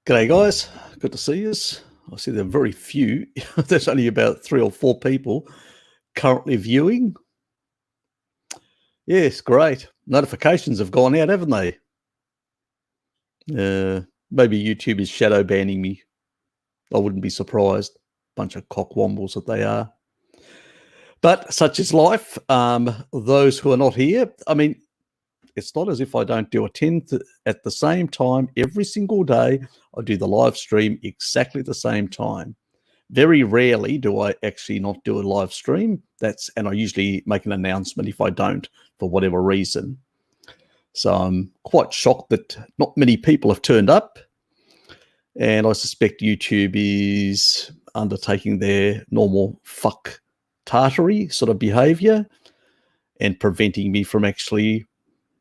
G'day guys, good to see you. I see there are very few. There's only about 3 or 4 people currently viewing. Yes, great. Notifications have gone out, haven't they? Maybe YouTube is shadow banning me. I wouldn't be surprised. Bunch of cockwombles that they are. But such is life. Those who are not here, I mean, it's not as if I don't do a 10th at the same time every single day. I do the live stream exactly the same time. Very rarely do I actually not do a live stream. And I usually make an announcement if I don't for whatever reason. So I'm quite shocked that not many people have turned up. And I suspect YouTube is undertaking their normal fuck tartary sort of behavior and preventing me from actually,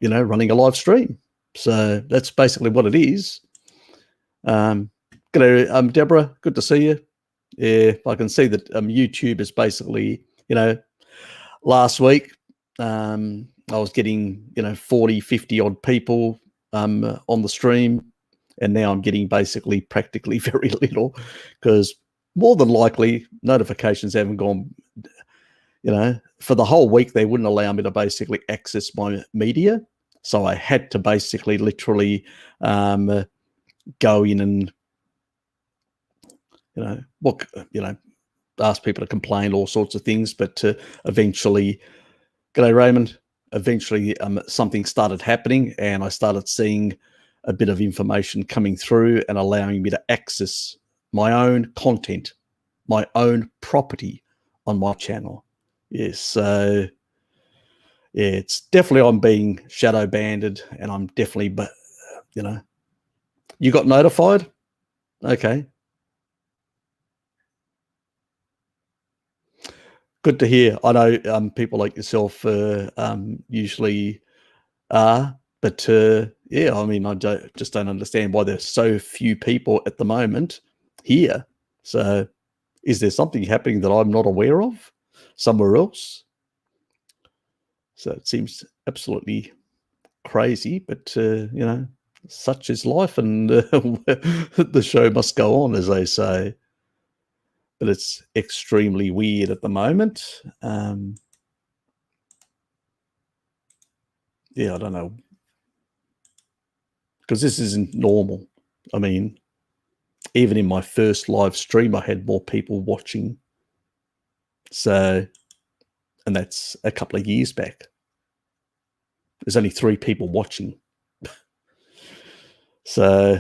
running a live stream. So that's basically what it is. G'day, Deborah, good to see you. Yeah, I can see that YouTube is basically, last week I was getting, 40, 50 odd people on the stream. And now I'm getting basically practically very little because more than likely notifications haven't gone, for the whole week, they wouldn't allow me to basically access my media. So I had to basically literally go in and, ask people to complain, all sorts of things. But eventually, g'day Raymond, eventually something started happening and I started seeing a bit of information coming through and allowing me to access my own content, my own property on my channel. Yes, so yeah, it's definitely I'm being shadow banned and I'm definitely, you got notified? Okay. Good to hear. I know people like yourself usually are, but yeah, I mean, I just don't understand why there's so few people at the moment here. So is there something happening that I'm not aware of somewhere else? So it seems absolutely crazy, but such is life, and the show must go on, as they say. But it's extremely weird at the moment. Yeah, I don't know, because this isn't normal. I mean, even in my first live stream, I had more people watching. So, and that's a couple of years back. There's only 3 people watching. So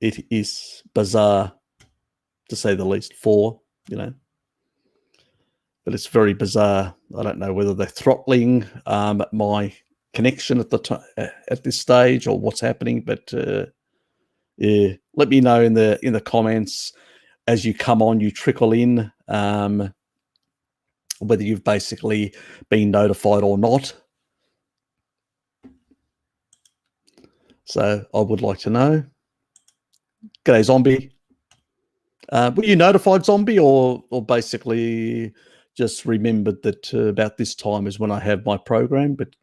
it is bizarre, to say the least. 4, but it's very bizarre. I don't know whether they're throttling my connection at this stage or what's happening, but yeah, let me know in the comments as you come on, you trickle in, whether you've basically been notified or not. So I would like to know. G'day, Zombie. Were you notified, Zombie, or basically just remembered that about this time is when I have my program? But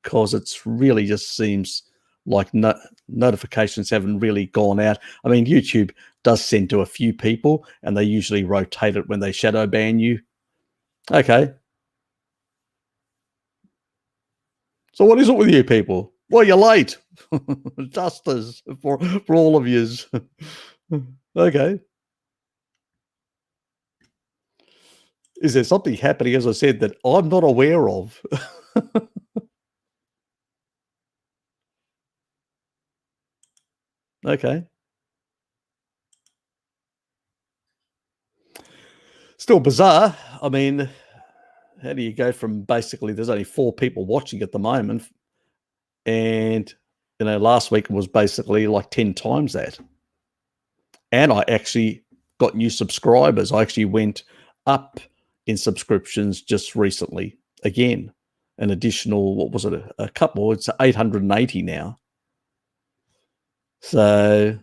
because it's really just seems like notifications haven't really gone out. I mean, YouTube does send to a few people, and they usually rotate it when they shadow ban you. Okay. So what is it with you people? Well, you're late. Dusters for all of yous. Okay. Is there something happening, as I said, that I'm not aware of? Okay. Still bizarre. I mean, how do you go from basically there's only 4 people watching at the moment, and last week it was basically like 10 times that. And I actually got new subscribers. I actually went up in subscriptions just recently. Again, an additional, what was it, a couple, it's 880 now. So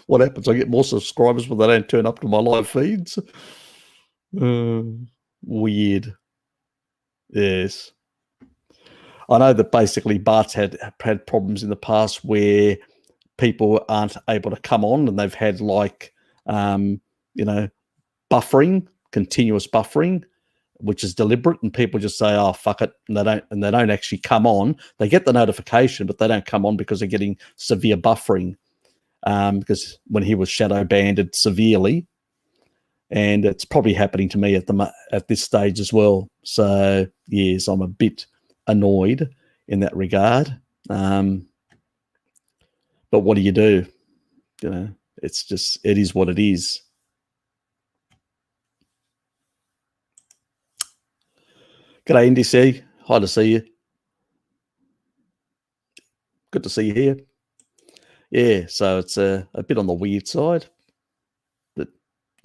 what happens? I get more subscribers, but they don't turn up to my live feeds. Weird. Yes. I know that basically Bart's had problems in the past where people aren't able to come on, and they've had like, buffering, continuous buffering, which is deliberate, and people just say, "Oh, fuck it," and they don't actually come on. They get the notification, but they don't come on because they're getting severe buffering. Because when he was shadow banded severely, and it's probably happening to me at this stage as well. So yes, I'm a bit annoyed in that regard. But what do you do? It's just, it is what it is. G'day, NDC. Hi to see you. Good to see you here. Yeah, so it's a bit on the weird side, but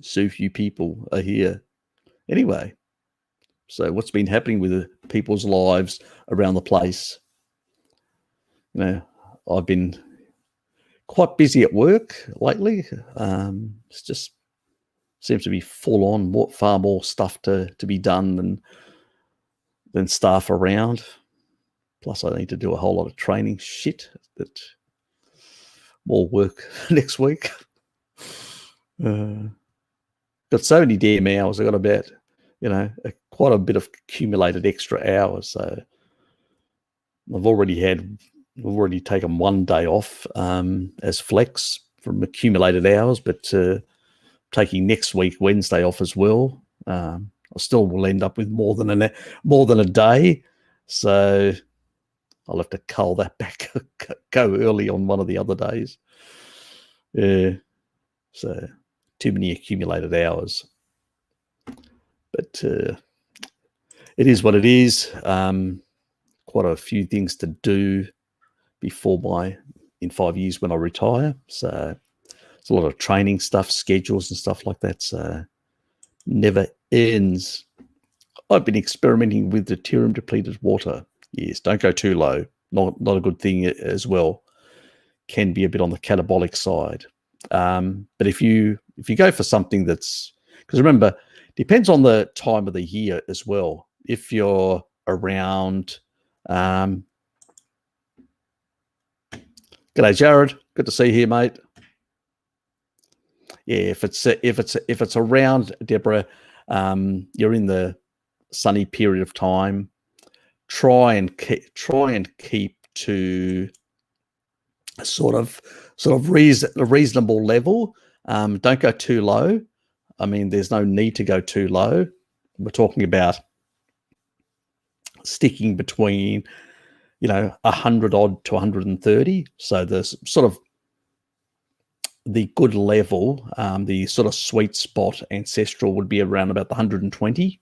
so few people are here. Anyway, so what's been happening with people's lives around the place? I've been quite busy at work lately. It's just seems to be full on, far more stuff to be done than staff around. Plus, I need to do a whole lot of training shit. That more work next week. Got so many damn hours. I got about, quite a bit of accumulated extra hours. So I've already taken one day off as flex from accumulated hours, but taking next week Wednesday off as well. I still will end up with more than a day, so I'll have to cull that back, go early on one of the other days. Yeah, so too many accumulated hours. But it is what it is. Quite a few things to do before in 5 years when I retire. So it's a lot of training stuff, schedules and stuff like that. So never ends. I've been experimenting with deuterium depleted water. Yes, don't go too low. Not a good thing as well. Can be a bit on the catabolic side. But if you go for something that's, because remember, depends on the time of the year as well. If you're around, g'day Jared, good to see you here, mate. Yeah, if it's around, Deborah, you're in the sunny period of time. Try and keep to a sort of reasonable level. Don't go too low. I mean, there's no need to go too low. We're talking about sticking between, 100 odd to 130. So there's sort of the good level, the sort of sweet spot ancestral would be around about the 120.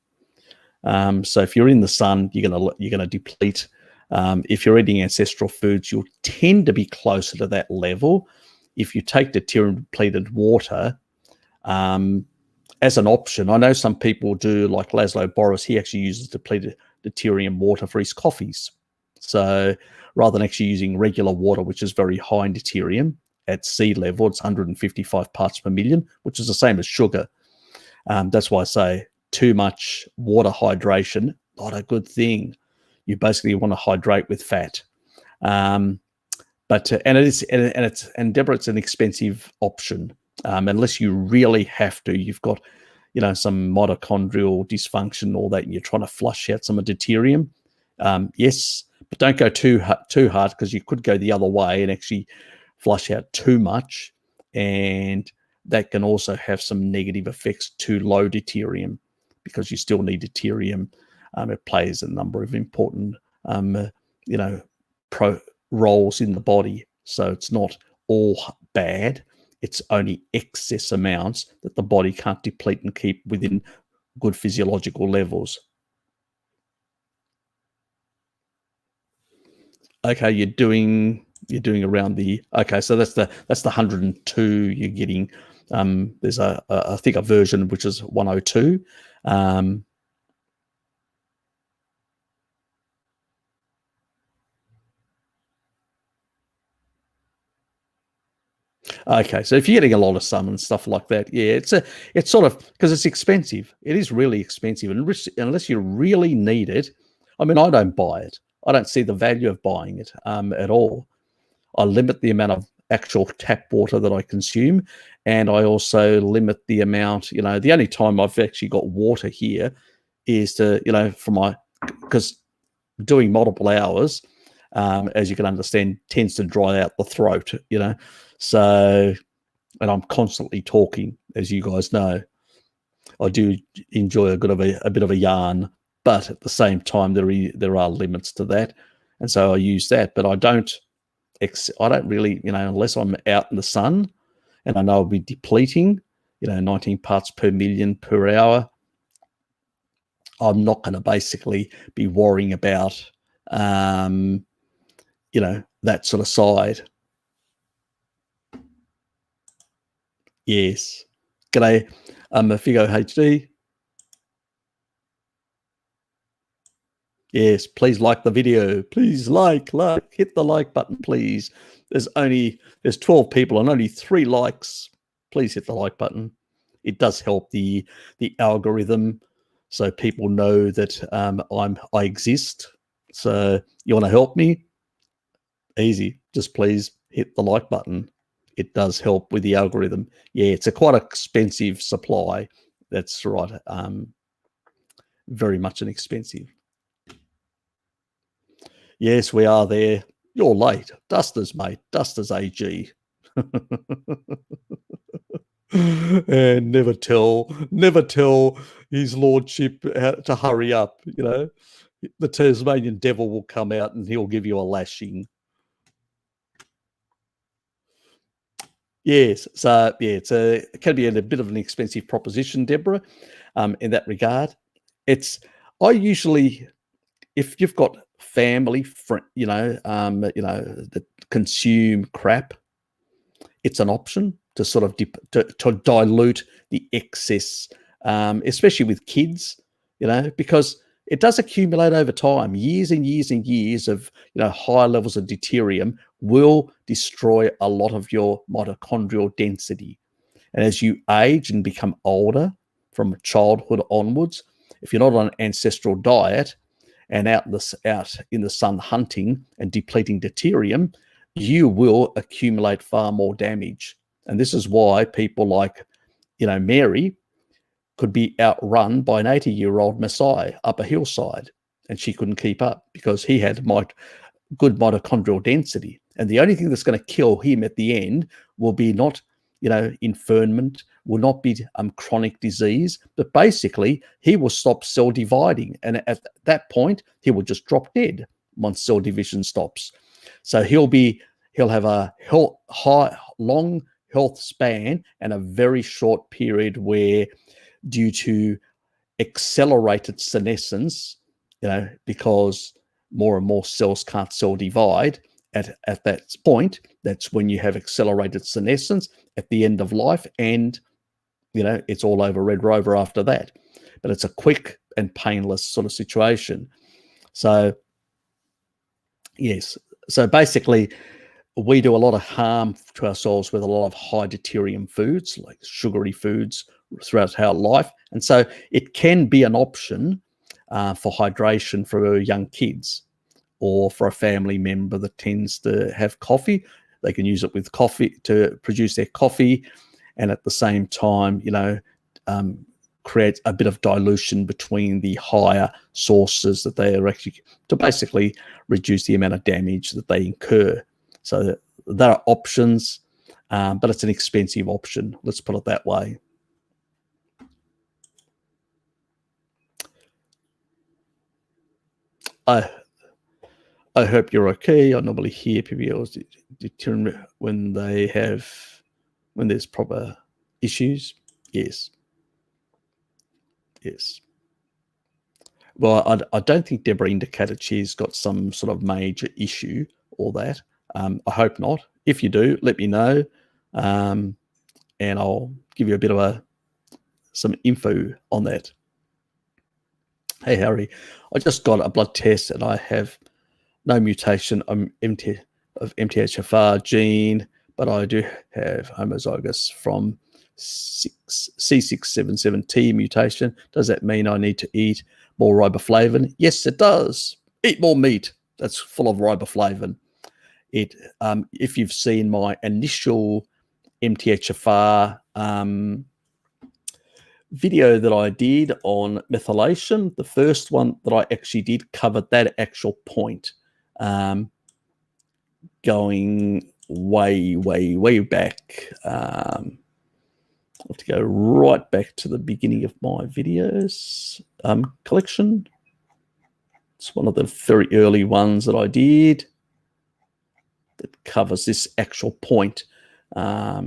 So if you're in the sun, you're gonna deplete. If you're eating ancestral foods, you'll tend to be closer to that level. If you take deuterium depleted water as an option, I know some people do, like Laszlo Boris. He actually uses depleted deuterium water for his coffees. So rather than actually using regular water, which is very high in deuterium at sea level, it's 155 parts per million, which is the same as sugar. That's why I say too much water hydration, not a good thing. You basically want to hydrate with fat. But Deborah, it's an expensive option unless you really have to. You've got, some mitochondrial dysfunction, all that, and you're trying to flush out some of the deuterium. Yes, but don't go too hard, because you could go the other way and actually flush out too much, and that can also have some negative effects to low deuterium, because you still need deuterium. It plays a number of important, roles in the body. So it's not all bad. It's only excess amounts that the body can't deplete and keep within good physiological levels. Okay, you're doing around the, okay, so that's the 102 you're getting. There's I think a version which is 102. Okay, so if you're getting a lot of sun and stuff like that, yeah, it's sort of, because it's expensive. It is really expensive, and unless you really need it, I mean, I don't buy it. I don't see the value of buying it at all. I limit the amount of actual tap water that I consume. And I also limit the amount, the only time I've actually got water here is to, because doing multiple hours, as you can understand, tends to dry out the throat, So, and I'm constantly talking, as you guys know. I do enjoy a bit of a yarn, but at the same time, there are limits to that. And so I use that, but I don't really, unless I'm out in the sun and I know I'll be depleting, 19 parts per million per hour, I'm not going to basically be worrying about, that sort of side. Yes. G'day, Figo HD. Yes, please like the video. Please like, hit the like button, please. There's 12 people and only 3 likes. Please hit the like button. It does help the algorithm, so people know that I exist. So you want to help me? Easy. Just please hit the like button. It does help with the algorithm. Yeah, it's a quite expensive supply. That's right. Very much an expensive. Yes, we are there. You're late. Dusters, mate. Dusters AG. And never tell his lordship to hurry up, The Tasmanian devil will come out and he'll give you a lashing. Yes, so yeah, it can be a bit of an expensive proposition, Deborah, in that regard. I usually, if you've got family, that consume crap, it's an option to sort of to dilute the excess, especially with kids, because it does accumulate over time. Years and years and years of higher levels of deuterium will destroy a lot of your mitochondrial density. And as you age and become older, from childhood onwards, if you're not on an ancestral diet and out in the sun hunting and depleting deuterium, you will accumulate far more damage. And this is why people like, Mary could be outrun by an 80-year-old Maasai up a hillside, and she couldn't keep up because he had good mitochondrial density. And the only thing that's going to kill him at the end will be not, infirmment, will not be chronic disease, but basically he will stop cell dividing. And at that point, he will just drop dead once cell division stops. So he'll have a long health span and a very short period where, due to accelerated senescence, because more and more cells can't cell divide at that point, that's when you have accelerated senescence at the end of life, and it's all over Red Rover after that. But it's a quick and painless sort of situation. So yes, so basically we do a lot of harm to ourselves with a lot of high deuterium foods, like sugary foods, throughout our life. And so it can be an option for hydration for young kids, or for a family member that tends to have coffee. They can use it with coffee to produce their coffee, and at the same time, create a bit of dilution between the higher sources that they are actually, to basically reduce the amount of damage that they incur. So there are options, but it's an expensive option. Let's put it that way. I hope you're okay. I normally hear people determine when there's proper issues. Yes. Yes. Well, I don't think Deborah indicated she's got some sort of major issue or that. I hope not. If you do, let me know, and I'll give you a bit of some info on that. Hey, Harry, I just got a blood test and I have no mutation of MTHFR gene, but I do have homozygous from C677T mutation. Does that mean I need to eat more riboflavin? Yes, it does. Eat more meat that's full of riboflavin. if you've seen my initial MTHFR video that I did on methylation, the first one that I actually did covered that actual point, going way back. I have to go right back to the beginning of my videos collection. It's one of the very early ones that I did that covers this actual point. I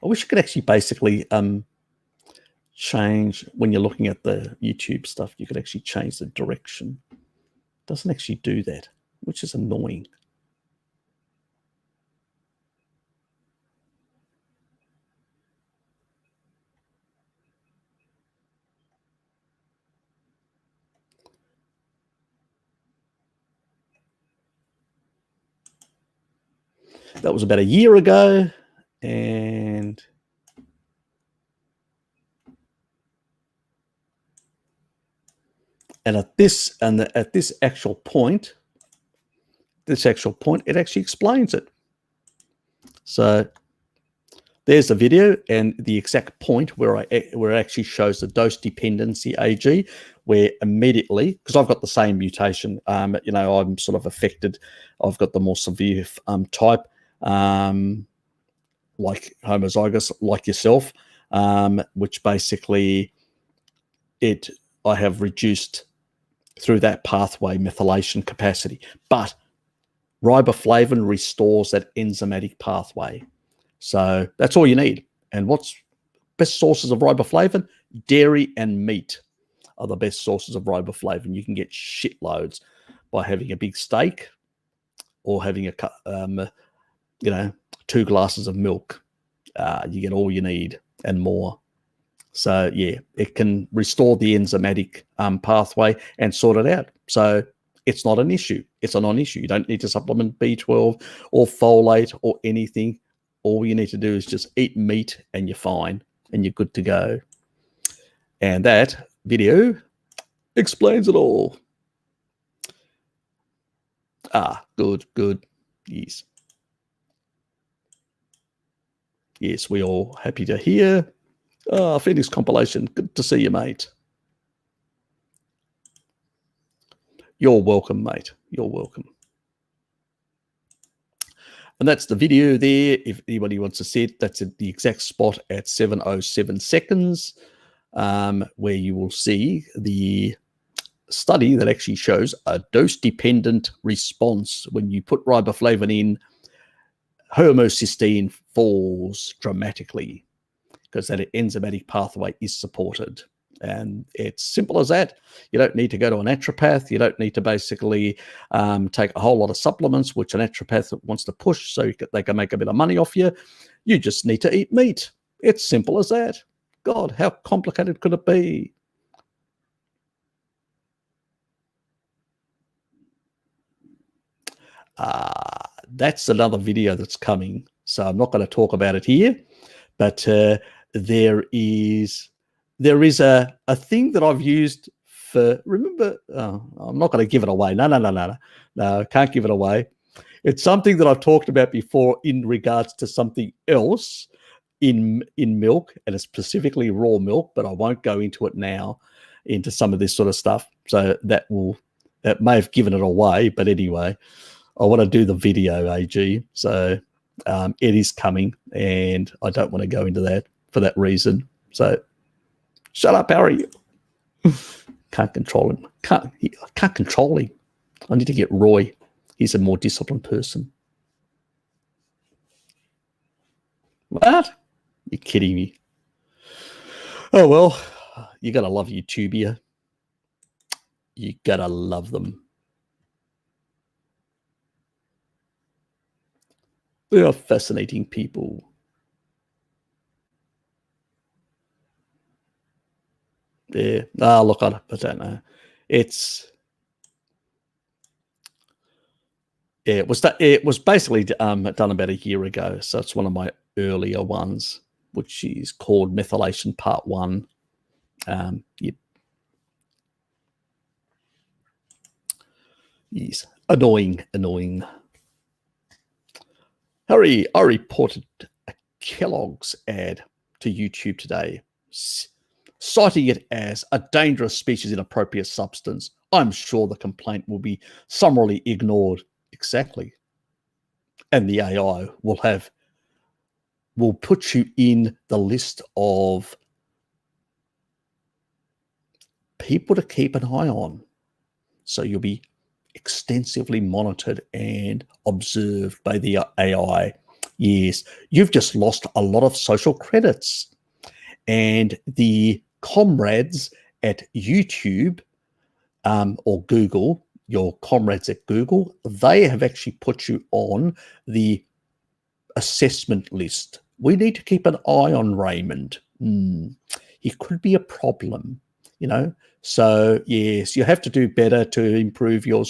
wish you could actually basically change, when you're looking at the YouTube stuff, you could actually change the direction. It doesn't actually do that, which is annoying. That was about a year ago, and at this actual point, it actually explains it. So there's the video and the exact point where it actually shows the dose dependency AG, where immediately, because I've got the same mutation, you know, I'm sort of affected. I've got the more severe type, like homozygous, like yourself, which basically I have reduced through that pathway methylation capacity. But riboflavin restores that enzymatic pathway. So that's all you need. And what's best sources of riboflavin? Dairy and meat are the best sources of riboflavin. You can get shitloads by having a big steak or having a 2 glasses of milk. You get all you need and more. So yeah, it can restore the enzymatic pathway and sort it out. So it's not an issue. It's a non-issue. You don't need to supplement B12 or folate or anything. All you need to do is just eat meat and you're fine and you're good to go. And that video explains it all. Good. Yes. Yes, we all happy to hear. Phoenix compilation. Good to see you, mate. You're welcome, mate. You're welcome. And that's the video there. If anybody wants to see it, that's at the exact spot at 7:07 seconds, where you will see the study that actually shows a dose-dependent response. When you put riboflavin in, homocysteine falls dramatically because that enzymatic pathway is supported. And it's simple as that. You don't need to go to a naturopath. You don't need to basically take a whole lot of supplements, which a naturopath wants to push so they can make a bit of money off you. You just need to eat meat. It's simple as that. God, how complicated could it be? That's another video that's coming. So I'm not going to talk about it here. But there is a thing that I've used for, remember, I'm not going to give it away. No, can't give it away. It's something that I've talked about before in regards to something else in milk, and it's specifically raw milk, but I won't go into it now, into some of this sort of stuff. So that may have given it away, but anyway, I want to do the video, AG. So it is coming, and I don't want to go into that for that reason. So shut up, Harry. Can't control him. Can't control him. I need to get Roy. He's a more disciplined person. What? You're kidding me. Oh, well, you got to love YouTubia. You got to love them. They are fascinating people. Yeah. Look, I don't know. It was basically done about a year ago. So it's one of my earlier ones, which is called Methylation Part 1. Yes, annoying. Harry, I reported a Kellogg's ad to YouTube today, citing it as a dangerous species inappropriate substance. I'm sure the complaint will be summarily ignored. Exactly. And the AI will put you in the list of people to keep an eye on. So you'll be extensively monitored and observed by the AI. Yes, you've just lost a lot of social credits. And the comrades at YouTube or Google, your comrades at Google, they have actually put you on the assessment list. We need to keep an eye on Raymond. He could be a problem, So yes, you have to do better to improve your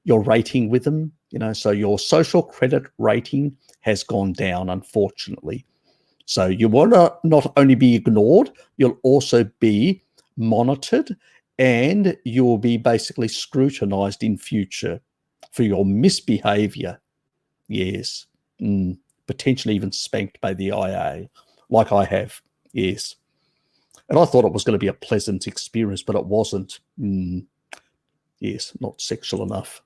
rating with them. So your social credit rating has gone down, unfortunately. So you want to not only be ignored, you'll also be monitored, and you'll be basically scrutinized in future for your misbehavior. Yes. Potentially even spanked by the IA, like I have. Yes. And I thought it was going to be a pleasant experience, but it wasn't. Yes, not sexual enough.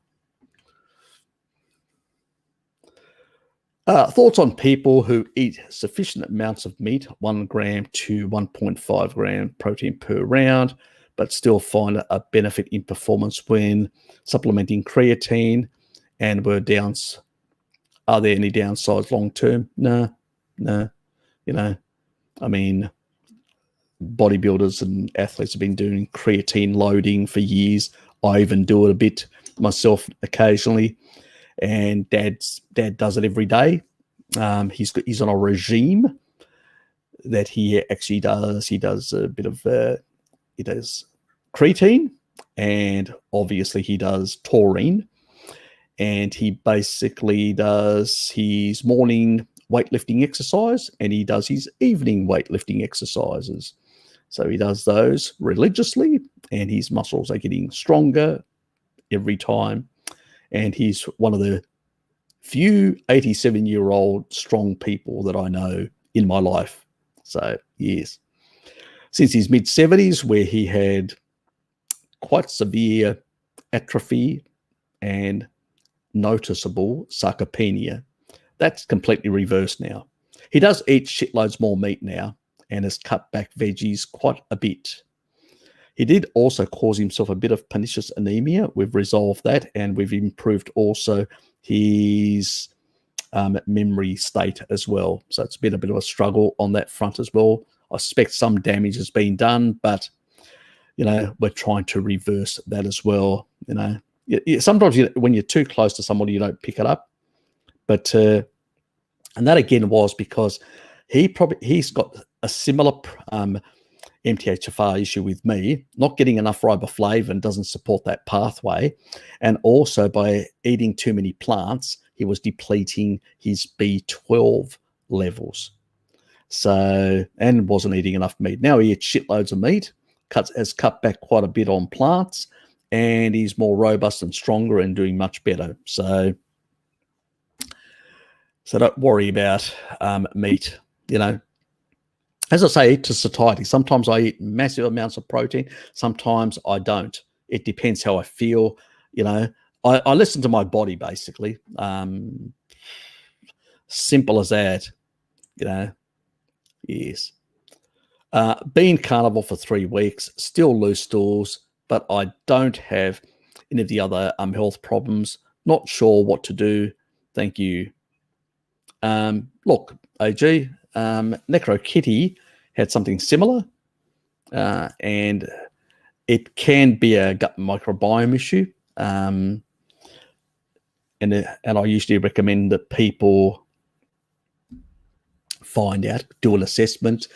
Thoughts on people who eat sufficient amounts of meat, 1 gram to 1.5 gram protein per round, but still find a benefit in performance when supplementing creatine, and are there any downsides long term? No. I mean, bodybuilders and athletes have been doing creatine loading for years. I even do it a bit myself occasionally, and Dad does it every day. He's on a regime that he actually does. He does a bit of he does creatine, and obviously he does taurine, and he basically does his morning weightlifting exercise and he does his evening weightlifting exercises. So he does those religiously, and his muscles are getting stronger every time. And he's one of the few 87-year-old strong people that I know in my life. So, yes. Since his mid-70s, where he had quite severe atrophy and noticeable sarcopenia, that's completely reversed now. He does eat shitloads more meat now and has cut back veggies quite a bit. He did also cause himself a bit of pernicious anemia. We've resolved that, and we've improved also his memory state as well. So it's been a bit of a struggle on that front as well. I suspect some damage has been done, but, we're trying to reverse that as well. Sometimes when you're too close to somebody, you don't pick it up. But, and that again was because he's got a similar MTHFR issue with me. Not getting enough riboflavin doesn't support that pathway. And also by eating too many plants, he was depleting his B12 levels. So, and wasn't eating enough meat. Now he eats shitloads of meat, has cut back quite a bit on plants, and he's more robust and stronger and doing much better. So don't worry about meat, As I say, to satiety, sometimes I eat massive amounts of protein. Sometimes I don't. It depends how I feel. I listen to my body, basically. Simple as that, Yes. Been carnivore for 3 weeks, still loose stools, but I don't have any of the other health problems. Not sure what to do. Thank you. Look, AG, Necro Kitty had something similar, and it can be a gut microbiome issue. And I usually recommend that people find out, do an assessment,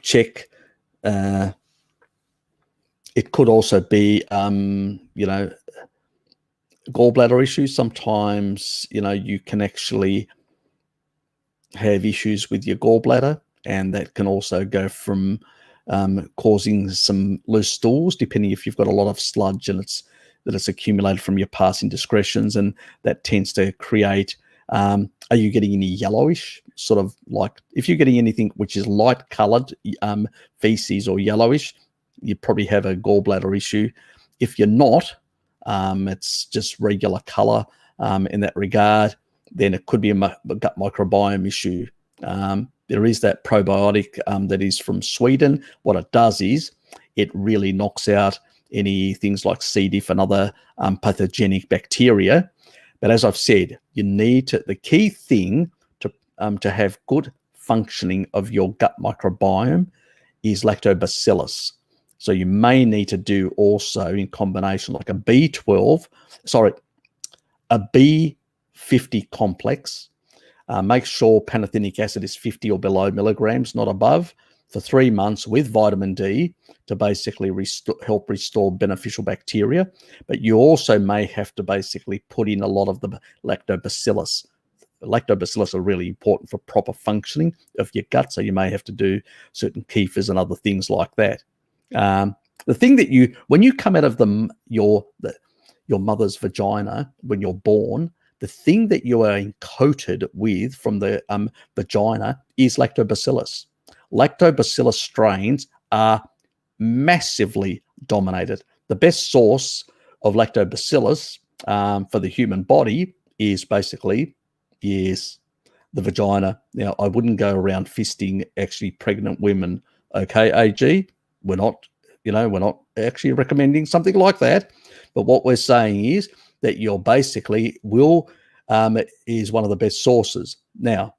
check. It could also be, gallbladder issues. Sometimes, you can actually have issues with your gallbladder, and that can also go from causing some loose stools, depending if you've got a lot of sludge and it's that it's accumulated from your past indiscretions, and that tends to create, are you getting any yellowish, sort of like, if you're getting anything which is light colored feces or yellowish, you probably have a gallbladder issue. If you're not, it's just regular color in that regard, then it could be a gut microbiome issue. There is that probiotic that is from Sweden. What it does is it really knocks out any things like C. diff and other pathogenic bacteria. But as I've said, you need to, the key thing to have good functioning of your gut microbiome is lactobacillus. So you may need to do also in combination like a B12, sorry, a B50 complex. Make sure pantothenic acid is 50 or below milligrams, not above, for 3 months with vitamin D to basically help restore beneficial bacteria. But you also may have to basically put in a lot of the lactobacillus. Lactobacillus are really important for proper functioning of your gut, so you may have to do certain kefirs and other things like that. The thing that when you come out of your mother's vagina when you're born, the thing that you are coated with from the vagina is lactobacillus. Lactobacillus strains are massively dominated. The best source of lactobacillus for the human body is basically the vagina. Now, I wouldn't go around fisting actually pregnant women. Okay, AG, we're not actually recommending something like that. But what we're saying is that you're basically is one of the best sources. Now,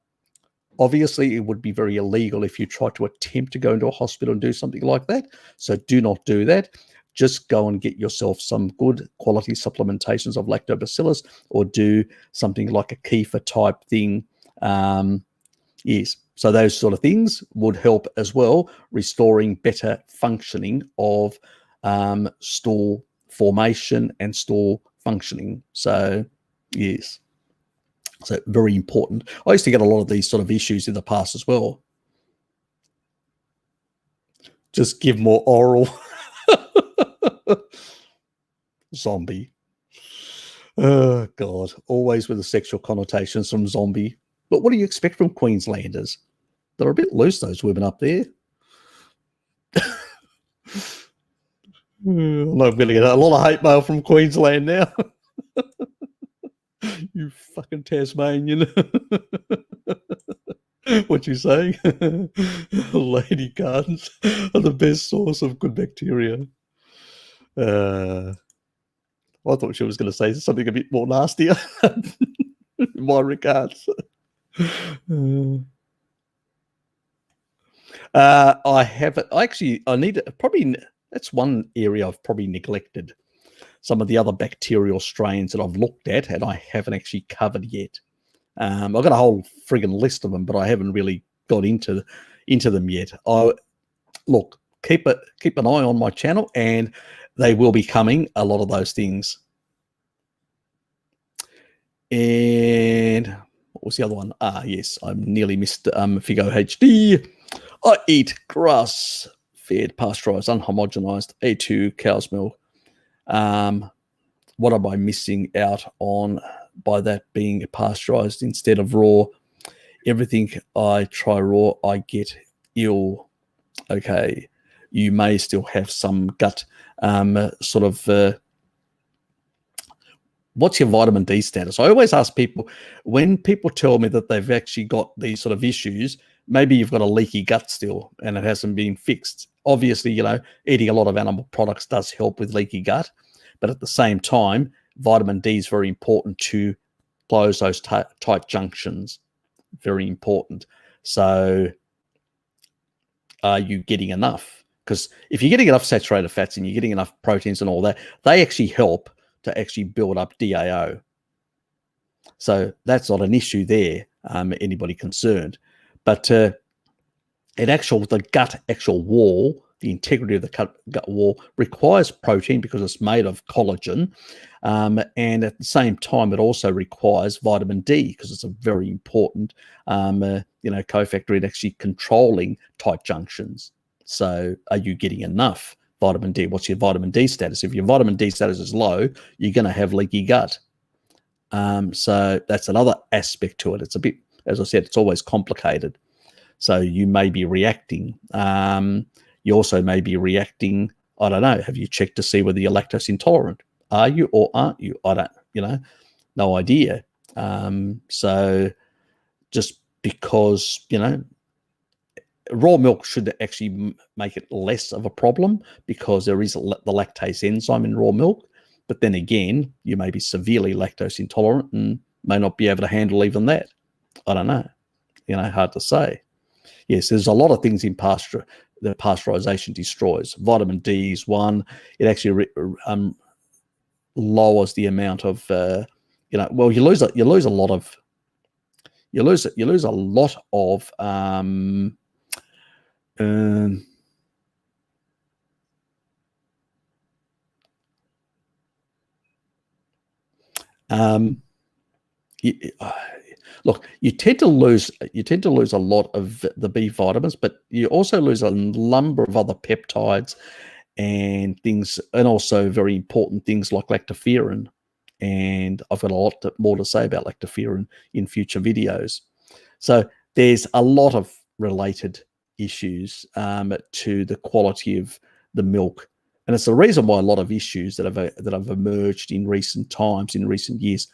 obviously, it would be very illegal if you try to attempt to go into a hospital and do something like that. So do not do that. Just go and get yourself some good quality supplementations of lactobacillus, or do something like a kefir type thing. Yes. So those sort of things would help as well, restoring better functioning of stool formation and stool functioning. So, yes. So very important. I used to get a lot of these sort of issues in the past as well. Just give more oral. Zombie. Oh, God. Always with the sexual connotations from zombie. But what do you expect from Queenslanders? They're a bit loose, those women up there. I'm going to get a lot of hate mail from Queensland now. You fucking Tasmanian. What you say? Lady gardens are the best source of good bacteria. I thought she was going to say something a bit more nastier. My regards. I haven't. I need to probably. That's one area I've probably neglected. Some of the other bacterial strains that I've looked at and I haven't actually covered yet. I've got a whole friggin' list of them, but I haven't really got into them yet. Look, keep an eye on my channel, and they will be coming. A lot of those things. And what was the other one? Yes, I nearly missed Figo HD. I eat grass-fed, pasteurized, unhomogenized A2 cow's milk. What am I missing out on by that being pasteurized instead of raw? Everything I try raw, I get ill. Okay, you may still have some gut sort of. What's your vitamin D status? I always ask people, when people tell me that they've actually got these sort of issues, maybe you've got a leaky gut still and it hasn't been fixed. Obviously, eating a lot of animal products does help with leaky gut, but at the same time, vitamin D is very important to close those tight junctions. Very important. So are you getting enough? Because if you're getting enough saturated fats and you're getting enough proteins and all that, they actually help to actually build up DAO. So that's not an issue there, anybody concerned. But the gut actual wall, the integrity of the gut wall requires protein because it's made of collagen. And at the same time, it also requires vitamin D because it's a very important, cofactor in actually controlling tight junctions. So are you getting enough vitamin D. What's your vitamin D status? If your vitamin D status is low, you're going to have leaky gut. So that's another aspect to it. It's a bit, as I said, it's always complicated. So you may be reacting. You also may be reacting, I don't know, have you checked to see whether you're lactose intolerant? Are you or aren't you? I don't, no idea. So just because, raw milk should actually make it less of a problem because there is the lactase enzyme in raw milk. But then again, you may be severely lactose intolerant and may not be able to handle even that. I don't know. Hard to say. Yes, there's a lot of things in pasture that pasteurization destroys. Vitamin D is one. It actually lowers the amount of, well, you lose a lot of, look, you tend to lose a lot of the B vitamins, but you also lose a number of other peptides and things, and also very important things like lactoferrin. And I've got a lot more to say about lactoferrin in future videos. So there's a lot of related issues to the quality of the milk, and it's the reason why a lot of issues that have emerged in recent times, in recent years,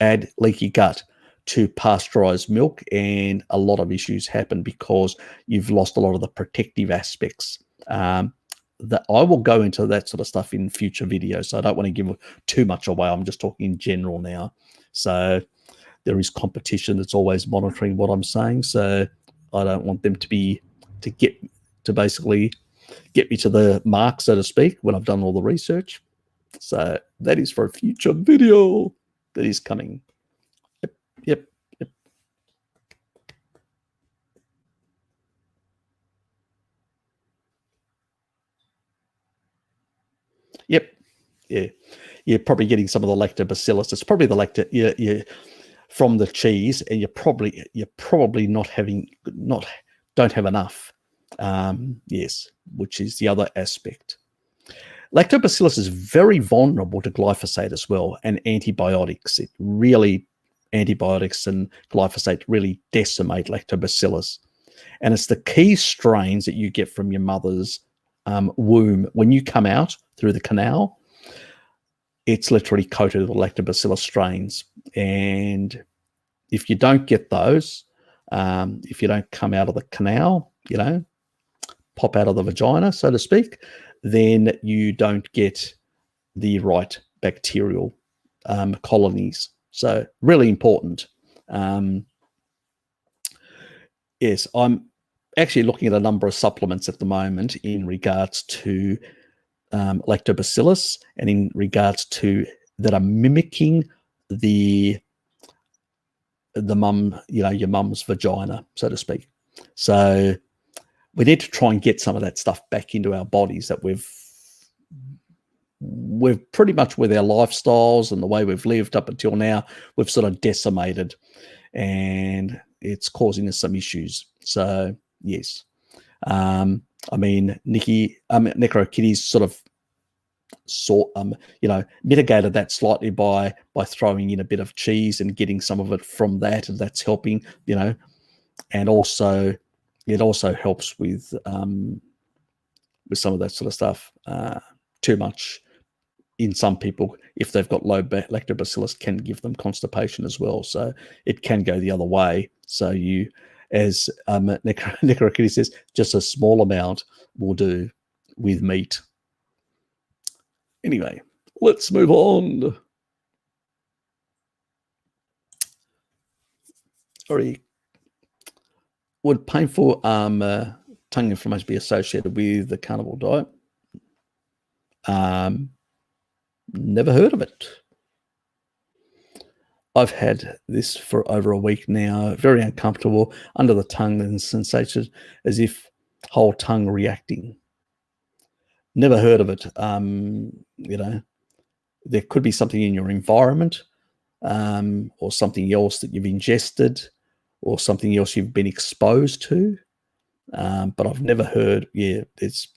add leaky gut to pasteurized milk, and a lot of issues happen because you've lost a lot of the protective aspects. That I will go into that sort of stuff in future videos, so I don't want to give too much away. I'm just talking in general now. So there is competition that's always monitoring what I'm saying, so I don't want them to basically get me to the mark, so to speak, when I've done all the research. So that is for a future video that is coming. Yep. Yeah. You're probably getting some of the lactobacillus. It's probably the yeah, from the cheese, and you're probably don't have enough. Yes, which is the other aspect. Lactobacillus is very vulnerable to glyphosate as well, and antibiotics. Antibiotics and glyphosate really decimate lactobacillus. And it's the key strains that you get from your mother's womb. When you come out through the canal, it's literally coated with lactobacillus strains. And if you don't get those, if you don't come out of the canal, pop out of the vagina, so to speak, then you don't get the right bacterial colonies. So really important. Yes, I'm actually looking at a number of supplements at the moment in regards to lactobacillus, and in regards to that are mimicking the mum, your mum's vagina, so to speak. So we need to try and get some of that stuff back into our bodies that we've pretty much, with our lifestyles and the way we've lived up until now, we've sort of decimated, and it's causing us some issues. So yes, Necrokitties mitigated that slightly by throwing in a bit of cheese and getting some of it from that, and that's helping, and also it also helps with some of that sort of stuff. Too much in some people, if they've got low lactobacillus, can give them constipation as well. So it can go the other way. So you, as Necrokitty says, just a small amount will do with meat. Anyway, let's move on. Sorry. Would painful tongue inflammation be associated with the carnivore diet? Never heard of it. I've had this for over a week now. Very uncomfortable under the tongue and sensation as if whole tongue reacting. Never heard of it. There could be something in your environment, or something else that you've ingested, or something else you've been exposed to. But I've never heard, it's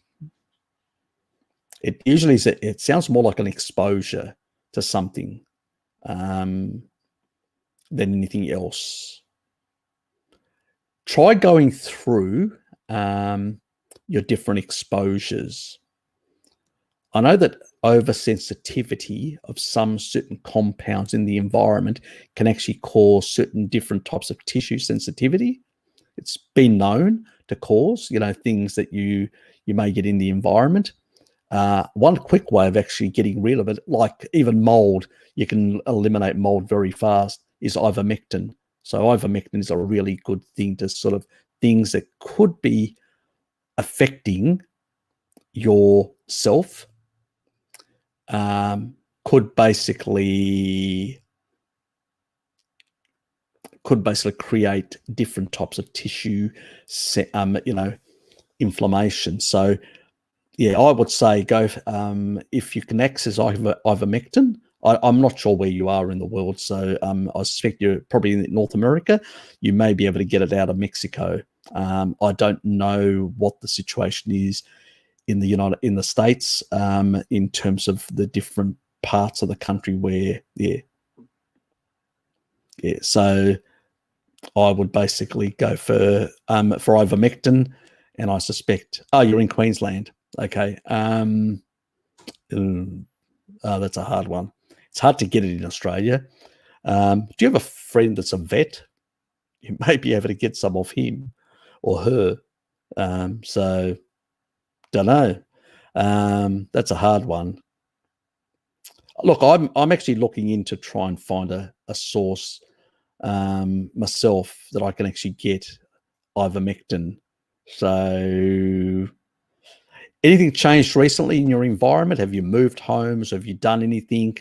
It usually is, it sounds more like an exposure to something than anything else. Try going through your different exposures. I know that oversensitivity of some certain compounds in the environment can actually cause certain different types of tissue sensitivity. It's been known to cause, things that you may get in the environment. One quick way of actually getting rid of it, like even mold, you can eliminate mold very fast, is ivermectin. So ivermectin is a really good thing to sort of things that could be affecting yourself, could basically create different types of tissue, inflammation. So yeah, I would say go if you can access ivermectin. I'm not sure where you are in the world, so I suspect you're probably in North America. You may be able to get it out of Mexico. I don't know what the situation is in the States in terms of the different parts of the country where, yeah. So I would basically go for ivermectin, and I suspect. Oh, you're in Queensland. Okay. That's a hard one. It's hard to get it in Australia. Do you have a friend that's a vet? You may be able to get some off him or her. So, don't know. That's a hard one. Look, I'm actually looking into try and find a source myself that I can actually get ivermectin. So, anything changed recently in your environment? Have you moved homes? Have you done anything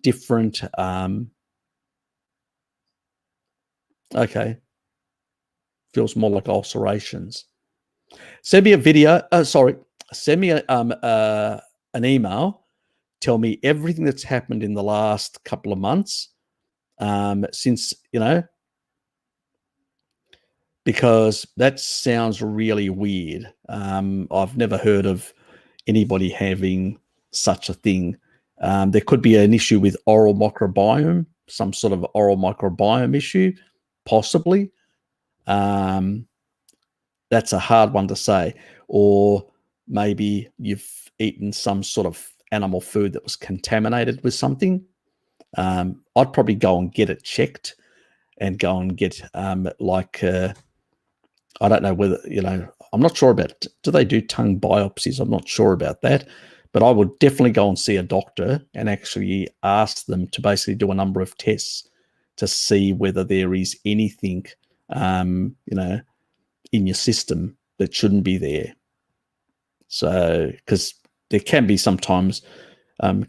different? Okay. Feels more like ulcerations. Send me a video. Send me an email. Tell me everything that's happened in the last couple of months since, because that sounds really weird. I've never heard of anybody having such a thing. There could be an issue with oral microbiome, some sort of oral microbiome issue, possibly. That's a hard one to say. Or maybe you've eaten some sort of animal food that was contaminated with something. I'd probably go and get it checked and go and get I don't know whether, I'm not sure about, do they do tongue biopsies? I'm not sure about that, but I would definitely go and see a doctor and actually ask them to basically do a number of tests to see whether there is anything, in your system that shouldn't be there. So, because there can be sometimes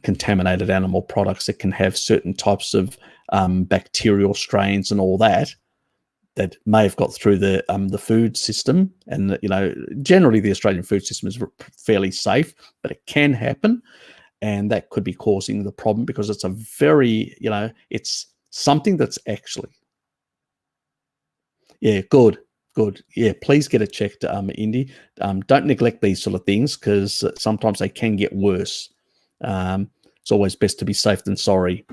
contaminated animal products that can have certain types of bacterial strains and all that may have got through the food system. And, generally the Australian food system is fairly safe, but it can happen. And that could be causing the problem because it's a very, it's something that's actually, yeah, good. Yeah, please get it checked, Indy. Don't neglect these sort of things because sometimes they can get worse. It's always best to be safe than sorry.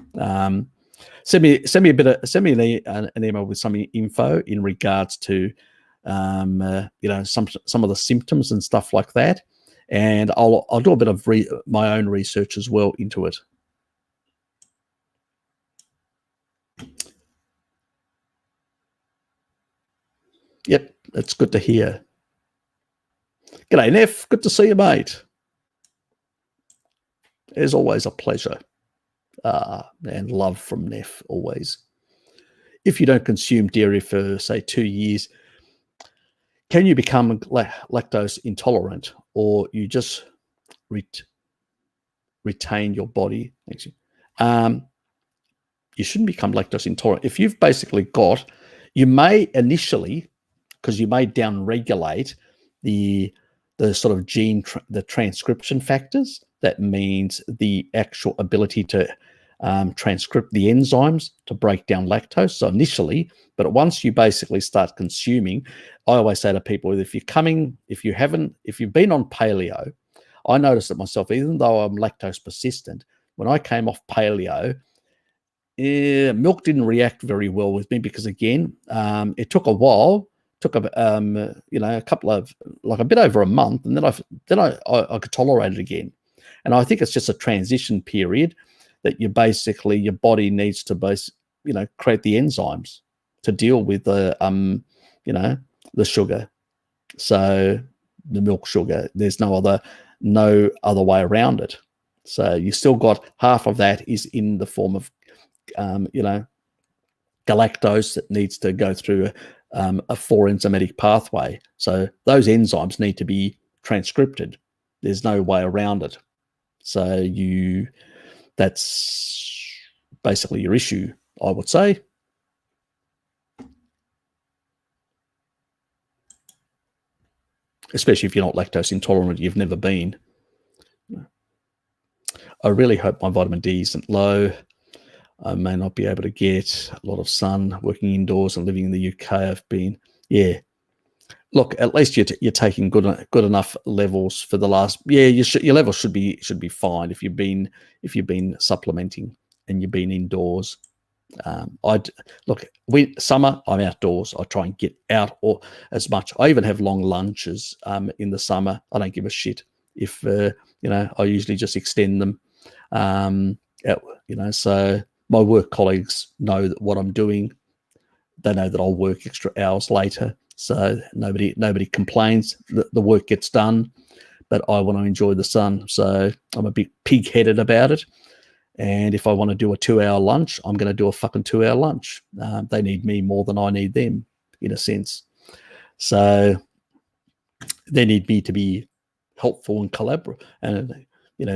Send me an email with some info in regards to some of the symptoms and stuff like that, and I'll do a bit of my own research as well into it. Yep, that's good to hear. G'day, Neff. Good to see you, mate. It's always a pleasure. And love from Neff, always. If you don't consume dairy for, say, 2 years, can you become lactose intolerant, or you just retain your body? You shouldn't become lactose intolerant. If you've basically you may initially, because you may downregulate the sort of gene, the transcription factors. That means the actual ability to transcript the enzymes to break down lactose. So initially, but once you basically start consuming, I always say to people, if you've been on paleo, I noticed it myself, even though I'm lactose persistent. When I came off paleo, milk didn't react very well with me because, again, it took a while. Took a couple of, like, a bit over a month, and then I could tolerate it again. And I think it's just a transition period that your body needs to create the enzymes to deal with the sugar. So the milk sugar, there's no other way around it. So you still got half of that is in the form of galactose that needs to go through a 4-enzymatic pathway. So those enzymes need to be transcripted. There's no way around it. So that's basically your issue, I would say. Especially if you're not lactose intolerant, you've never been. I really hope my vitamin D isn't low. I may not be able to get a lot of sun working indoors and living in the UK. I've been, Look, at least you're taking good enough levels for the last. Your levels should be fine if you've been supplementing and you've been indoors. Summer, I'm outdoors. I try and get out as much. I even have long lunches in the summer. I don't give a shit if I usually just extend them. So my work colleagues know what I'm doing. They know that I'll work extra hours later. So nobody complains. The work gets done, but I want to enjoy the sun. So I'm a bit pig-headed about it. And if I want to do a 2-hour lunch, I'm going to do a fucking 2-hour lunch. They need me more than I need them, in a sense. So they need me to be helpful and collaborate, and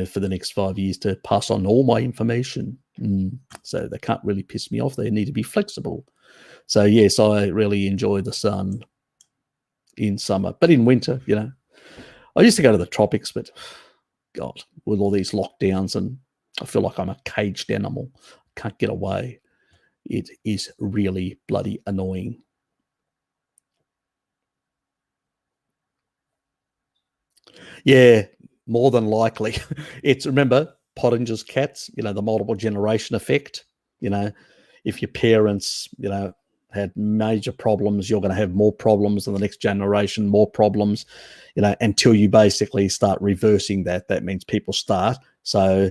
for the next 5 years to pass on all my information. So they can't really piss me off. They need to be flexible. So yes, I really enjoy the sun in summer, but in winter, I used to go to the tropics, but God, with all these lockdowns, and I feel like I'm a caged animal. I can't get away. It is really bloody annoying. Yeah, more than likely. Remember, Pottinger's cats, the multiple generation effect. If your parents, had major problems, you're going to have more problems in the next generation, more problems, until you basically start reversing that. That means people start. So,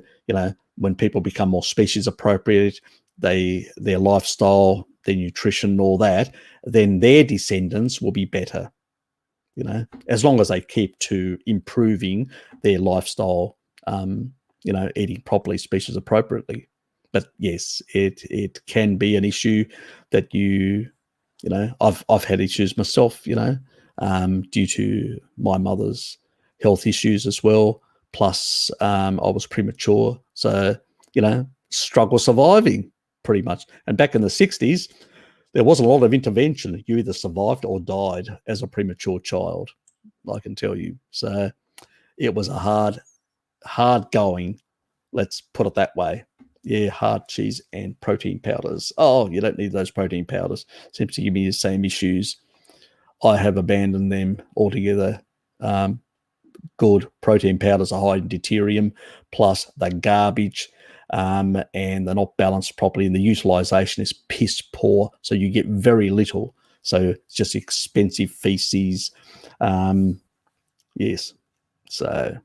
when people become more species appropriate, their lifestyle, their nutrition, all that, then their descendants will be better, as long as they keep to improving their lifestyle, eating properly, species appropriately. But yes, it can be an issue that I've had issues myself, due to my mother's health issues as well. Plus, I was premature, so struggle surviving pretty much. And back in the 60s, there wasn't a lot of intervention. You either survived or died as a premature child, I can tell you. So it was a hard going. Let's put it that way. Yeah, hard cheese and protein powders. Oh, you don't need those protein powders. Seems to give me the same issues. I have abandoned them altogether. Good protein powders are high in deuterium, plus the garbage, and they're not balanced properly, and the utilization is piss poor, so you get very little. So it's just expensive feces. Yes, so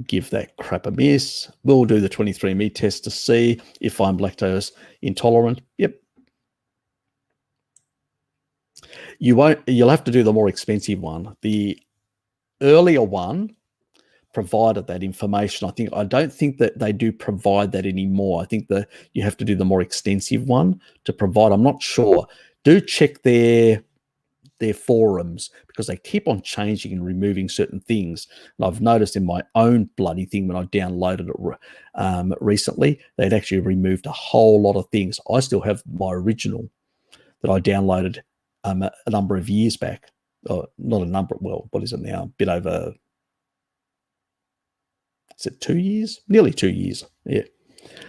give that crap a miss. We'll do the 23andMe test to see if I'm lactose intolerant. Yep. You'll have to do the more expensive one. The earlier one provided that information. I don't think that they do provide that anymore. I think that you have to do the more extensive one to provide. I'm not sure. Do check their forums, because they keep on changing and removing certain things. And I've noticed in my own bloody thing when I downloaded it recently, they'd actually removed a whole lot of things. I still have my original that I downloaded a number of years back. Not a number, well, what is it now? A bit over, is it 2 years? Nearly 2 years, yeah.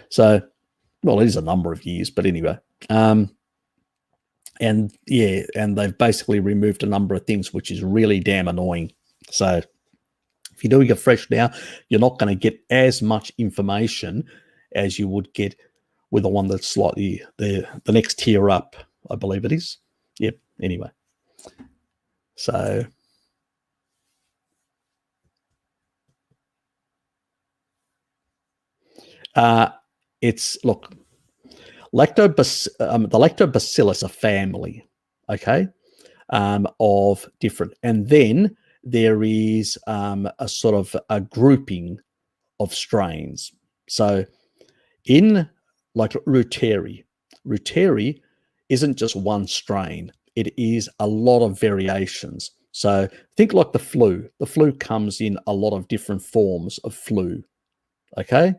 So, well, it is a number of years, but anyway. And they've basically removed a number of things, which is really damn annoying. So if you're doing it fresh now, you're not going to get as much information as you would get with the one that's slightly the next tier up, I believe it is. Yep. Anyway, so it's, look, the lactobacillus, a family, okay, of different, and then there is a sort of a grouping of strains. So in like Reuteri isn't just one strain, it is a lot of variations. So think like the flu. The flu comes in a lot of different forms of flu, okay?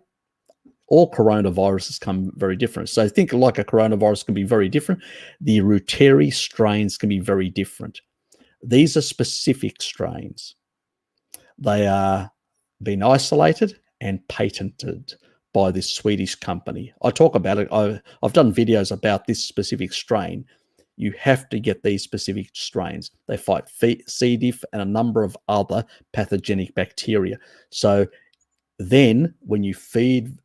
All coronaviruses come very different. So think like a coronavirus can be very different. The Reuteri strains can be very different. These are specific strains. They are being isolated and patented by this Swedish company. I talk about it. I've done videos about this specific strain. You have to get these specific strains. They fight C. diff and a number of other pathogenic bacteria. So then when you feed,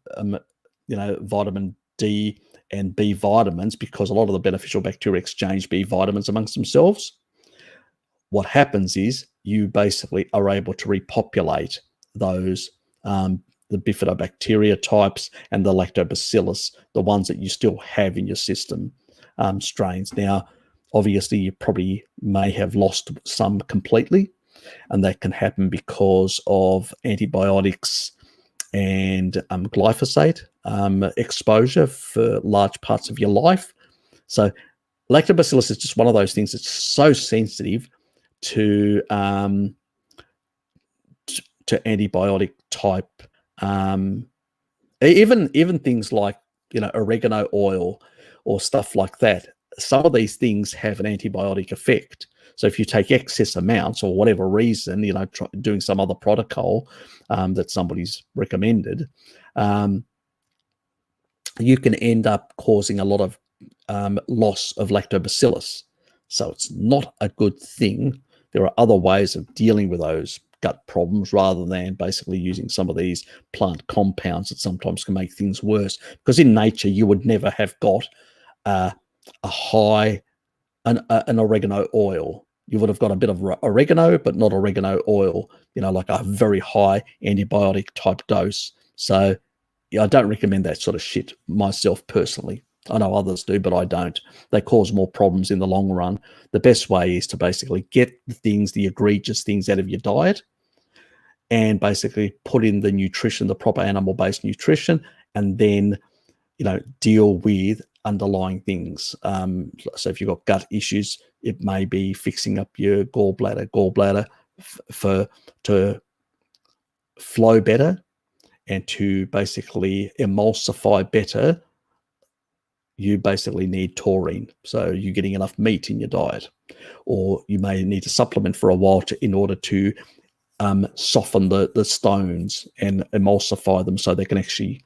vitamin D and B vitamins, because a lot of the beneficial bacteria exchange B vitamins amongst themselves, what happens is you basically are able to repopulate those, the bifidobacteria types and the lactobacillus, the ones that you still have in your system, strains. Now, obviously, you probably may have lost some completely, and that can happen because of antibiotics and glyphosate exposure for large parts of your life. So lactobacillus is just one of those things that's so sensitive to antibiotic type, even things like oregano oil or stuff like that. Some of these things have an antibiotic effect. So if you take excess amounts or whatever reason, doing some other protocol that somebody's recommended, you can end up causing a lot of loss of lactobacillus. So it's not a good thing. There are other ways of dealing with those gut problems rather than basically using some of these plant compounds that sometimes can make things worse. Because in nature, you would never have got an oregano oil. You would have got a bit of oregano, but not oregano oil, like a very high antibiotic type dose. So I don't recommend that sort of shit myself personally. I know others do, but I don't. They cause more problems in the long run. The best way is to basically get the egregious things out of your diet and basically put in the nutrition, the proper animal-based nutrition, and then, deal with underlying things. So if you've got gut issues, it may be fixing up your gallbladder to flow better and to basically emulsify better. You basically need taurine, so you're getting enough meat in your diet, or you may need to supplement for a while in order to soften the stones and emulsify them so they can actually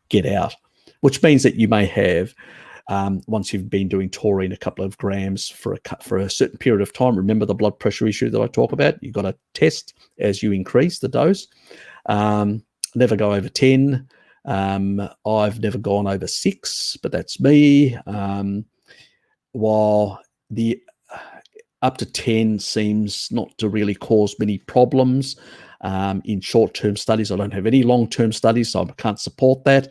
get out, which means that you may have, once you've been doing taurine, a couple of grams for a certain period of time. Remember the blood pressure issue that I talk about? You've got to test as you increase the dose. Never go over 10. I've never gone over 6, but that's me. While the up to 10 seems not to really cause many problems in short-term studies. I don't have any long-term studies, so I can't support that.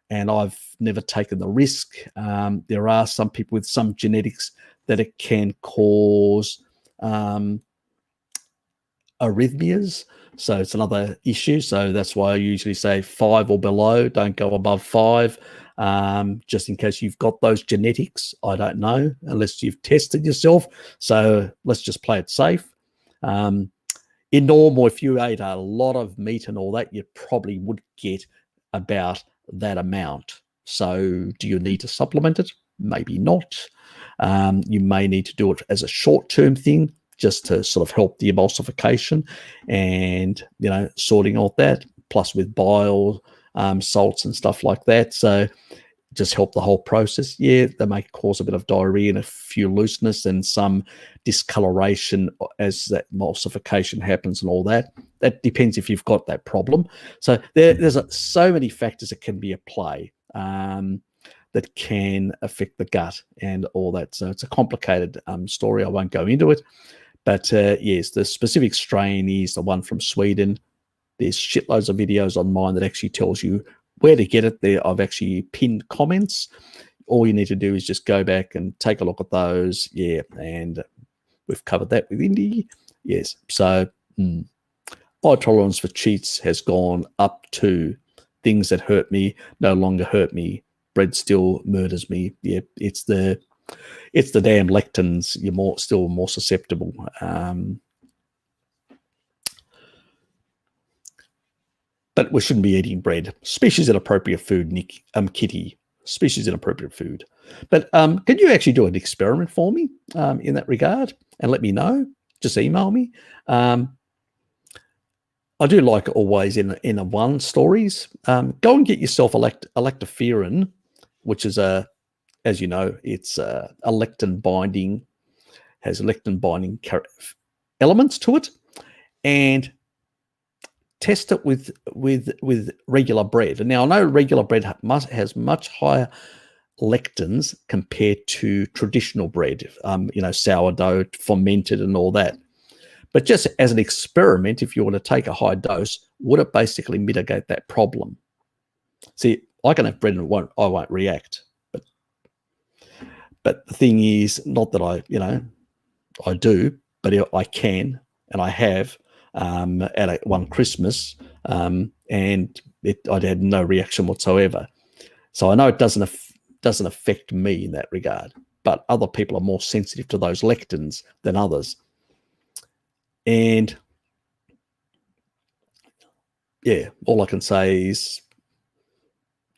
And I've never taken the risk. There are some people with some genetics that it can cause arrhythmias. So it's another issue. So that's why I usually say 5 or below. Don't go above 5, just in case you've got those genetics. I don't know, unless you've tested yourself. So let's just play it safe. In normal, if you ate a lot of meat and all that, you probably would get about that amount. So do you need to supplement it? Maybe not. You may need to do it as a short-term thing, just to sort of help the emulsification and, sorting out that, plus with bile salts and stuff like that. So just help the whole process? Yeah, they may cause a bit of diarrhea and a few looseness and some discoloration as that emulsification happens and all that. That depends if you've got that problem. So there's so many factors that can be at play that can affect the gut and all that. So it's a complicated story. I won't go into it. But yes, the specific strain is the one from Sweden. There's shitloads of videos on mine that actually tells you where to get it. There, I've actually pinned comments. All you need to do is just go back and take a look at those. Yeah, and we've covered that with Indy. Yes, so my tolerance for cheats has gone up to things that hurt me no longer hurt me. Bread still murders me. Yeah, it's the damn lectins. You're still more susceptible. But we shouldn't be eating bread. Species inappropriate food, Nick, Kitty. Species inappropriate food. But can you actually do an experiment for me in that regard and let me know? Just email me. I do like always in a one stories. Go and get yourself a lactoferrin, which is as you know, it's a lectin binding, has lectin binding elements to it, and test it with regular bread. And now I know regular bread has much higher lectins compared to traditional bread, sourdough, fermented and all that. But just as an experiment, if you want to take a high dose, would it basically mitigate that problem? See, I can have bread and I won't react. But the thing is, not that I do, but I can, and I have at one Christmas, and I had no reaction whatsoever. So I know it doesn't affect me in that regard, but other people are more sensitive to those lectins than others. And yeah, all I can say is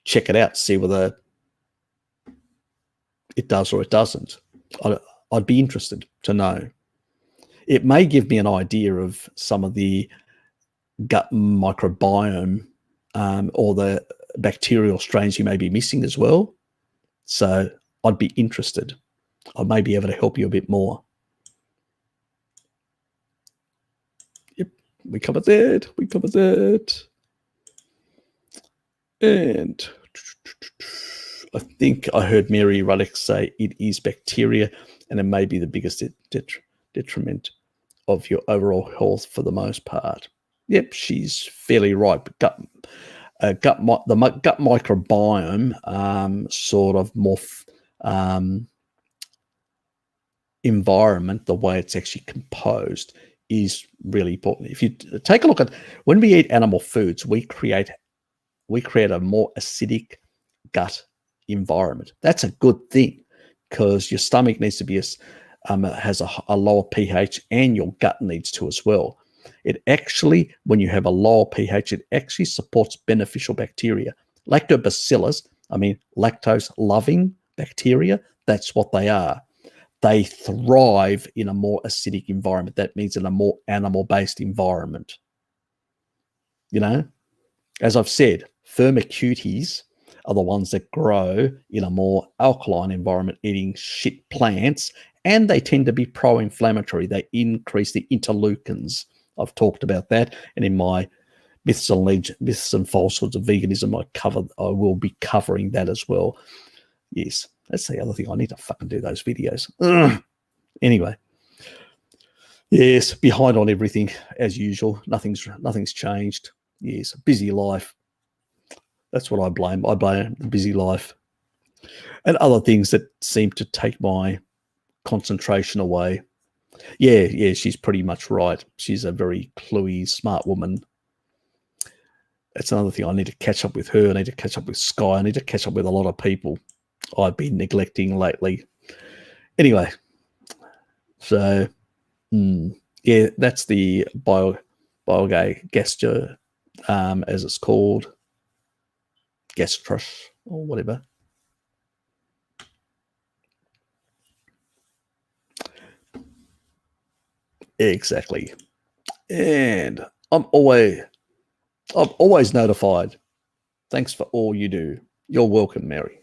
check it out, see whether it does or it doesn't. I'd be interested to know. It may give me an idea of some of the gut microbiome or the bacterial strains you may be missing as well. So I'd be interested. I may be able to help you a bit more. Yep, we covered that. And I think I heard Mary Ruddock say it is bacteria, and it may be the biggest detriment of your overall health for the most part. Yep, she's fairly right. But the gut microbiome sort of more environment, the way it's actually composed, is really important. If you take a look at when we eat animal foods, we create a more acidic gut environment. That's a good thing because your stomach needs to be has a lower pH, and your gut needs to as well. It actually, when you have a lower pH, it actually supports beneficial bacteria. Lactobacillus, lactose loving bacteria, that's what they are. They thrive in a more acidic environment. That means in a more animal-based environment. As I've said, firmicutes are the ones that grow in a more alkaline environment, eating shit plants, and they tend to be pro-inflammatory. They increase the interleukins. I've talked about that, and in my myths and falsehoods of veganism, I will be covering that as well. Yes, that's the other thing. I need to fucking do those videos. Ugh. Anyway, yes, behind on everything as usual. Nothing's changed. Yes, busy life. That's what I blame. I blame the busy life and other things that seem to take my concentration away. Yeah, she's pretty much right. She's a very cluey, smart woman. That's another thing. I need to catch up with her. I need to catch up with Sky. I need to catch up with a lot of people I've been neglecting lately. Anyway, so yeah, that's the biogaster, as it's called, gastrus or whatever. Exactly. And I'm always notified. Thanks for all you do. You're welcome, Mary.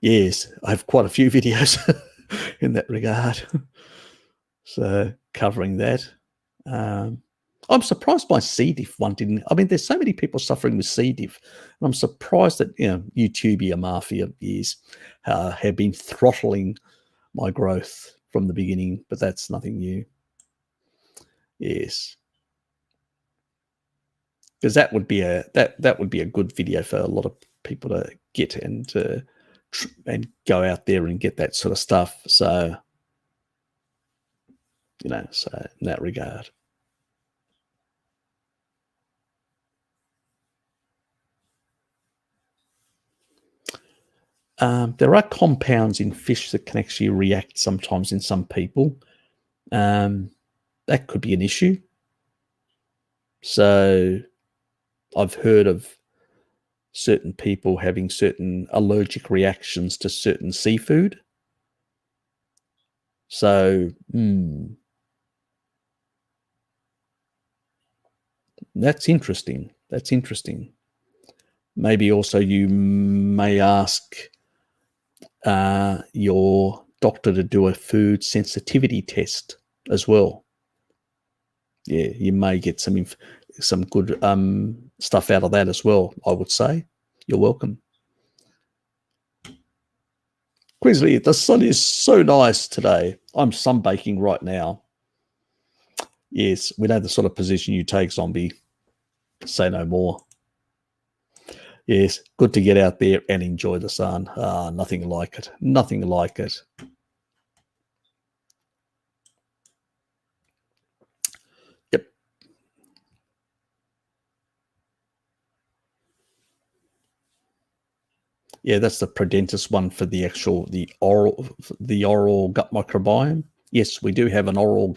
Yes, I have quite a few videos in that regard. So covering that. I'm surprised by C. diff one didn't. I mean, there's so many people suffering with C. diff. And I'm surprised that, YouTubia mafia have been throttling my growth from the beginning, but that's nothing new. Yes. Because that would be a good video for a lot of people to get and go out there and get that sort of stuff. So, so in that regard. There are compounds in fish that can actually react sometimes in some people. That could be an issue. So I've heard of certain people having certain allergic reactions to certain seafood. So, that's interesting. That's interesting. Maybe also you may ask your doctor to do a food sensitivity test as well. Yeah, you may get some good stuff out of that as well, I would say. You're welcome. Queensland, the sun is so nice today. I'm sunbaking right now. Yes, we know the sort of position you take, zombie. Say no more. Yes, good to get out there and enjoy the sun. Nothing like it. Nothing like it. Yep. Yeah, that's the Prudentis one for the oral gut microbiome. Yes, we do have an oral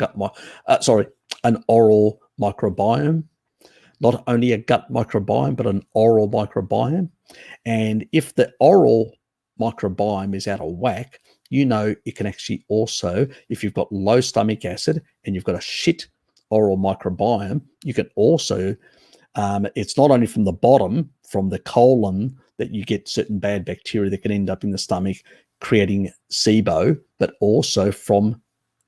an oral microbiome. Not only a gut microbiome, but an oral microbiome. And if the oral microbiome is out of whack, it can actually also, if you've got low stomach acid and you've got a shit oral microbiome, you can also, it's not only from the bottom, from the colon, that you get certain bad bacteria that can end up in the stomach creating SIBO, but also from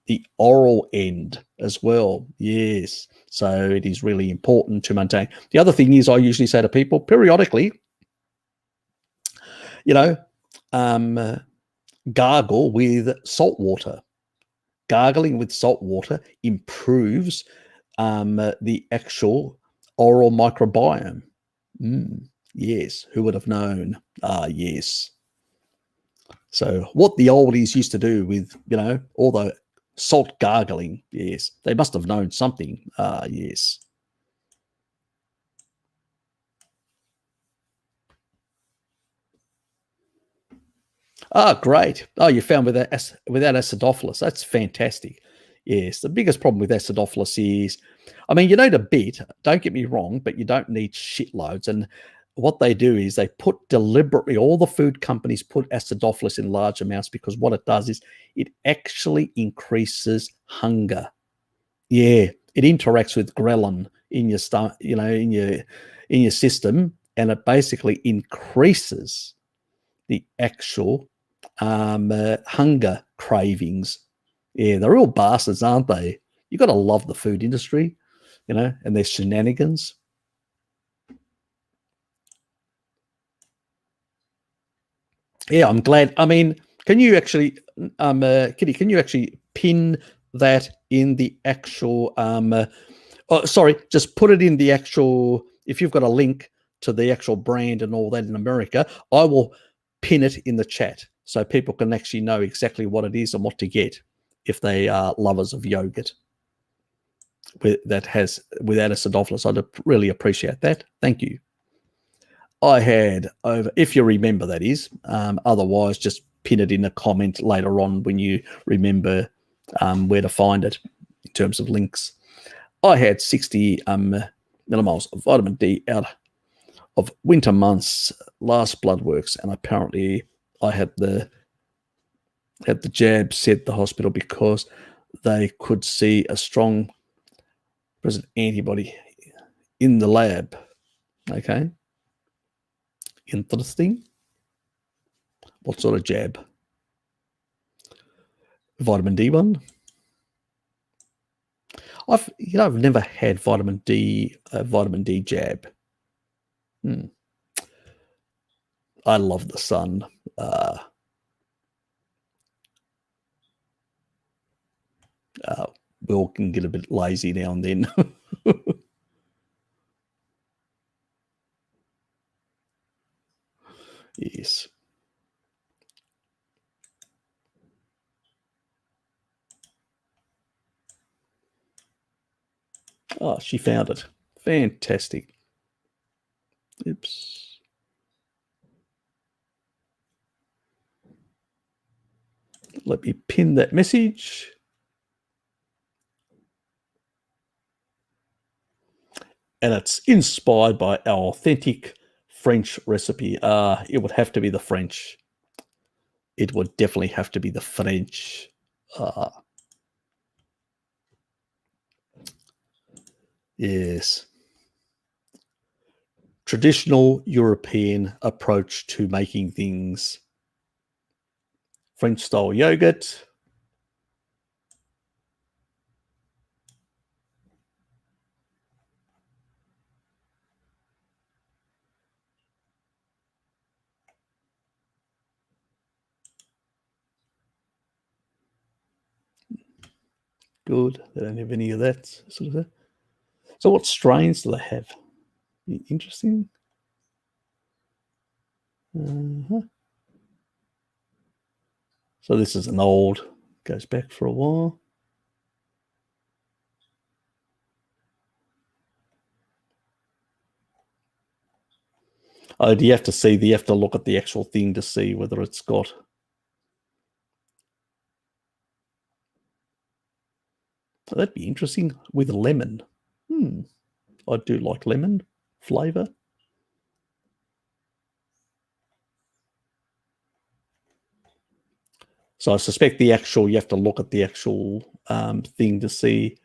the oral end as well. Yes. So it is really important to maintain. The other thing is, I usually say to people periodically, gargle with salt water. Gargling with salt water improves the actual oral microbiome. Yes. Who would have known? Yes. So what the oldies used to do with, all the salt gargling, yes, they must have known something. Yes. Great. You found without acidophilus. That's fantastic. Yes, the biggest problem with acidophilus is, you need a bit, don't get me wrong, but you don't need shitloads. And what they do is they put deliberately, all the food companies put acidophilus in large amounts because what it does is it actually increases hunger. Yeah, it interacts with ghrelin in your stomach, in your system, and it basically increases the actual hunger cravings. Yeah, they're real bastards, aren't they? You got to love the food industry, and their shenanigans. Yeah, I'm glad. Can you actually, Kitty? Can you actually pin that in the actual? Just put it in the actual. If you've got a link to the actual brand and all that in America, I will pin it in the chat so people can actually know exactly what it is and what to get if they are lovers of yogurt that has without acidophilus. I'd really appreciate that. Thank you. I had over, if you remember, that is. Otherwise, just pin it in a comment later on when you remember where to find it in terms of links. I had 60 millimoles of vitamin D out of winter months, last blood works, and apparently I had the jab, said the hospital, because they could see a strong present antibody in the lab. Okay. Interesting. What sort of jab? Vitamin D one. I've never had vitamin D jab. I love the sun. We all can get a bit lazy now and then. Yes. Oh, she found it. Fantastic. Oops. Let me pin that message. And it's inspired by our authentic French recipe. It would have to be the French. It would definitely have to be the French. Yes. Traditional European approach to making things. French style yogurt. Good. They don't have any of that sort of thing. So what strains do they have? Interesting. So this is an old, goes back for a while. Oh, do you have to look at the actual thing to see whether it's got. So that'd be interesting with lemon. I do like lemon flavor. So I suspect you have to look at the actual thing to see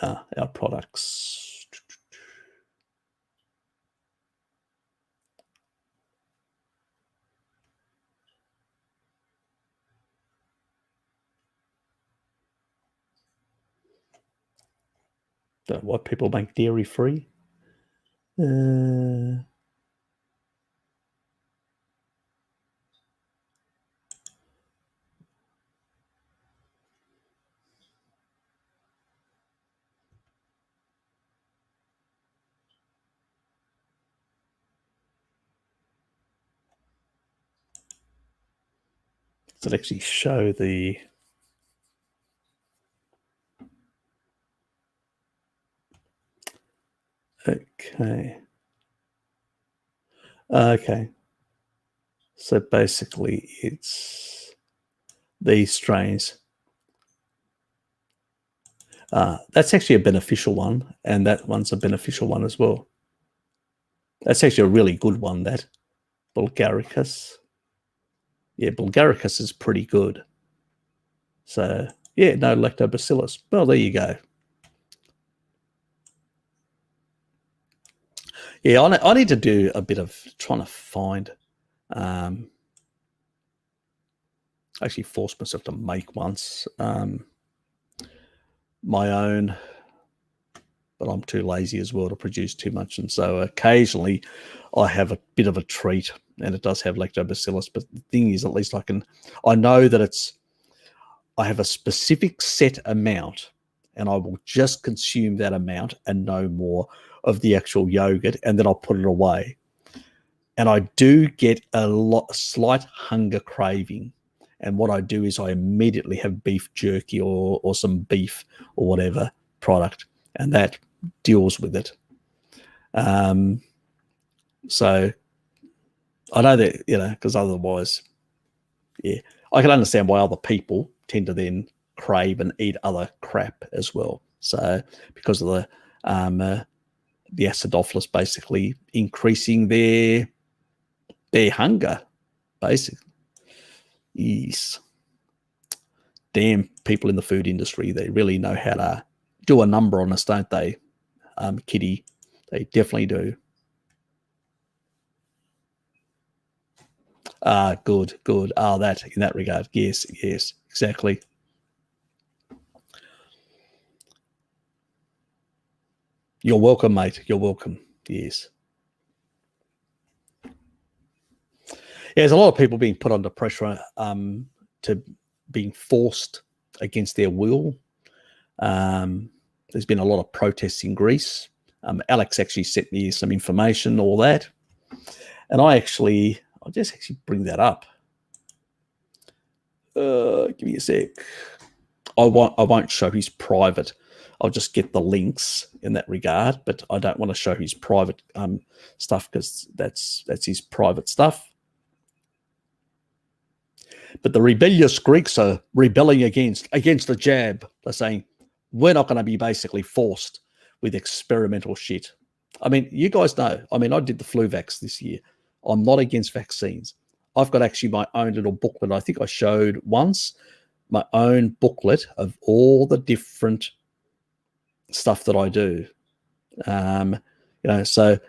our products. Don't know why people make dairy free. Does it actually show the. Okay. So basically it's these strains. That's actually a beneficial one, and that one's a beneficial one as well. That's actually a really good one, that Bulgaricus. Yeah, Bulgaricus is pretty good. So, yeah, no lactobacillus. Well, there you go. Yeah, I need to do a bit of trying to find. I actually forced myself to make once my own, but I'm too lazy as well to produce too much. And so occasionally I have a bit of a treat, and it does have lactobacillus. But the thing is, at least I know that I have a specific set amount, and I will just consume that amount and no more of the actual yogurt, and then I'll put it away. And I do get a slight hunger craving. And what I do is I immediately have beef jerky or some beef or whatever product, and that deals with it. So I know that, because otherwise, yeah, I can understand why other people tend to then crave and eat other crap as well. So because of the acidophilus basically increasing their hunger, basically. Yes. Damn people in the food industry, they really know how to do a number on us, don't they, Kitty? They definitely do. Good, good. That in that regard. Yes, yes, exactly. You're welcome, mate. You're welcome. Yes. Yeah, there's a lot of people being put under pressure to being forced against their will. There's been a lot of protests in Greece. Alex actually sent me some information, all that. And I'll just actually bring that up. Give me a sec. I won't show his private. I'll just get the links in that regard, but I don't want to show his private stuff because that's his private stuff. But the rebellious Greeks are rebelling against the jab. They're saying, we're not going to be basically forced with experimental shit. I mean, you guys know, I mean, I did the flu vax this year. I'm not against vaccines. I've got actually my own little booklet. I think I showed once my own booklet of all the different stuff that I do. So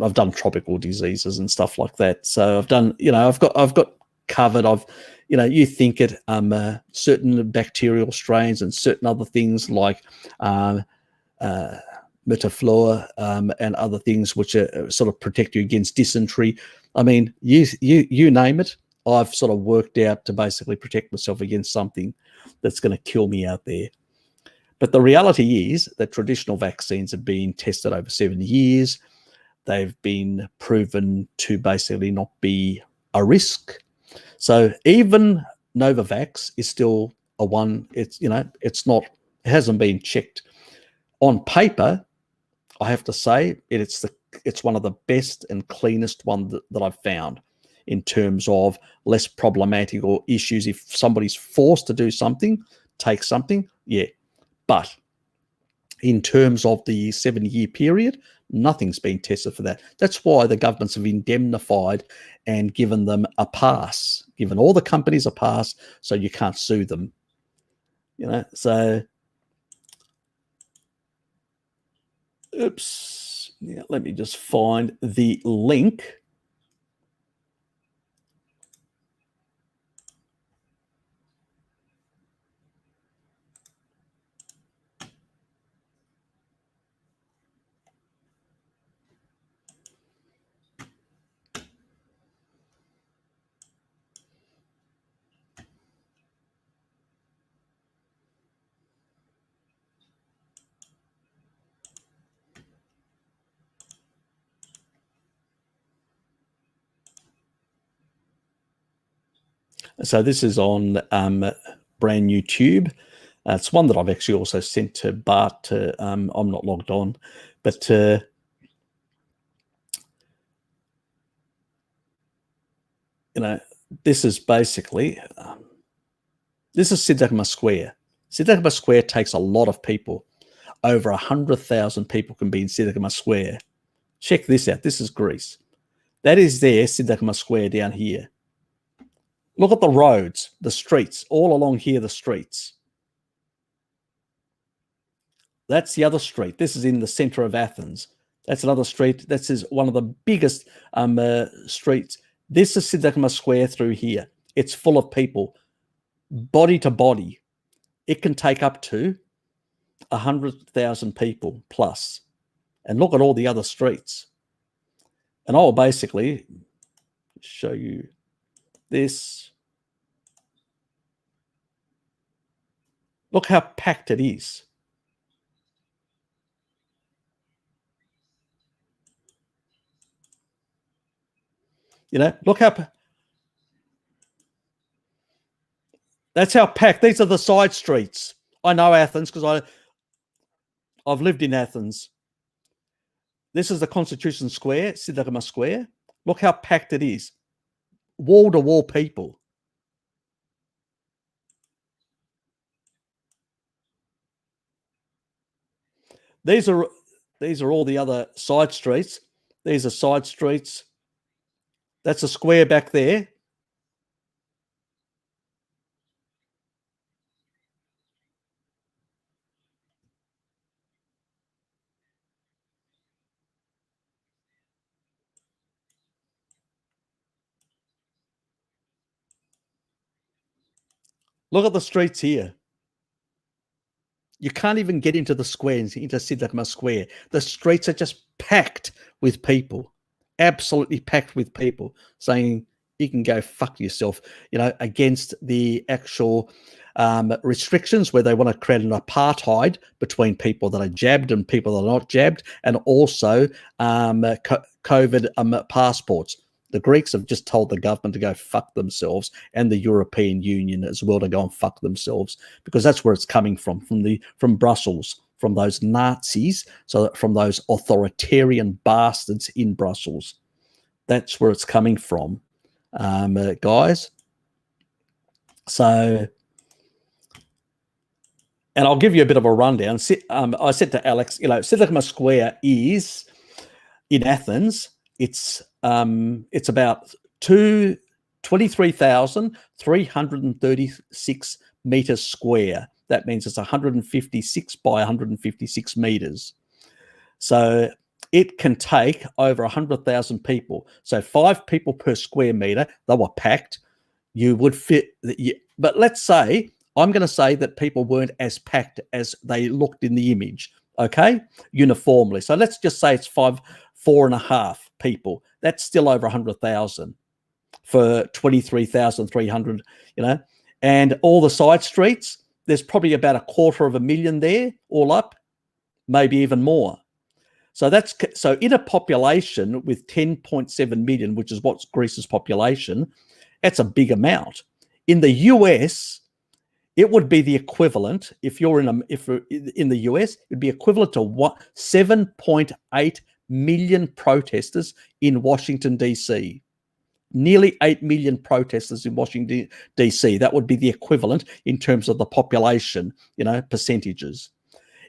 I've done tropical diseases and stuff like that. So I've done, I've got covered. You think it, certain bacterial strains and certain other things like metaflora and other things which are sort of protect you against dysentery. I mean, you name it. I've sort of worked out to basically protect myself against something that's going to kill me out there. But the reality is that traditional vaccines have been tested over 7 years. They've been proven to basically not be a risk. So even Novavax is still a one. It hasn't been checked. On paper, I have to say it's one of the best and cleanest one that I've found in terms of less problematic or issues. If somebody's forced to do something, take something, yeah. But in terms of the 7-year period, nothing's been tested for that. That's why the governments have indemnified and given them a pass, given all the companies a pass, so you can't sue them. So, oops. Yeah, let me just find the link. So this is on brand new tube. It's one that I've actually also sent to Bart. I'm not logged on, but this is basically this is Sidagma Square. Sidagma Square takes a lot of people. Over 100,000 people can be in Sidagma Square. Check this out. This is Greece. That is there, Sidagma Square down here. Look at the roads, the streets, all along here, the streets. That's the other street. This is in the center of Athens. That's another street. This is one of the biggest streets. This is Sidagma Square through here. It's full of people, body to body. It can take up to 100,000 people plus. And look at all the other streets. And I'll basically show you this. Look how packed it is. Look how... That's how packed. These are the side streets. I know Athens because I've lived in Athens. This is the Constitution Square, Sidagma Square. Look how packed it is. Wall-to-wall people. These are all the other side streets. These are side streets. That's a square back there. Look at the streets here. You can't even get into the square, into Syntagma Square. The streets are just packed with people, absolutely packed with people saying, you can go fuck yourself, against the actual restrictions where they want to create an apartheid between people that are jabbed and people that are not jabbed, and also COVID passports. The Greeks have just told the government to go fuck themselves, and the European Union as well to go and fuck themselves, because that's where it's coming from Brussels, from those Nazis, from those authoritarian bastards in Brussels. That's where it's coming from, guys. So, and I'll give you a bit of a rundown. I said to Alex, Syntagma Square is in Athens. It's about 23,336 meters square. That means it's 156 by 156 meters. So it can take over 100,000 people. So 5 people per square meter. They were packed. You would fit. But let's say, I'm going to say that people weren't as packed as they looked in the image, okay, uniformly. So let's just say it's 4.5 people. That's still over 100,000 for 23,300, and all the side streets, there's probably about 250,000 there all up, maybe even more. So in a population with 10.7 million, which is what's Greece's population, that's a big amount. In the US, it would be the equivalent, if you're in the US, it'd be equivalent to 7.8 million protesters in Washington, D.C. Nearly 8 million protesters in Washington, D.C. That would be the equivalent in terms of the population, percentages.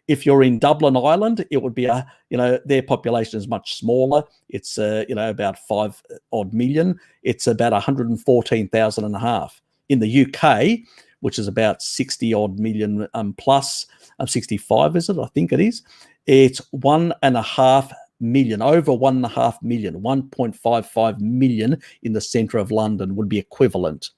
If you're in Dublin, Ireland, it would be their population is much smaller. It's about 5 odd million. It's about 114,000 and a half. In the UK, which is about 60 odd million plus, 65 is it? I think it is. It's 1.5 million, over 1.5 million, 1.55 million in the centre of London would be equivalent.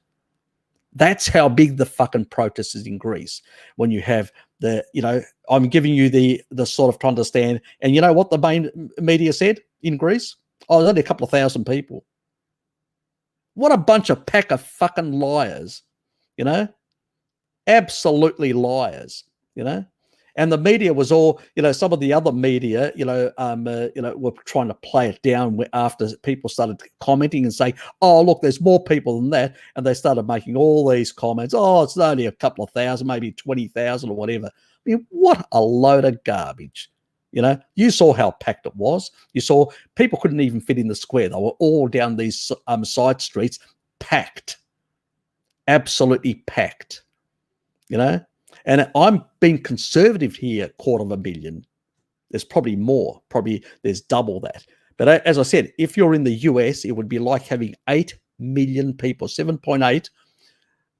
That's how big the fucking protest is in Greece. When you have I'm giving you the sort of to understand. And you know what the main media said in Greece? Oh, there's only a couple of thousand people. What a bunch of pack of fucking liars, absolutely liars, And the media was all, some of the other media, were trying to play it down after people started commenting and saying, oh, look, there's more people than that. And they started making all these comments. Oh, it's only a couple of thousand, maybe 20,000 or whatever. I mean, what a load of garbage. You saw how packed it was. You saw people couldn't even fit in the square. They were all down these side streets, packed, absolutely packed, And I'm being conservative here, 250,000. There's probably more. Probably there's double that. But as I said, if you're in the US, it would be like having 8 million people, 7.8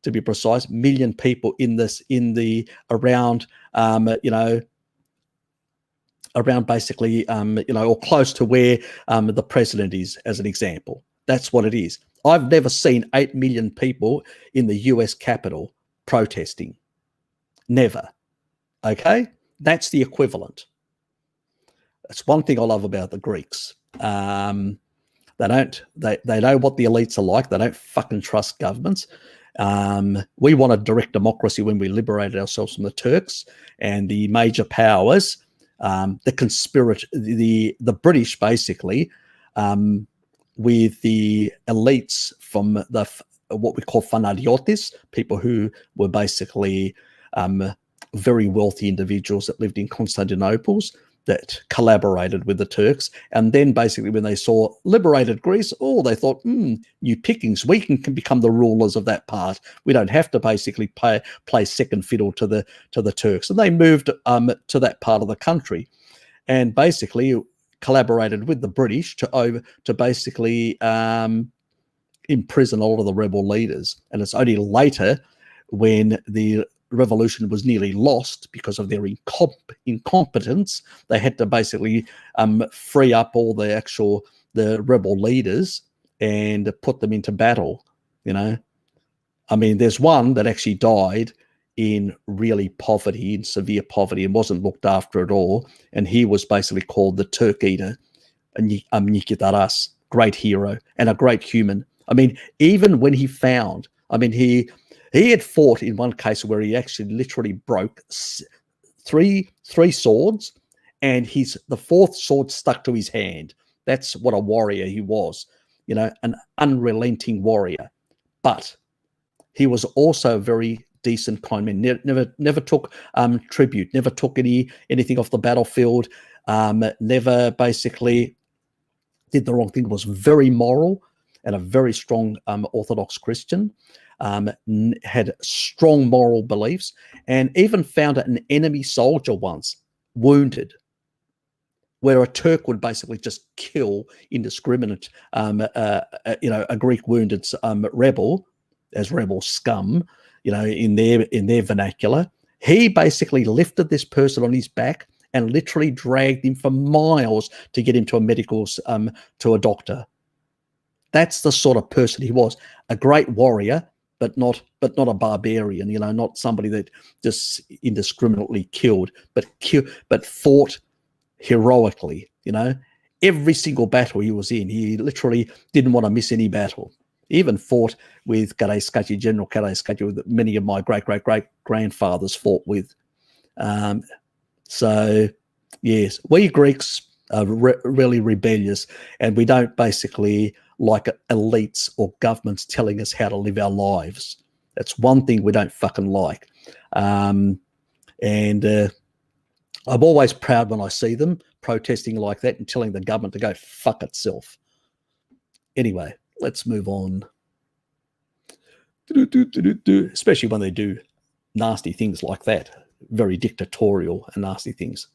to be precise, million people around, around basically, or close to where the president is, as an example. That's what it is. I've never seen 8 million people in the US Capitol protesting. Never. Okay? That's the equivalent. That's one thing I love about the Greeks. They know what the elites are like. They don't fucking trust governments. We wanted direct democracy when we liberated ourselves from the Turks and the major powers, the British basically, with the elites from what we call fanadiotis, people who were basically very wealthy individuals that lived in Constantinople that collaborated with the Turks. And then basically when they saw liberated Greece, they thought, new pickings, we can become the rulers of that part. We don't have to basically play second fiddle to the Turks. And they moved to that part of the country and basically collaborated with the British to basically imprison a lot of the rebel leaders. And it's only later, when the revolution was nearly lost because of their incompetence, they had to basically free up all the rebel leaders and put them into battle, I mean, there's one that actually died in really poverty, in severe poverty, and wasn't looked after at all. And he was basically called the Turk Eater, Nikitaras, great hero and a great human. I mean, even when he found, I mean, he had fought in one case where he actually literally broke three swords, and the fourth sword stuck to his hand. That's what a warrior he was, you know, an unrelenting warrior. But he was also a very decent kind man. Never took tribute, never took anything off the battlefield, never basically did the wrong thing. Was very moral and a very strong Orthodox Christian. Had strong moral beliefs, and even found an enemy soldier once wounded, where a Turk would basically just kill indiscriminate, a Greek wounded rebel as rebel scum, you know, in their vernacular. He basically lifted this person on his back and literally dragged him for miles to get him to to a doctor. That's the sort of person he was. A great warrior, but not a barbarian, you know, not somebody that just indiscriminately killed, but fought heroically, you know. Every single battle he was in, he literally didn't want to miss any battle. He even fought with General Karaiskaki, that many of my great-great-great-grandfathers fought with. So, yes, we Greeks are really rebellious, and we don't basically like elites or governments telling us how to live our lives. That's one thing we don't fucking like. And I'm always proud when I see them protesting like that and telling the government to go fuck itself. Anyway, let's move on. Especially when they do nasty things like that. Very dictatorial and nasty things.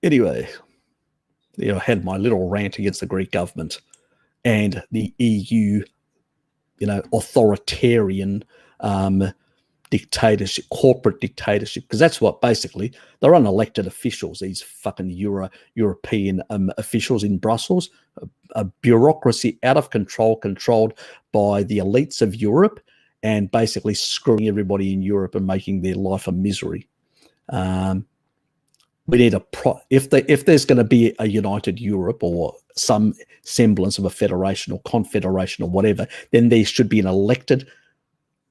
Anyway, you know, I had my little rant against the Greek government and the EU, you know, authoritarian dictatorship, corporate dictatorship, because that's what basically they're unelected officials, these fucking European officials in Brussels, a bureaucracy out of control, controlled by the elites of Europe, and basically screwing everybody in Europe and making their life a misery. We need if there's going to be a united Europe or some semblance of a federation or confederation or whatever, then there should be an elected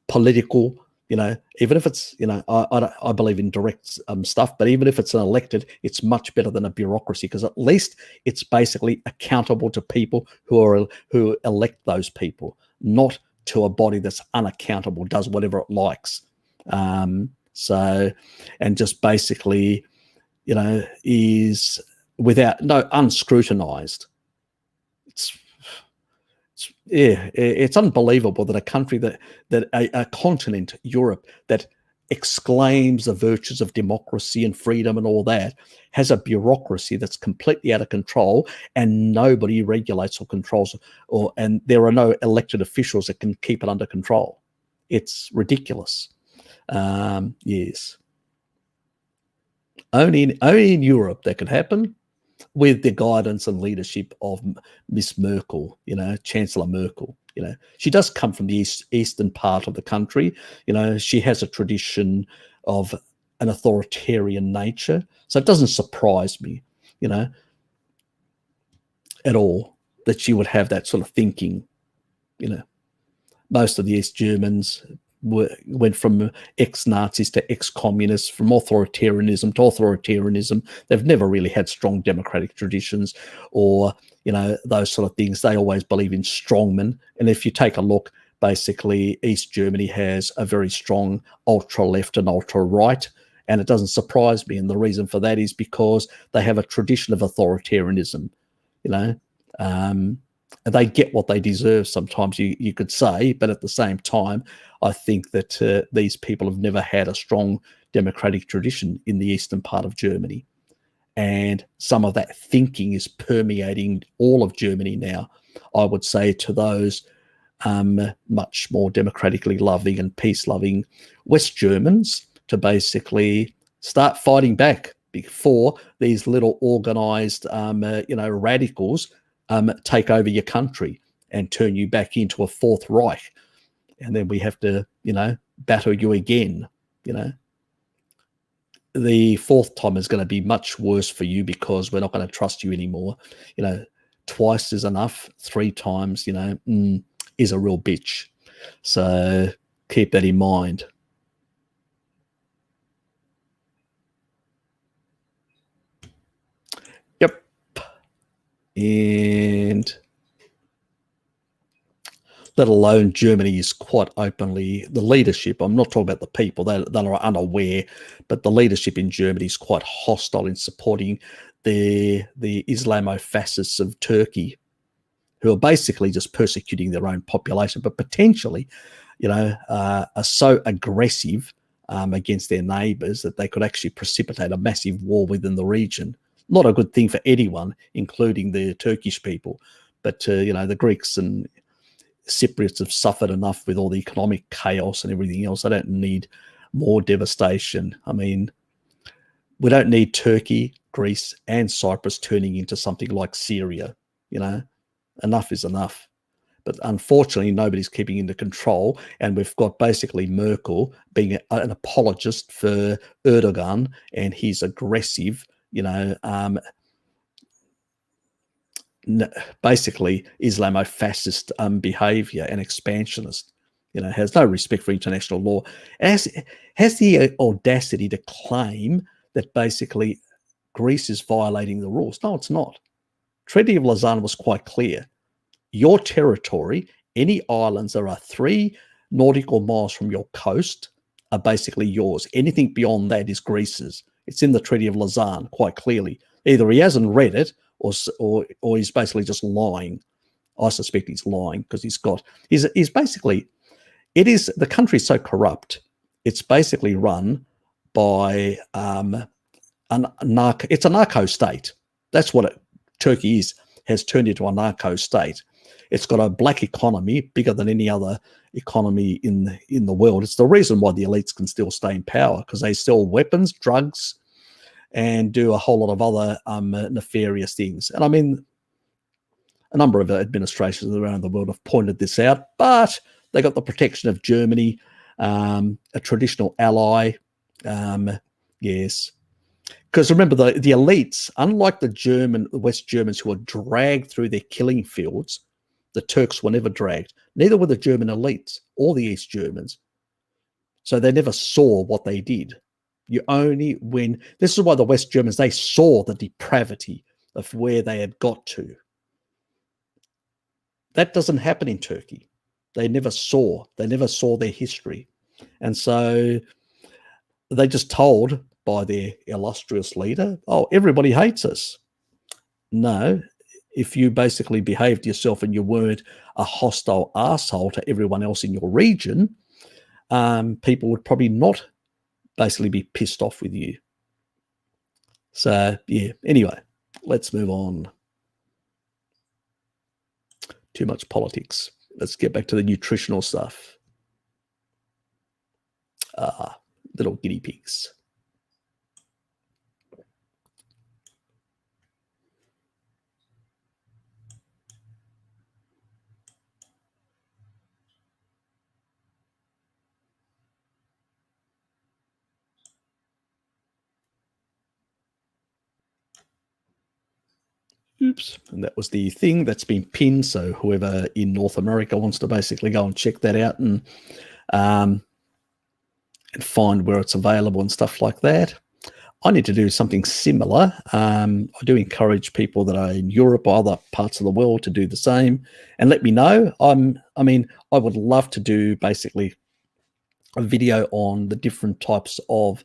political, you know, even if it's, you know, I believe in direct stuff, but even if it's an elected, it's much better than a bureaucracy, because at least it's basically accountable to people who elect those people, not to a body that's unaccountable, does whatever it likes. So, and just basically, you know, is unscrutinized. It's unbelievable that a country that a continent, Europe, that exclaims the virtues of democracy and freedom and all that, has a bureaucracy that's completely out of control, and nobody regulates or controls, and there are no elected officials that can keep it under control. It's ridiculous. Yes. Only in Europe that could happen, with the guidance and leadership of Miss Merkel, you know, Chancellor Merkel. You know, she does come from the eastern part of the country. You know, she has a tradition of an authoritarian nature. So it doesn't surprise me, you know, at all, that she would have that sort of thinking. You know, most of the East Germans went from ex-Nazis to ex-communists, from authoritarianism to authoritarianism. They've never really had strong democratic traditions or, you know, those sort of things. They always believe in strongmen. And if you take a look, basically East Germany has a very strong ultra-left and ultra-right, and it doesn't surprise me. And the reason for that is because they have a tradition of authoritarianism, you know. They get what they deserve sometimes, you could say, but at the same time, I think that these people have never had a strong democratic tradition in the eastern part of Germany. And some of that thinking is permeating all of Germany now. I would say to those much more democratically loving and peace-loving West Germans to basically start fighting back before these little organised, radicals take over your country. and turn you back into a Fourth Reich. And then we have to, batter you again. The fourth time is going to be much worse for you because we're not going to trust you anymore. Twice is enough. 3 times, is a real bitch. So keep that in mind. Yep. And let alone Germany is quite openly, the leadership, I'm not talking about the people, they are unaware, but the leadership in Germany is quite hostile in supporting the Islamo-fascists of Turkey, who are basically just persecuting their own population, but potentially, are so aggressive against their neighbours that they could actually precipitate a massive war within the region. Not a good thing for anyone, including the Turkish people, but the Greeks and Cypriots have suffered enough with all the economic chaos and everything else. They don't need more devastation. I mean, we don't need Turkey, Greece, and Cyprus turning into something like Syria. Enough is enough. But unfortunately, nobody's keeping into control, and we've got basically Merkel being an apologist for Erdogan and his aggressive, basically Islamo-fascist behavior and expansionist, has no respect for international law, has the audacity to claim that basically Greece is violating the rules. No, it's not. Treaty of Lausanne was quite clear. Your territory, any islands that are 3 nautical miles from your coast are basically yours. Anything beyond that is Greece's. It's in the Treaty of Lausanne quite clearly. Either he hasn't read it or he's basically just lying. I suspect he's lying because he's basically, the country's so corrupt, it's basically run by it's a narco state. That's what Turkey has turned into, a narco state. It's got a black economy bigger than any other economy in the world. It's the reason why the elites can still stay in power, because they sell weapons, drugs, and do a whole lot of other nefarious things. And I mean, a number of administrations around the world have pointed this out, but they got the protection of Germany, a traditional ally. Yes. Because remember, the elites, unlike the West Germans who were dragged through their killing fields, the Turks were never dragged. Neither were the German elites or the East Germans. So they never saw what they did. This is why the West Germans, they saw the depravity of where they had got to. That doesn't happen in Turkey. They never saw their history. And so they just told by their illustrious leader, oh, everybody hates us. No, if you basically behaved yourself and you weren't a hostile arsehole to everyone else in your region, people would probably not basically be pissed off with you. So, yeah, anyway, let's move on. Too much politics. Let's get back to the nutritional stuff. Little guinea pigs. Oops. And that was the thing that's been pinned. So whoever in North America wants to basically go and check that out and find where it's available and stuff like that. I need to do something similar. I do encourage people that are in Europe or other parts of the world to do the same and let me know. I would love to do basically a video on the different types of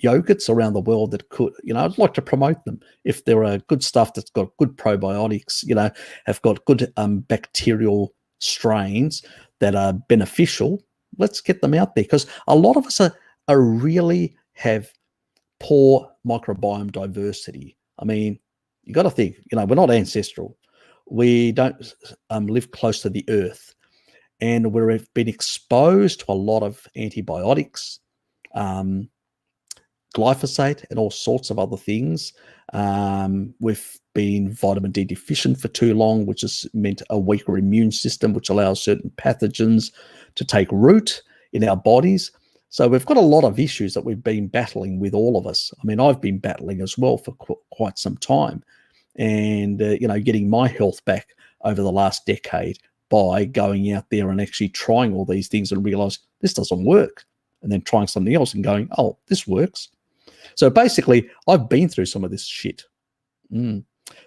yogurts around the world that could, I'd like to promote them. If there are good stuff that's got good probiotics, have got good bacterial strains that are beneficial, let's get them out there, because a lot of us are really have poor microbiome diversity. I mean, you got to think, we're not ancestral. We don't live close to the earth, and we've been exposed to a lot of antibiotics, Glyphosate, and all sorts of other things. We've been vitamin D deficient for too long, which has meant a weaker immune system, which allows certain pathogens to take root in our bodies. So we've got a lot of issues that we've been battling with, all of us. I mean, I've been battling as well for quite some time, and getting my health back over the last decade by going out there and actually trying all these things and realize this doesn't work, and then trying something else and going, oh, this works. So basically, I've been through some of this shit.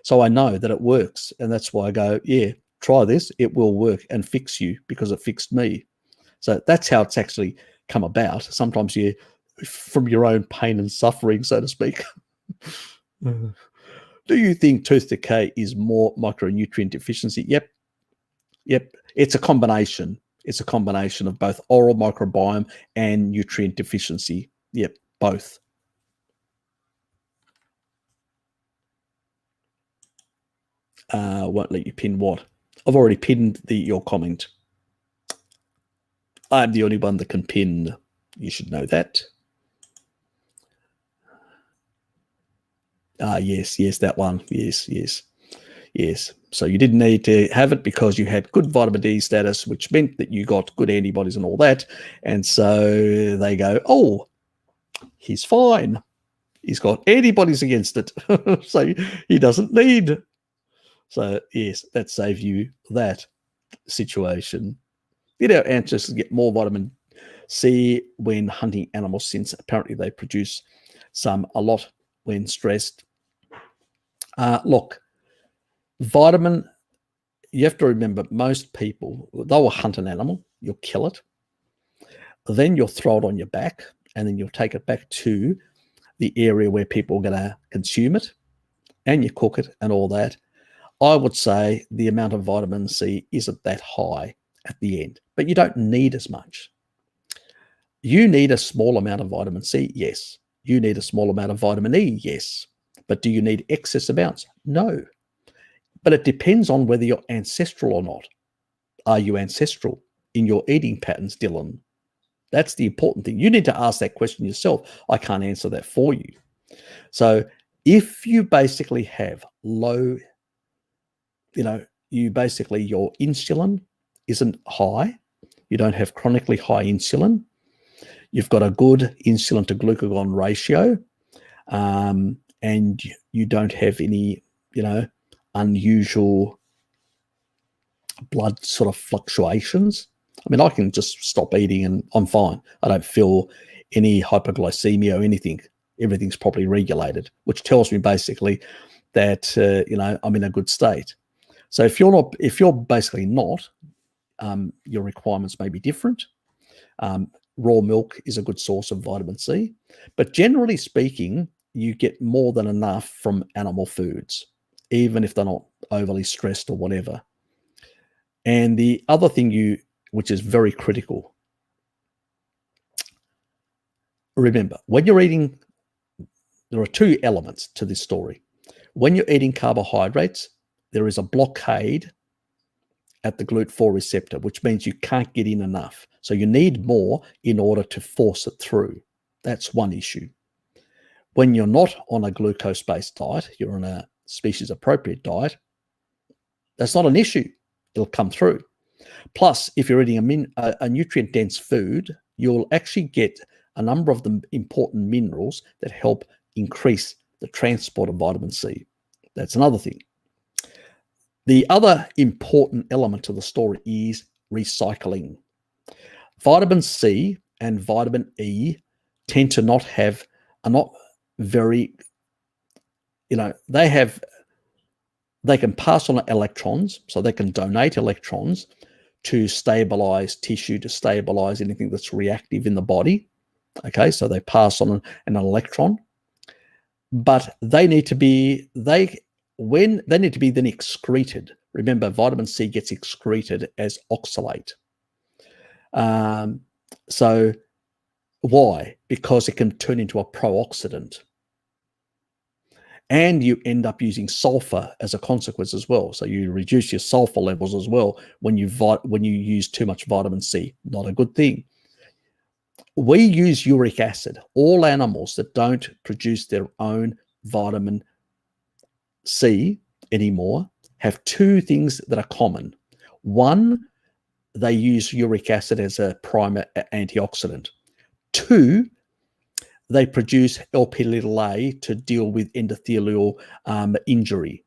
So I know that it works, and that's why I go, yeah, try this. It will work and fix you, because it fixed me. So that's how it's actually come about. Sometimes you, from your own pain and suffering, so to speak. Do you think tooth decay is more micronutrient deficiency? Yep. It's a combination. It's a combination of both oral microbiome and nutrient deficiency. Yep, both. Won't let you pin what? I've already pinned your comment. I'm the only one that can pin. You should know that. Yes, that one. Yes. So you didn't need to have it because you had good vitamin D status, which meant that you got good antibodies and all that. And so they go, oh, he's fine. He's got antibodies against it. So he doesn't need. So yes, that saves you that situation. Did our ancestors get more vitamin C when hunting animals, since apparently they produce a lot when stressed? Look, vitamin, you have to remember, most people, they'll hunt an animal, you'll kill it, then you'll throw it on your back, and then you'll take it back to the area where people are going to consume it, and you cook it and all that. I would say the amount of vitamin C isn't that high at the end, but you don't need as much. You need a small amount of vitamin C, yes. You need a small amount of vitamin E, yes. But do you need excess amounts? No. But it depends on whether you're ancestral or not. Are you ancestral in your eating patterns, Dylan? That's the important thing. You need to ask that question yourself. I can't answer that for you. So if you basically have low, your insulin isn't high, you don't have chronically high insulin, you've got a good insulin to glucagon ratio, and you don't have any, unusual blood sort of fluctuations. I mean, I can just stop eating and I'm fine. I don't feel any hypoglycemia or anything. Everything's properly regulated, which tells me basically that, I'm in a good state. So if you're basically not, your requirements may be different. Raw milk is a good source of vitamin C, but generally speaking, you get more than enough from animal foods, even if they're not overly stressed or whatever. And the other thing which is very critical, remember, when you're eating, there are two elements to this story. When you're eating carbohydrates, there is a blockade at the GLUT4 receptor, which means you can't get in enough. So you need more in order to force it through. That's one issue. When you're not on a glucose-based diet, you're on a species-appropriate diet, that's not an issue. It'll come through. Plus, if you're eating a nutrient-dense food, you'll actually get a number of the important minerals that help increase the transport of vitamin C. That's another thing. The other important element to the story is recycling. Vitamin C and vitamin E tend to are not very, they can pass on electrons, so they can donate electrons to stabilize tissue, to stabilize anything that's reactive in the body. Okay, so they pass on an electron, but they need to be then excreted. Remember, vitamin C gets excreted as oxalate. So why? Because it can turn into a pro-oxidant. And you end up using sulfur as a consequence as well. So you reduce your sulfur levels as well when you use too much vitamin C. Not a good thing. We use uric acid. All animals that don't produce their own vitamin C anymore have two things that are common. One, they use uric acid as a primer antioxidant. Two, they produce LP(a) to deal with endothelial injury.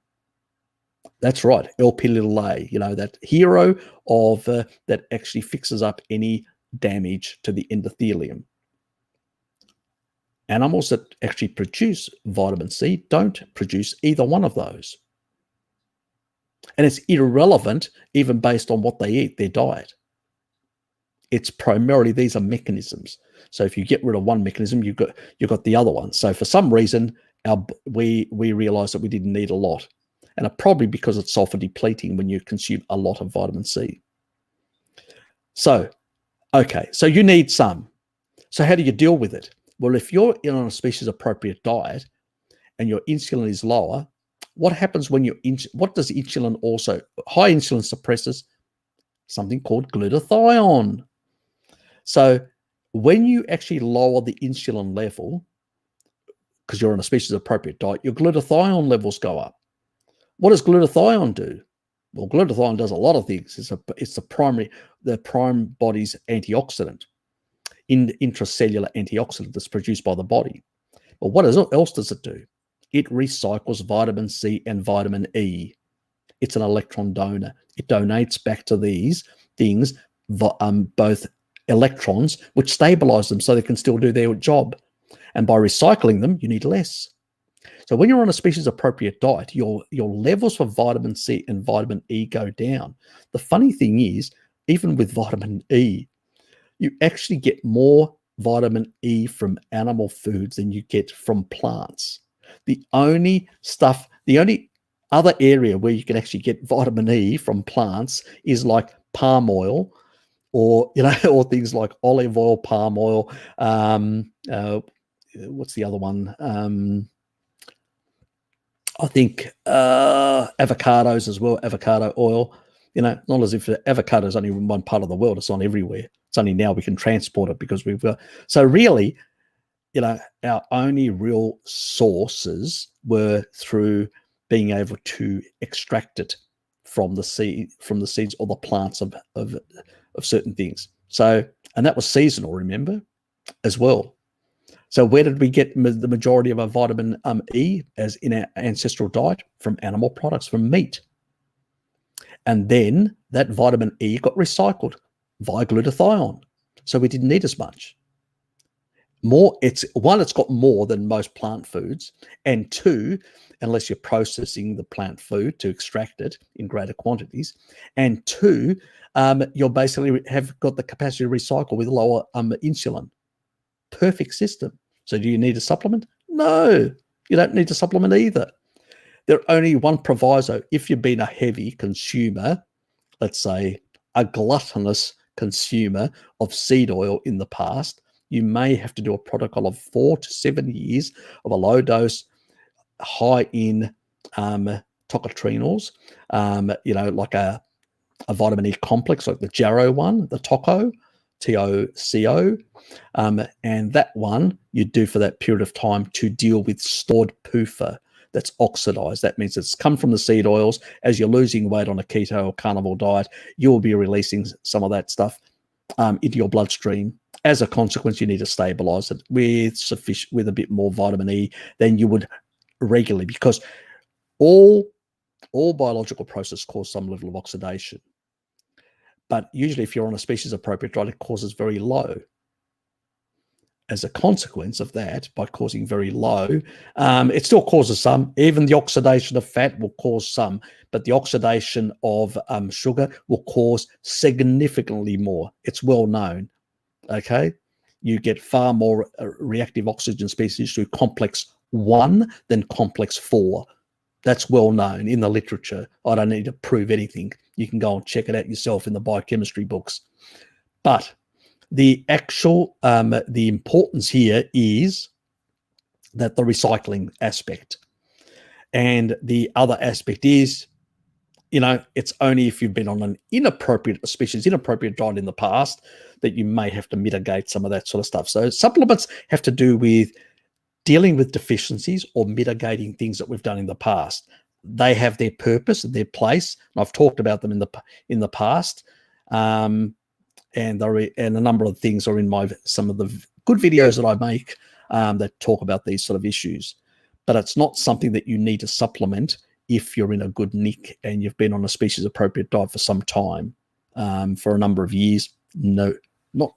That's right, LP(a), you know, that hero of that actually fixes up any damage to the endothelium. Animals that actually produce vitamin C don't produce either one of those. And it's irrelevant even based on what they eat, their diet. It's primarily, these are mechanisms. So if you get rid of one mechanism, you've got the other one. So for some reason, we realized that we didn't need a lot. And probably because it's sulfur depleting when you consume a lot of vitamin C. So, okay, so you need some. So how do you deal with it? Well, if you're on a species appropriate diet and your insulin is lower, what happens when what does insulin also, high insulin suppresses something called glutathione. So when you actually lower the insulin level, because you're on a species appropriate diet, your glutathione levels go up. What does glutathione do? Well, glutathione does a lot of things. It's the prime body's antioxidant, intracellular antioxidant that's produced by the body. But what else does it do? It recycles vitamin C and vitamin E. It's an electron donor. It donates back to these things both electrons, which stabilize them so they can still do their job. And by recycling them, you need less. So when you're on a species appropriate diet, your levels for vitamin C and vitamin E go down. The funny thing is, even with vitamin E, you actually get more vitamin E from animal foods than you get from plants. The only other area where you can actually get vitamin E from plants is like palm oil, or or things like olive oil, palm oil. What's the other one? I think avocados as well, avocado oil. Not as if avocado is only in one part of the world, it's on everywhere. It's only now we can transport it because we've got. So really, our only real sources were through being able to extract it from the seeds or the plants of certain things. So, and that was seasonal, remember, as well. So where did we get the majority of our vitamin E as in our ancestral diet? From animal products, from meat. And then that vitamin E got recycled via glutathione. So we didn't need as much. It's got more than most plant foods. And two, unless you're processing the plant food to extract it in greater quantities. And two, you'll basically have got the capacity to recycle with lower insulin. Perfect system. So do you need a supplement? No, you don't need a supplement either. There are only one proviso. If you've been a heavy consumer, let's say a gluttonous consumer of seed oil in the past, you may have to do a protocol of 4 to 7 years of a low dose, high in tocotrienols, like a vitamin E complex, like the Jarrow one, the TOCO, TOCO, and that one you do for that period of time to deal with stored PUFA that's oxidized. That means it's come from the seed oils. As you're losing weight on a keto or carnivore diet, you will be releasing some of that stuff into your bloodstream. As a consequence, you need to stabilize it with a bit more vitamin E than you would regularly, because all biological processes cause some level of oxidation. But usually if you're on a species appropriate diet, it causes very low. As a consequence of that, by causing very low, it still causes some. Even the oxidation of fat will cause some, but the oxidation of sugar will cause significantly more. It's well known, okay? You get far more reactive oxygen species through complex 1 than complex 4. That's well known in the literature. I don't need to prove anything. You can go and check it out yourself in the biochemistry books. But the actual, the importance here is that the recycling aspect. And the other aspect is, it's only if you've been on an inappropriate diet in the past that you may have to mitigate some of that sort of stuff. So supplements have to do with dealing with deficiencies or mitigating things that we've done in the past. they have their purpose and their place. And I've talked about them in the past, and a number of things are in some of the good videos that I make that talk about these sort of issues. But it's not something that you need to supplement if you're in a good nick and you've been on a species appropriate diet for some time, for a number of years. No, not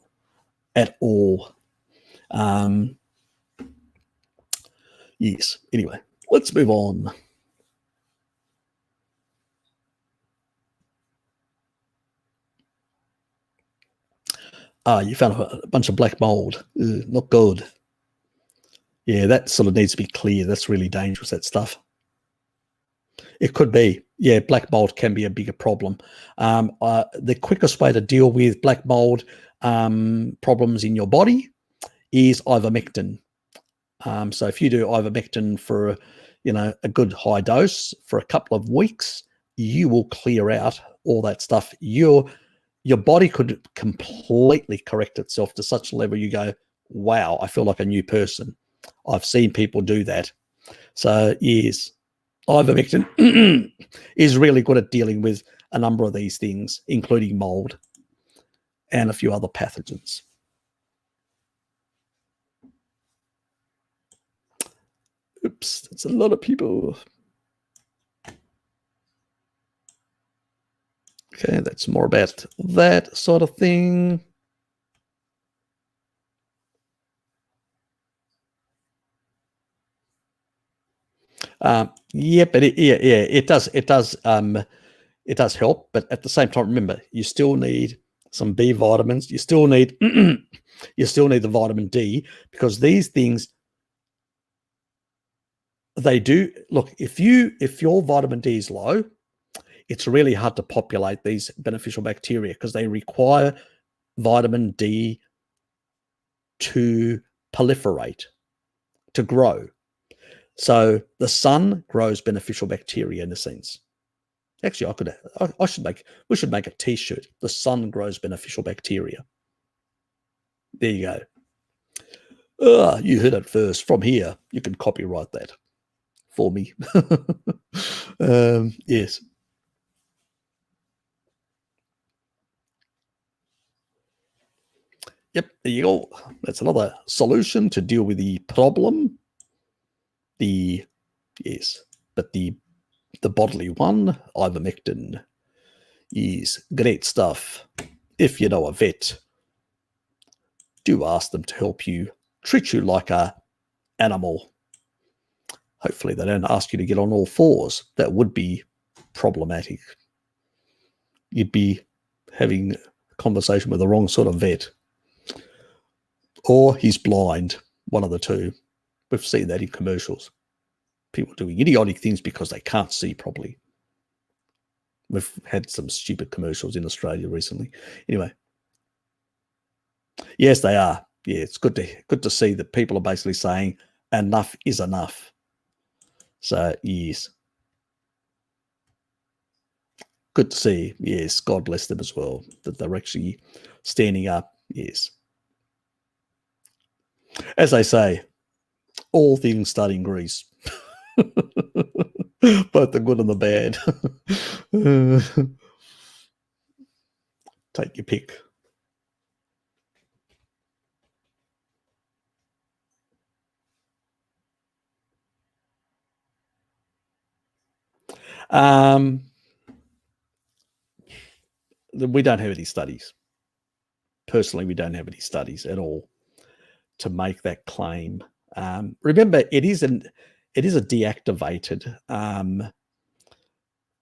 at all. Yes. Anyway, let's move on. You found a bunch of black mold. Not good. Yeah, that sort of needs to be clear. That's really dangerous, that stuff. It could be. Yeah, black mold can be a bigger problem. The quickest way to deal with black mold problems in your body is ivermectin. So if you do ivermectin for a good high dose for a couple of weeks, you will clear out all that stuff. Your body could completely correct itself to such a level you go, wow, I feel like a new person. I've seen people do that. So yes, ivermectin is really good at dealing with a number of these things, including mold and a few other pathogens. Oops, that's a lot of people. Okay, that's more about that sort of thing. Yeah, but it does help. But at the same time, remember, you still need some B vitamins. You still need the vitamin D, because these things, they do look. If your vitamin D is low, it's really hard to populate these beneficial bacteria because they require vitamin D to proliferate, to grow. So the sun grows beneficial bacteria in a sense. Actually, we should make a t-shirt. The sun grows beneficial bacteria. There you go. You heard it first. From here, you can copyright that for me. Yes. Yep, there you go. That's another solution to deal with the problem. But the bodily one, ivermectin, is great stuff. If you know a vet, do ask them to help you, treat you like a animal. Hopefully they don't ask you to get on all fours. That would be problematic. You'd be having a conversation with the wrong sort of vet. Or he's blind, one of the two. We've seen that in commercials. People doing idiotic things because they can't see properly. We've had some stupid commercials in Australia recently. Anyway. Yes, they are. Yeah, it's good to see that people are basically saying enough is enough. So, yes. Good to see. Yes, God bless them as well, that they're actually standing up. Yes. As they say, all things start in Greece. Both the good and the bad. Take your pick. We don't have any studies. Personally, we don't have any studies at all to make that claim. Remember, it is a deactivated.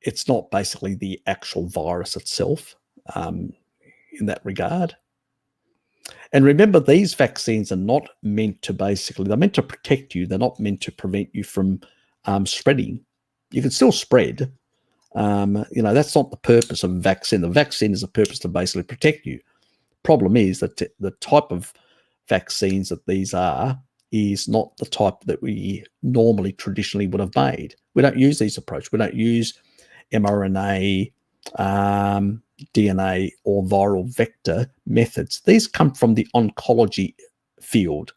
It's not basically the actual virus itself in that regard. And remember, these vaccines are not meant to they're meant to protect you. They're not meant to prevent you from spreading. You can still spread. That's not the purpose of a vaccine. The vaccine is a purpose to basically protect you. Problem is that the type of vaccines that these are is not the type that we normally traditionally would have made. We don't use these approaches. We don't use mRNA, DNA, or viral vector methods. These come from the oncology field.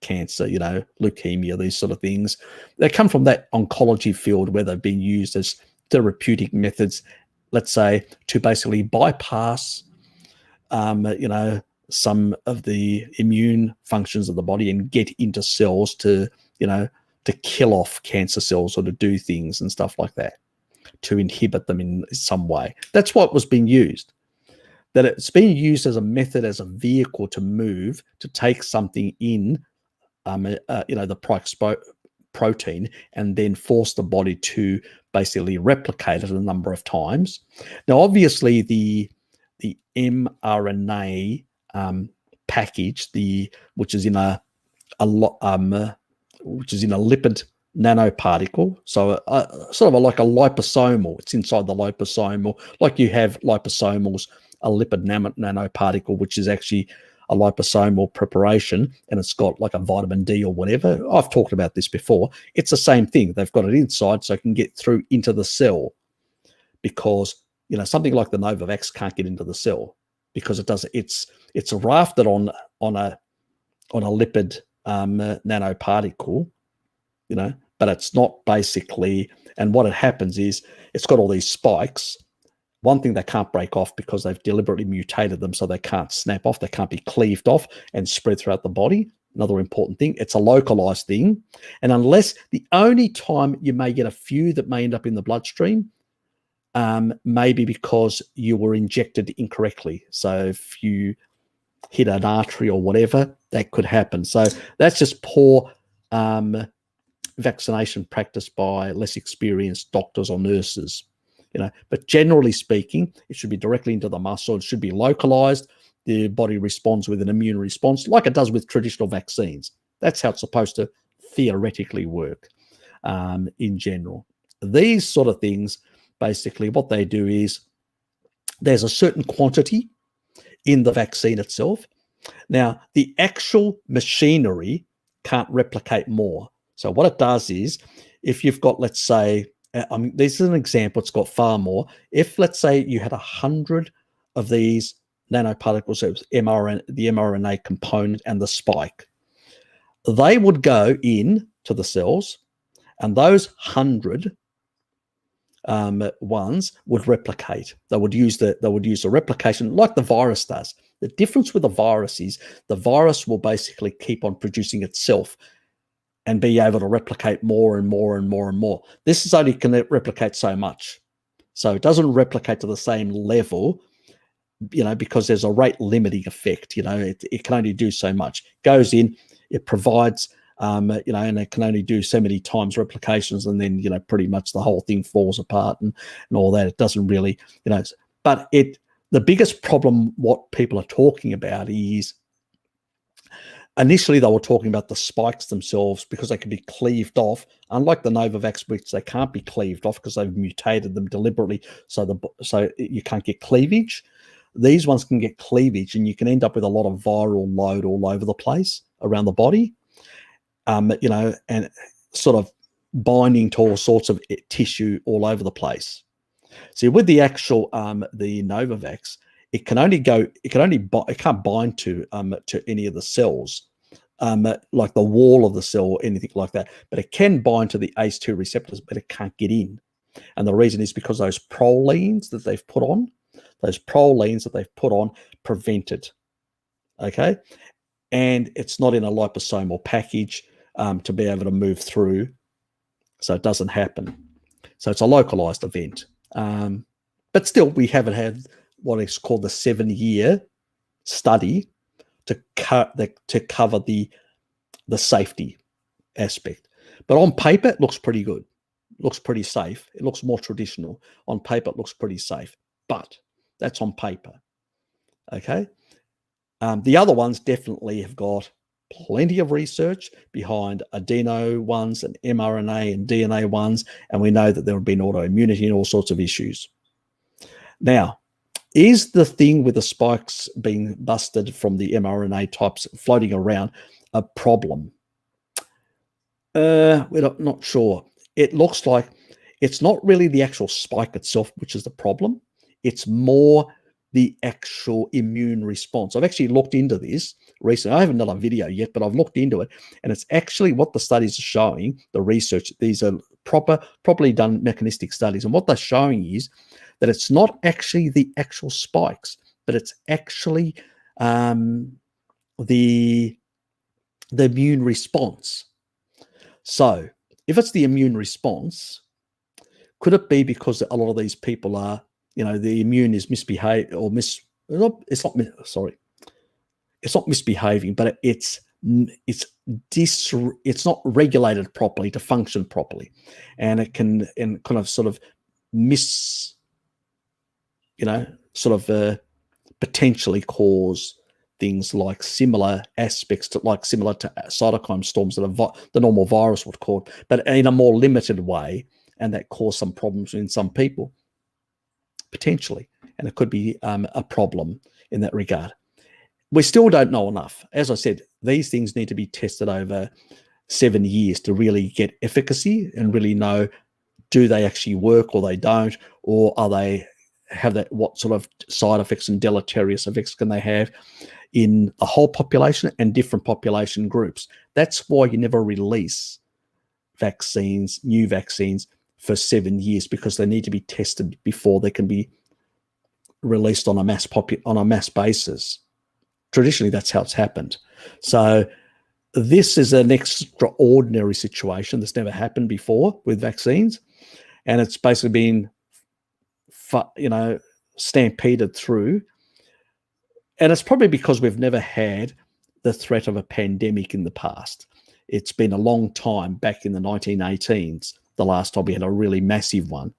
cancer, leukemia, these sort of things. They come from that oncology field where they've been used as therapeutic methods, let's say, to basically bypass, some of the immune functions of the body and get into cells to kill off cancer cells or to do things and stuff like that, to inhibit them in some way. That's what was being used. That it's being used as a method, as a vehicle to move, to take something in, the protein, and then force the body to basically replicate it a number of times. Now, obviously, the mRNA package, which is in a lipid nanoparticle, so sort of like a liposomal. It's inside the liposomal, like you have liposomals, a lipid nanoparticle, which is actually a liposomal preparation, and it's got like a vitamin D or whatever. I've talked about this before. It's the same thing. They've got it inside so it can get through into the cell, because something like the Novavax can't get into the cell because it does. It's rafted on a lipid nanoparticle, but it's not basically. And what it happens is it's got all these spikes. One thing they can't break off because they've deliberately mutated them so they can't snap off, they can't be cleaved off and spread throughout the body. Another important thing, it's a localized thing. And unless the only time you may get a few that may end up in the bloodstream, maybe because you were injected incorrectly. So if you hit an artery or whatever, that could happen. So that's just poor vaccination practice by less experienced doctors or nurses. But generally speaking, it should be directly into the muscle. It should be localized. The body responds with an immune response like it does with traditional vaccines. That's how it's supposed to theoretically work in general. These sort of things, basically what they do is there's a certain quantity in the vaccine itself. Now, the actual machinery can't replicate more. So what it does is, if you've got, let's say, this is an example, it's got far more. If, let's say, you had 100 of these nanoparticles, so the mRNA component and the spike, they would go in to the cells, and those 100 ones would replicate. They would use the replication like the virus does. The difference with the virus is the virus will basically keep on producing itself and be able to replicate more and more and more and more. This is only can replicate so much. So it doesn't replicate to the same level, because there's a rate limiting effect. It can only do so much. Goes in, it provides, and it can only do so many times replications, and then, pretty much the whole thing falls apart and all that. It doesn't really, but the biggest problem, what people are talking about is, initially, they were talking about the spikes themselves because they can be cleaved off, unlike the Novavax, which they can't be cleaved off because they've mutated them deliberately, so you can't get cleavage. These ones can get cleavage, and you can end up with a lot of viral load all over the place around the body, and sort of binding to all sorts of tissue all over the place. See, with the actual the Novavax, it can't bind to any of the cells, like the wall of the cell or anything like that. But it can bind to the ACE2 receptors, but it can't get in. And the reason is because those prolines that they've put on, prevent it. Okay, and it's not in a liposomal package to be able to move through, so it doesn't happen. So it's a localized event. But still, we haven't had what is called the 7-year study to cover the safety aspect. But on paper, it looks pretty good. It looks pretty safe. It looks more traditional. On paper, it looks pretty safe. But that's on paper. Okay. The other ones definitely have got plenty of research behind adeno ones and mRNA and DNA ones, and we know that there have been autoimmunity and all sorts of issues. Now, is the thing with the spikes being busted from the mRNA types floating around a problem? We're not sure. It looks like it's not really the actual spike itself, which is the problem. It's more the actual immune response. I've actually looked into this recently. I haven't done a video yet, but I've looked into it, and it's actually what the studies are showing, the research. These are properly done mechanistic studies, and what they're showing is that it's not actually the actual spikes, but it's actually the immune response. So if it's the immune response, could it be because a lot of these people are, the immune is misbehaved or it's not misbehaving, but it's not regulated properly to function properly, and it can kind of sort of potentially cause things like similar aspects to cytokine storms that the normal virus would cause, but in a more limited way, and that cause some problems in some people potentially, and it could be a problem in that regard. We still don't know enough. As I said, these things need to be tested over 7 years to really get efficacy and really know, do they actually work or they don't, or what sort of side effects and deleterious effects can they have in the whole population and different population groups. That's why you never release new vaccines for 7 years, because they need to be tested before they can be released on a mass basis. Traditionally, that's how it's happened. So this is an extraordinary situation that's never happened before with vaccines, and it's basically been stampeded through. And it's probably because we've never had the threat of a pandemic in the past. It's been a long time, back in the 1918s, the last time we had a really massive one.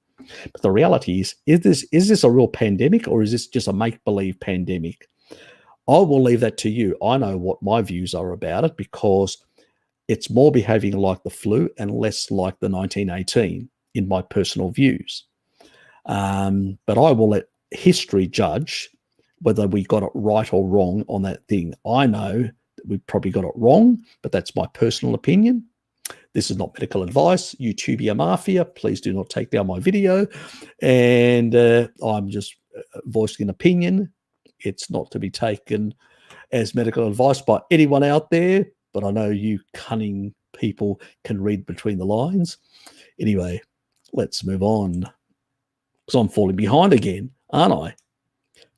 But the reality is this a real pandemic, or is this just a make-believe pandemic? I will leave that to you. I know what my views are about it, because it's more behaving like the flu and less like the 1918 in my personal views. But I will let history judge whether we got it right or wrong on that thing. I know that we probably got it wrong, but that's my personal opinion. This is not medical advice. YouTubia Mafia, please do not take down my video. And I'm just voicing an opinion. It's not to be taken as medical advice by anyone out there, but I know you cunning people can read between the lines. Anyway, let's move on, because I'm falling behind again, aren't I?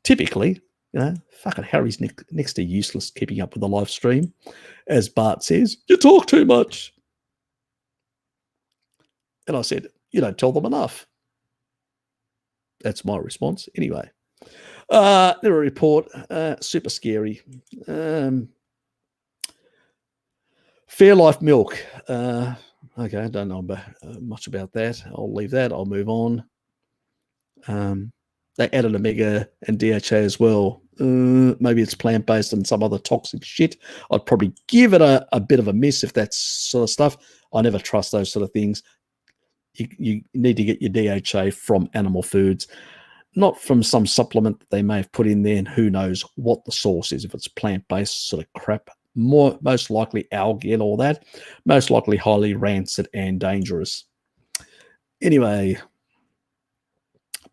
Typically, fucking Harry's next to useless keeping up with the live stream. As Bart says, you talk too much. And I said, you don't tell them enough. That's my response. Anyway, there a report, super scary. Fairlife milk. Okay, I don't know much about that. I'll leave that. I'll move on. They added omega and DHA as well. Maybe it's plant-based and some other toxic shit. I'd probably give it a bit of a miss if that's sort of stuff. I never trust those sort of things. You need to get your DHA from animal foods, not from some supplement that they may have put in there, and who knows what the source is. If it's plant-based sort of crap, most likely algae and all that, most likely highly rancid and dangerous. Anyway,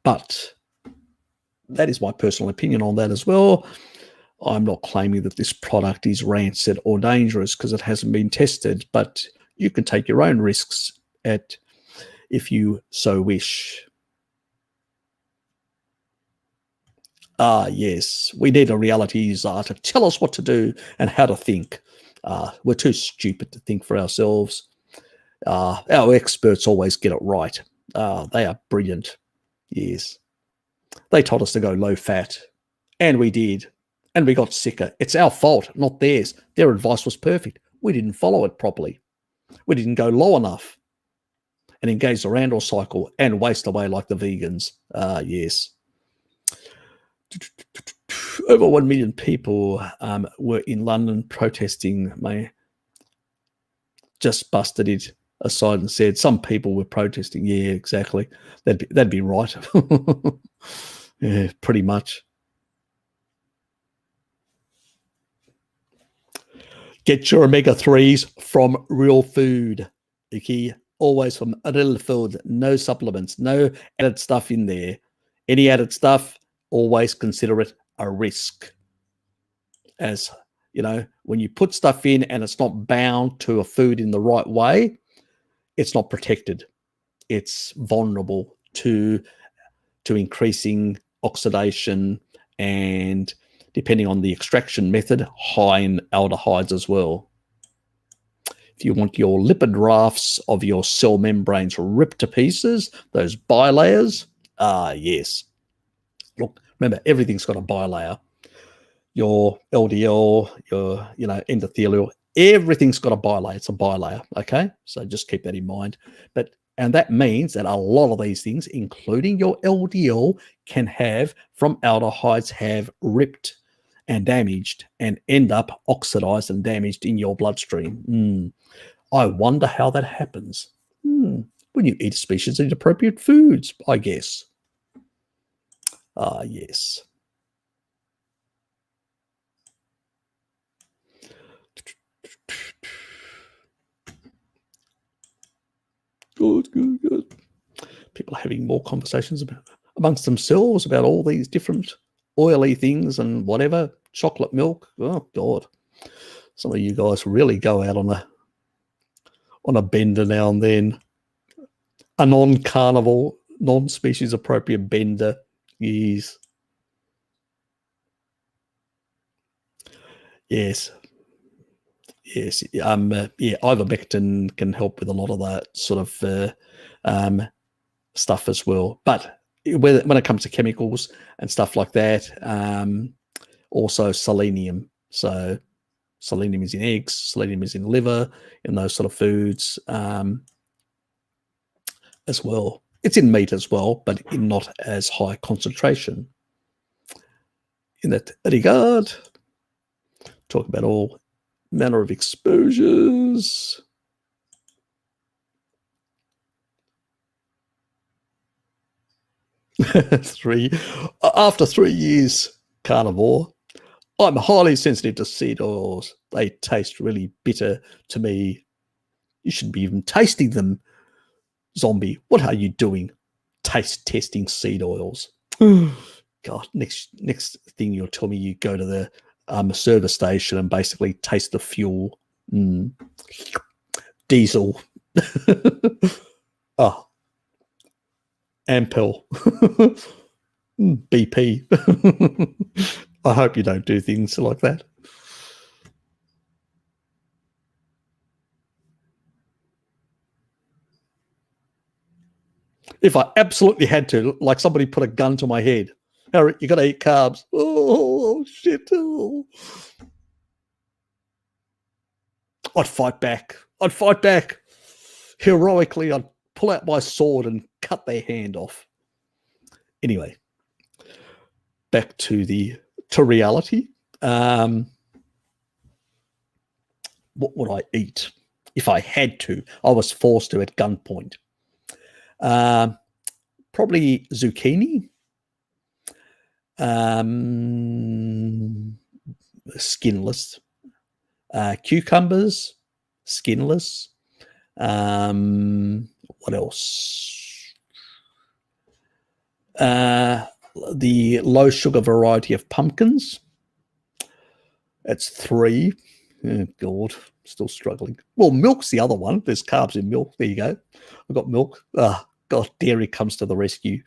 but that is my personal opinion on that as well. I'm not claiming that this product is rancid or dangerous because it hasn't been tested, but you can take your own risks if you so wish. Yes, we need a reality czar to tell us what to do and how to think. We're too stupid to think for ourselves. Our experts always get it right. They are brilliant. Yes. They told us to go low fat, and we did, and we got sicker. It's our fault, not theirs. Their advice was perfect. We didn't follow it properly. We didn't go low enough and engage the Randall cycle and waste away like the vegans. Yes. Over 1 million people were in London protesting. Just busted it aside and said some people were protesting. Yeah, exactly. That'd be right. Yeah, pretty much. Get your omega-3s from real food. Okay, always from real food. No supplements, no added stuff in there. Any added stuff, always consider it a risk. As you know, when you put stuff in and it's not bound to a food in the right way, it's not protected. It's vulnerable to increasing oxidation and, depending on the extraction method, high in aldehydes as well. If you want your lipid rafts of your cell membranes ripped to pieces, those bilayers, yes. Look, remember, everything's got a bilayer. Your LDL, your endothelial, everything's got a bilayer. It's a bilayer, okay? So just keep that in mind. And that means that a lot of these things, including your LDL, can have, from aldehydes, have ripped and damaged and end up oxidized and damaged in your bloodstream. I wonder how that happens. When you eat a species of appropriate foods, I guess. Yes. Good. People are having more conversations amongst themselves about all these different oily things and whatever. Chocolate milk. Oh, God. Some of you guys really go out on a bender now and then. A non-carnivore, non-species appropriate bender is. Yes. Ivermectin can help with a lot of that sort of stuff as well. But when it comes to chemicals and stuff like that, also selenium. So selenium is in eggs, selenium is in liver, in those sort of foods as well. It's in meat as well, but in not as high concentration. In that regard, talk about all manner of exposures. After 3 years carnivore, I'm highly sensitive to seed oils. They taste really bitter to me. You shouldn't be even tasting them, zombie. What are you doing? Taste testing seed oils. God, next thing you'll tell me, you go to the service station and basically taste the fuel. Diesel. Ampel. BP. I hope you don't do things like that. If I absolutely had to, like somebody put a gun to my head, Harry, you got to eat carbs. Oh, shit. Oh. I'd fight back. Heroically, I'd pull out my sword and cut their hand off. Anyway, back to reality. What would I eat if I had to? I was forced to at gunpoint. Probably zucchini. Skinless. Cucumbers, skinless. What else? The low sugar variety of pumpkins. That's 3. Oh, God, still struggling. Well, milk's the other one. There's carbs in milk. There you go. I've got milk. God, dairy comes to the rescue.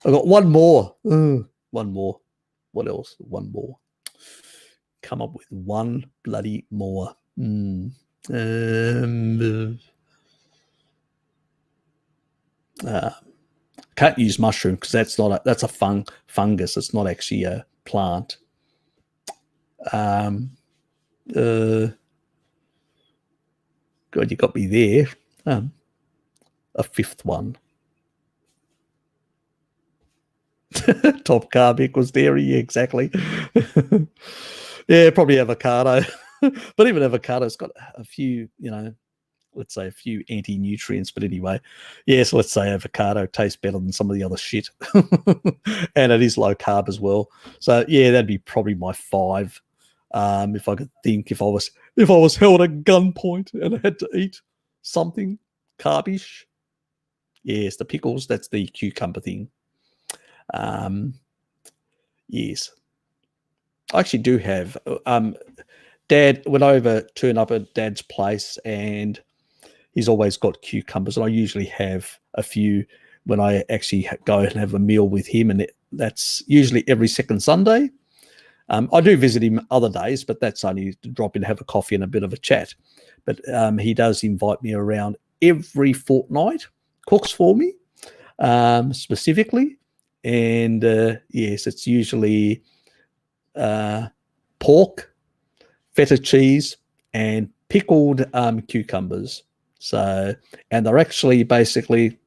I've got one more. One more. What else? One more. Come up with one bloody more. Can't use mushroom because that's a fungus. It's not actually a plant. God, you got me there. A 5th one. Top carb equals dairy. Yeah, exactly. Yeah, probably avocado. But even avocado's got a few, let's say a few anti-nutrients. But anyway, yes, let's say avocado tastes better than some of the other shit. And it is low carb as well. So yeah, that'd be probably my 5. If I could think, if I was held at gunpoint and I had to eat something carbish. Yes, the pickles, that's the cucumber thing. Yes. I actually do have. Dad, when I ever turn up at Dad's place, and he's always got cucumbers, and I usually have a few when I actually go and have a meal with him, and that's usually every second Sunday. I do visit him other days, but that's only to drop in, have a coffee and a bit of a chat. But he does invite me around every fortnight, cooks for me specifically. And yes, it's usually pork, feta cheese, and pickled cucumbers. So, and they're actually basically,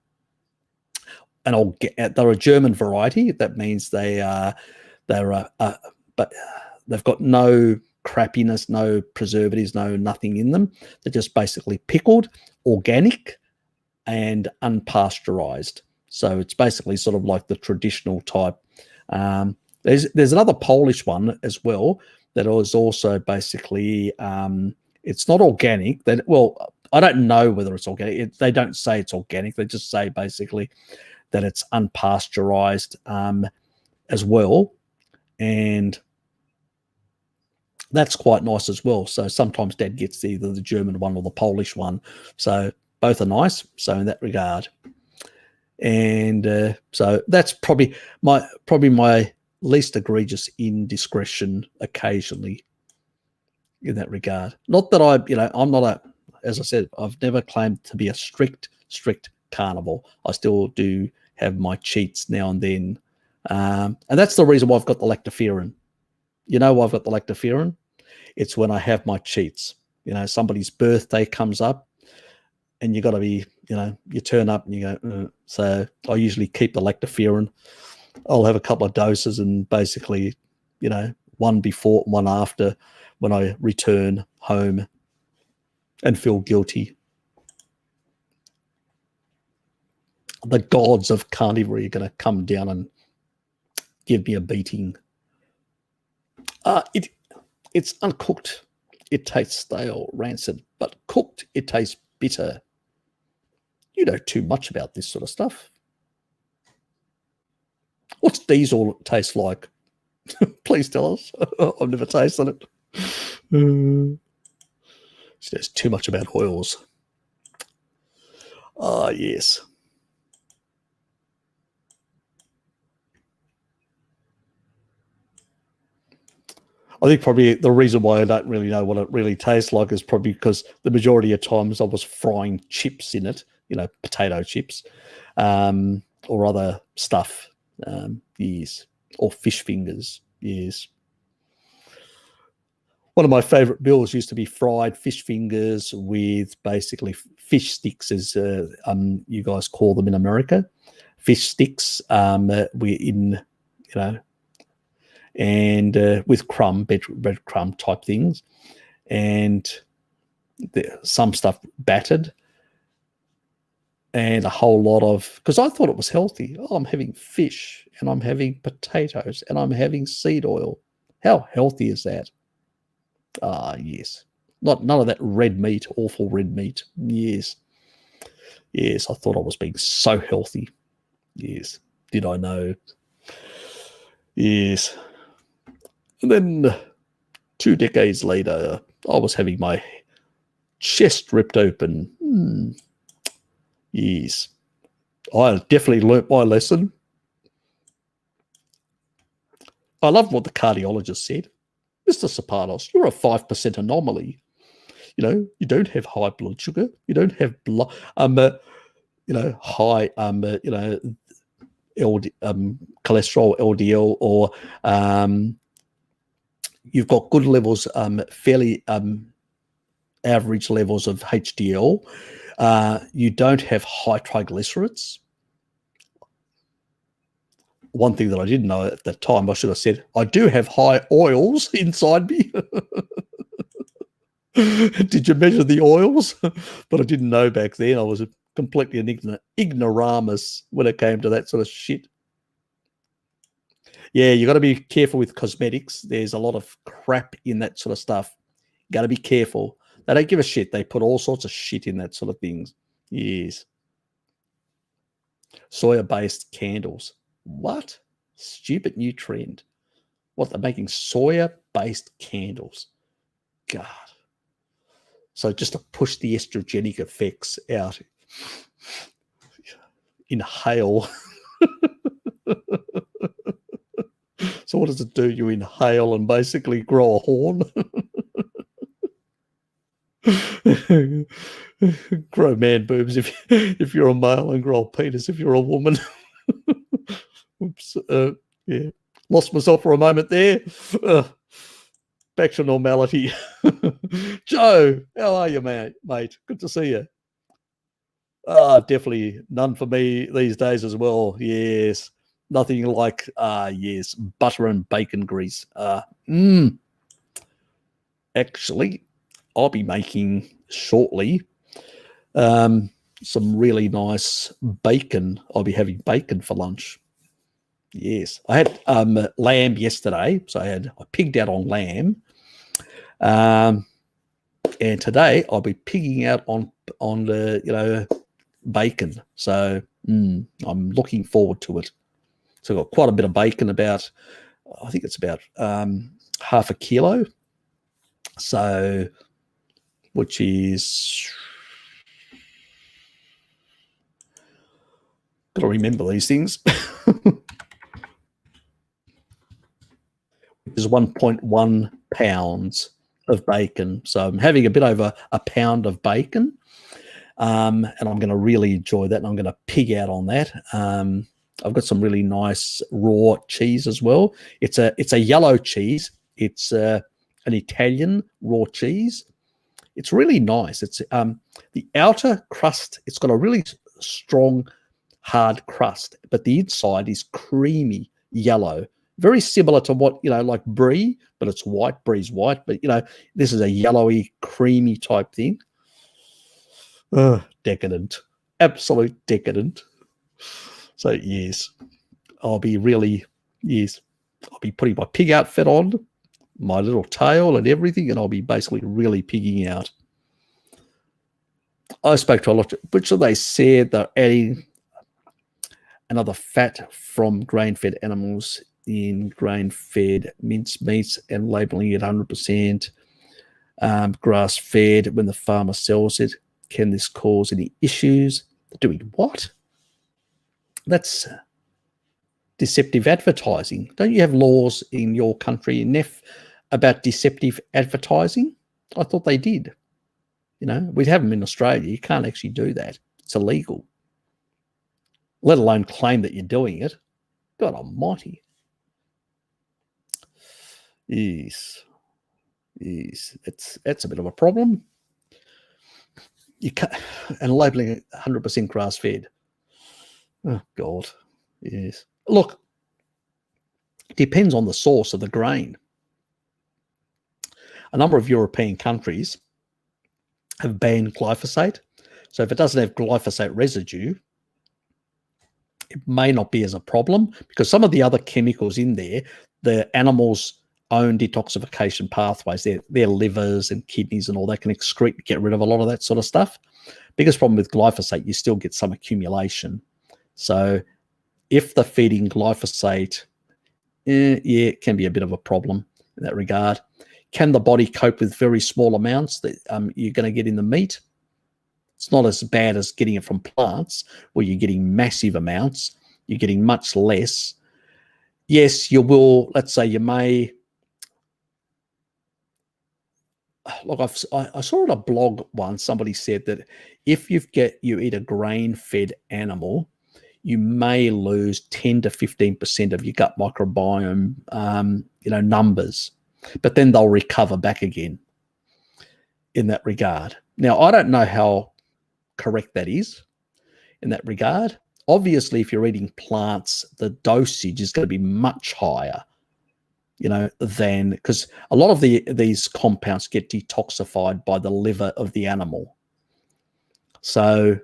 they're a German variety. That means but they've got no crappiness, no preservatives, nothing in them. They're just basically pickled, organic, and unpasteurized. So it's basically sort of like the traditional type. There's another Polish one as well that is also basically, it's not organic. Well, I don't know whether it's organic. They don't say it's organic. They just say basically that it's unpasteurized as well. And that's quite nice as well. So sometimes Dad gets either the German one or the Polish one. So both are nice. So in that regard. And so that's probably my least egregious indiscretion occasionally in that regard. Not that I'm not as I said, I've never claimed to be a strict carnivore. I still do have my cheats now and then. And that's the reason why I've got the lactoferrin. You know why I've got the lactoferrin? It's when I have my cheats. Somebody's birthday comes up and you got to be, you turn up and you go, So I usually keep the lactoferrin. I'll have a couple of doses and basically, one before, one after when I return home and feel guilty. The gods of carnivory are going to come down and give me a beating. It's uncooked. It tastes stale, rancid, but cooked, it tastes bitter. You know too much about this sort of stuff. What's diesel taste like? Please tell us. I've never tasted it. There's too much about oils. Yes. I think probably the reason why I don't really know what it really tastes like is probably because the majority of times I was frying chips in it, potato chips, or other stuff, yes, or fish fingers, yes. One of my favorite meals used to be fried fish fingers with basically fish sticks, as you guys call them in America. Fish sticks, and with breadcrumb type things, and some stuff battered, and a whole lot of, because I thought it was healthy. Oh, I'm having fish, and I'm having potatoes, and I'm having seed oil. How healthy is that? Yes. None of that red meat, awful red meat. Yes. Yes, I thought I was being so healthy. Yes. Did I know? Yes. And then 2 decades later, I was having my chest ripped open. Yes. I definitely learnt my lesson. I love what the cardiologist said. Mr. Serpanos, you're a 5% anomaly. You don't have high blood sugar. You don't have high, cholesterol, LDL, or you've got good levels, fairly average levels of HDL. You don't have high triglycerides. One thing that I didn't know at the time, I should have said, I do have high oils inside me. Did you measure the oils? But I didn't know back then. I was completely an ignoramus when it came to that sort of shit. Yeah, you got to be careful with cosmetics. There's a lot of crap in that sort of stuff. You got to be careful. They don't give a shit. They put all sorts of shit in that sort of things. Yes. Soya-based candles. What? Stupid new trend. What, they're making soya-based candles. God. So just to push the estrogenic effects out, inhale. So what does it do? You inhale and basically grow a horn. Grow man boobs if you're a male, and grow a penis if you're a woman. Oops. Yeah. Lost myself for a moment there. Back to normality. Joe, how are you, mate? Good to see you. Definitely none for me these days as well. Yes. Nothing like, yes, butter and bacon grease. Actually, I'll be making shortly some really nice bacon. I'll be having bacon for lunch. Yes. I had lamb yesterday, so I pigged out on lamb. And today I'll be pigging out on the, bacon. So I'm looking forward to it. So I've got quite a bit of bacon, I think it's about half a kilo. So, which is, got to remember these things. Is 1.1 pounds of bacon. So I'm having a bit over a pound of bacon. And I'm going to really enjoy that, and I'm going to pig out on that. I've got some really nice raw cheese as well. It's a yellow cheese. It's an Italian raw cheese. It's really nice. It's the outer crust. It's got a really strong, hard crust, but the inside is creamy yellow. Very similar to what, like brie, but it's white. Brie's white, but this is a yellowy, creamy type thing. Decadent, absolute decadent. So yes, I'll be putting my pig outfit on, my little tail and everything, and I'll be basically really pigging out. I spoke to a lot, which they said they're adding another fat from grain-fed animals in grain-fed mince meats and labeling it 100% grass-fed when the farmer sells it. Can this cause any issues? Doing what? That's deceptive advertising. Don't you have laws in your country, NEF, about deceptive advertising? I thought they did. We have them in Australia. You can't actually do that. It's illegal. Let alone claim that you're doing it. God almighty. Yes. That's a bit of a problem. You can't, and labeling it 100% grass-fed. Oh, God. Yes. Look, it depends on the source of the grain. A number of European countries have banned glyphosate. So if it doesn't have glyphosate residue, it may not be as a problem, because some of the other chemicals in there, the animals' own detoxification pathways, their livers and kidneys and all that can excrete, get rid of a lot of that sort of stuff. Biggest problem with glyphosate, you still get some accumulation. So if they're feeding glyphosate, it can be a bit of a problem in that regard. Can the body cope with very small amounts that you're going to get in the meat? It's not as bad as getting it from plants where you're getting massive amounts. You're getting much less. Yes, you will. Let's say you may. Look, I saw on a blog once, somebody said that if you eat a grain-fed animal, you may lose 10 to 15% of your gut microbiome, numbers, but then they'll recover back again in that regard. Now, I don't know how correct that is in that regard. Obviously, if you're eating plants, the dosage is going to be much higher, than, because a lot of these compounds get detoxified by the liver of the animal. So,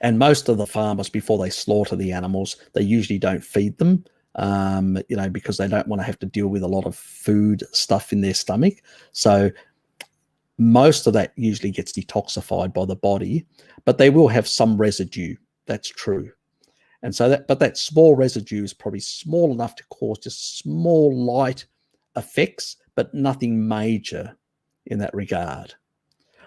and most of the farmers, before they slaughter the animals, they usually don't feed them, because they don't want to have to deal with a lot of food stuff in their stomach. So most of that usually gets detoxified by the body, but they will have some residue. That's true. And so that small residue is probably small enough to cause just small light effects, but nothing major in that regard.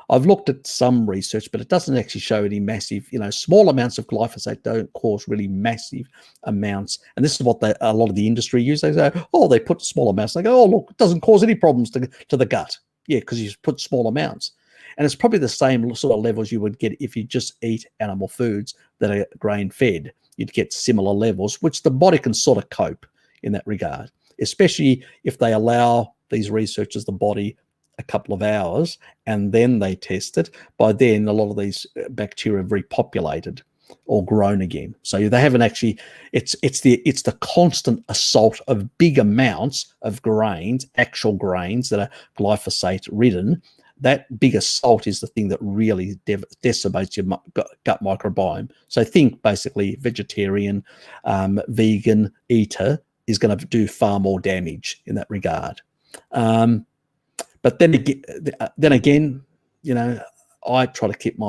I've looked at some research, but it doesn't actually show any massive, small amounts of glyphosate don't cause really massive amounts. And this is what a lot of the industry use. They say, oh, they put small amounts. They go, oh, look, it doesn't cause any problems to the gut. Yeah, because you put small amounts. And it's probably the same sort of levels you would get if you just eat animal foods that are grain-fed. You'd get similar levels, which the body can sort of cope in that regard, especially if they allow these researchers, the body, a couple of hours, and then they test it. By then, a lot of these bacteria have repopulated or grown again. So they haven't actually. It's the constant assault of big amounts of grains, actual grains that are glyphosate ridden. That big assault is the thing that really decimates your gut microbiome. So think basically vegetarian, vegan eater is going to do far more damage in that regard. But then again, I try to keep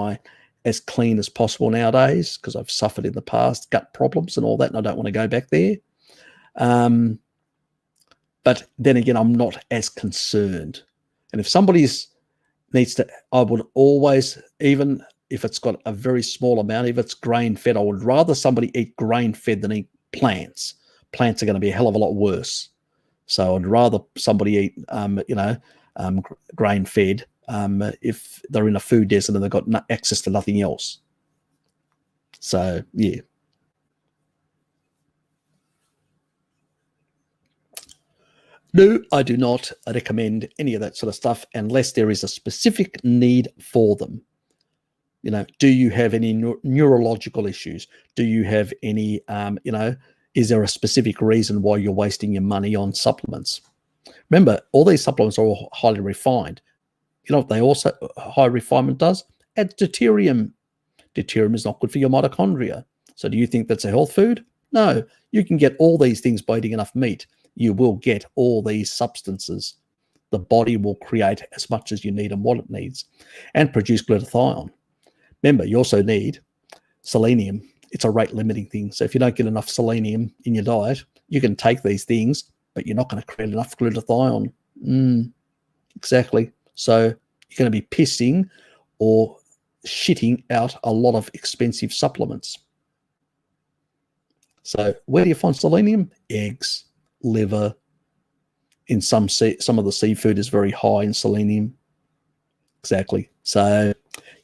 as clean as possible nowadays because I've suffered in the past gut problems and all that, and I don't want to go back there. But then again, I'm not as concerned. And if somebody's needs to, I would always, even if it's got a very small amount, if it's grain-fed, I would rather somebody eat grain-fed than eat plants. Plants are going to be a hell of a lot worse. So I'd rather somebody eat, grain-fed if they're in a food desert and they've got access to nothing else. So, yeah. No, I do not recommend any of that sort of stuff unless there is a specific need for them. Do you have any neurological issues? Do you have any, is there a specific reason why you're wasting your money on supplements? Remember, all these supplements are all highly refined. You know what they also, high refinement does? Adds deuterium. Deuterium is not good for your mitochondria. So do you think that's a health food? No, you can get all these things by eating enough meat. You will get all these substances. The body will create as much as you need and what it needs and produce glutathione. Remember, you also need selenium. It's a rate limiting thing. So if you don't get enough selenium in your diet, you can take these things, but you're not going to create enough glutathione. Exactly. So you're going to be pissing or shitting out a lot of expensive supplements. So where do you find selenium? Eggs, liver. In some of the seafood is very high in selenium. Exactly. So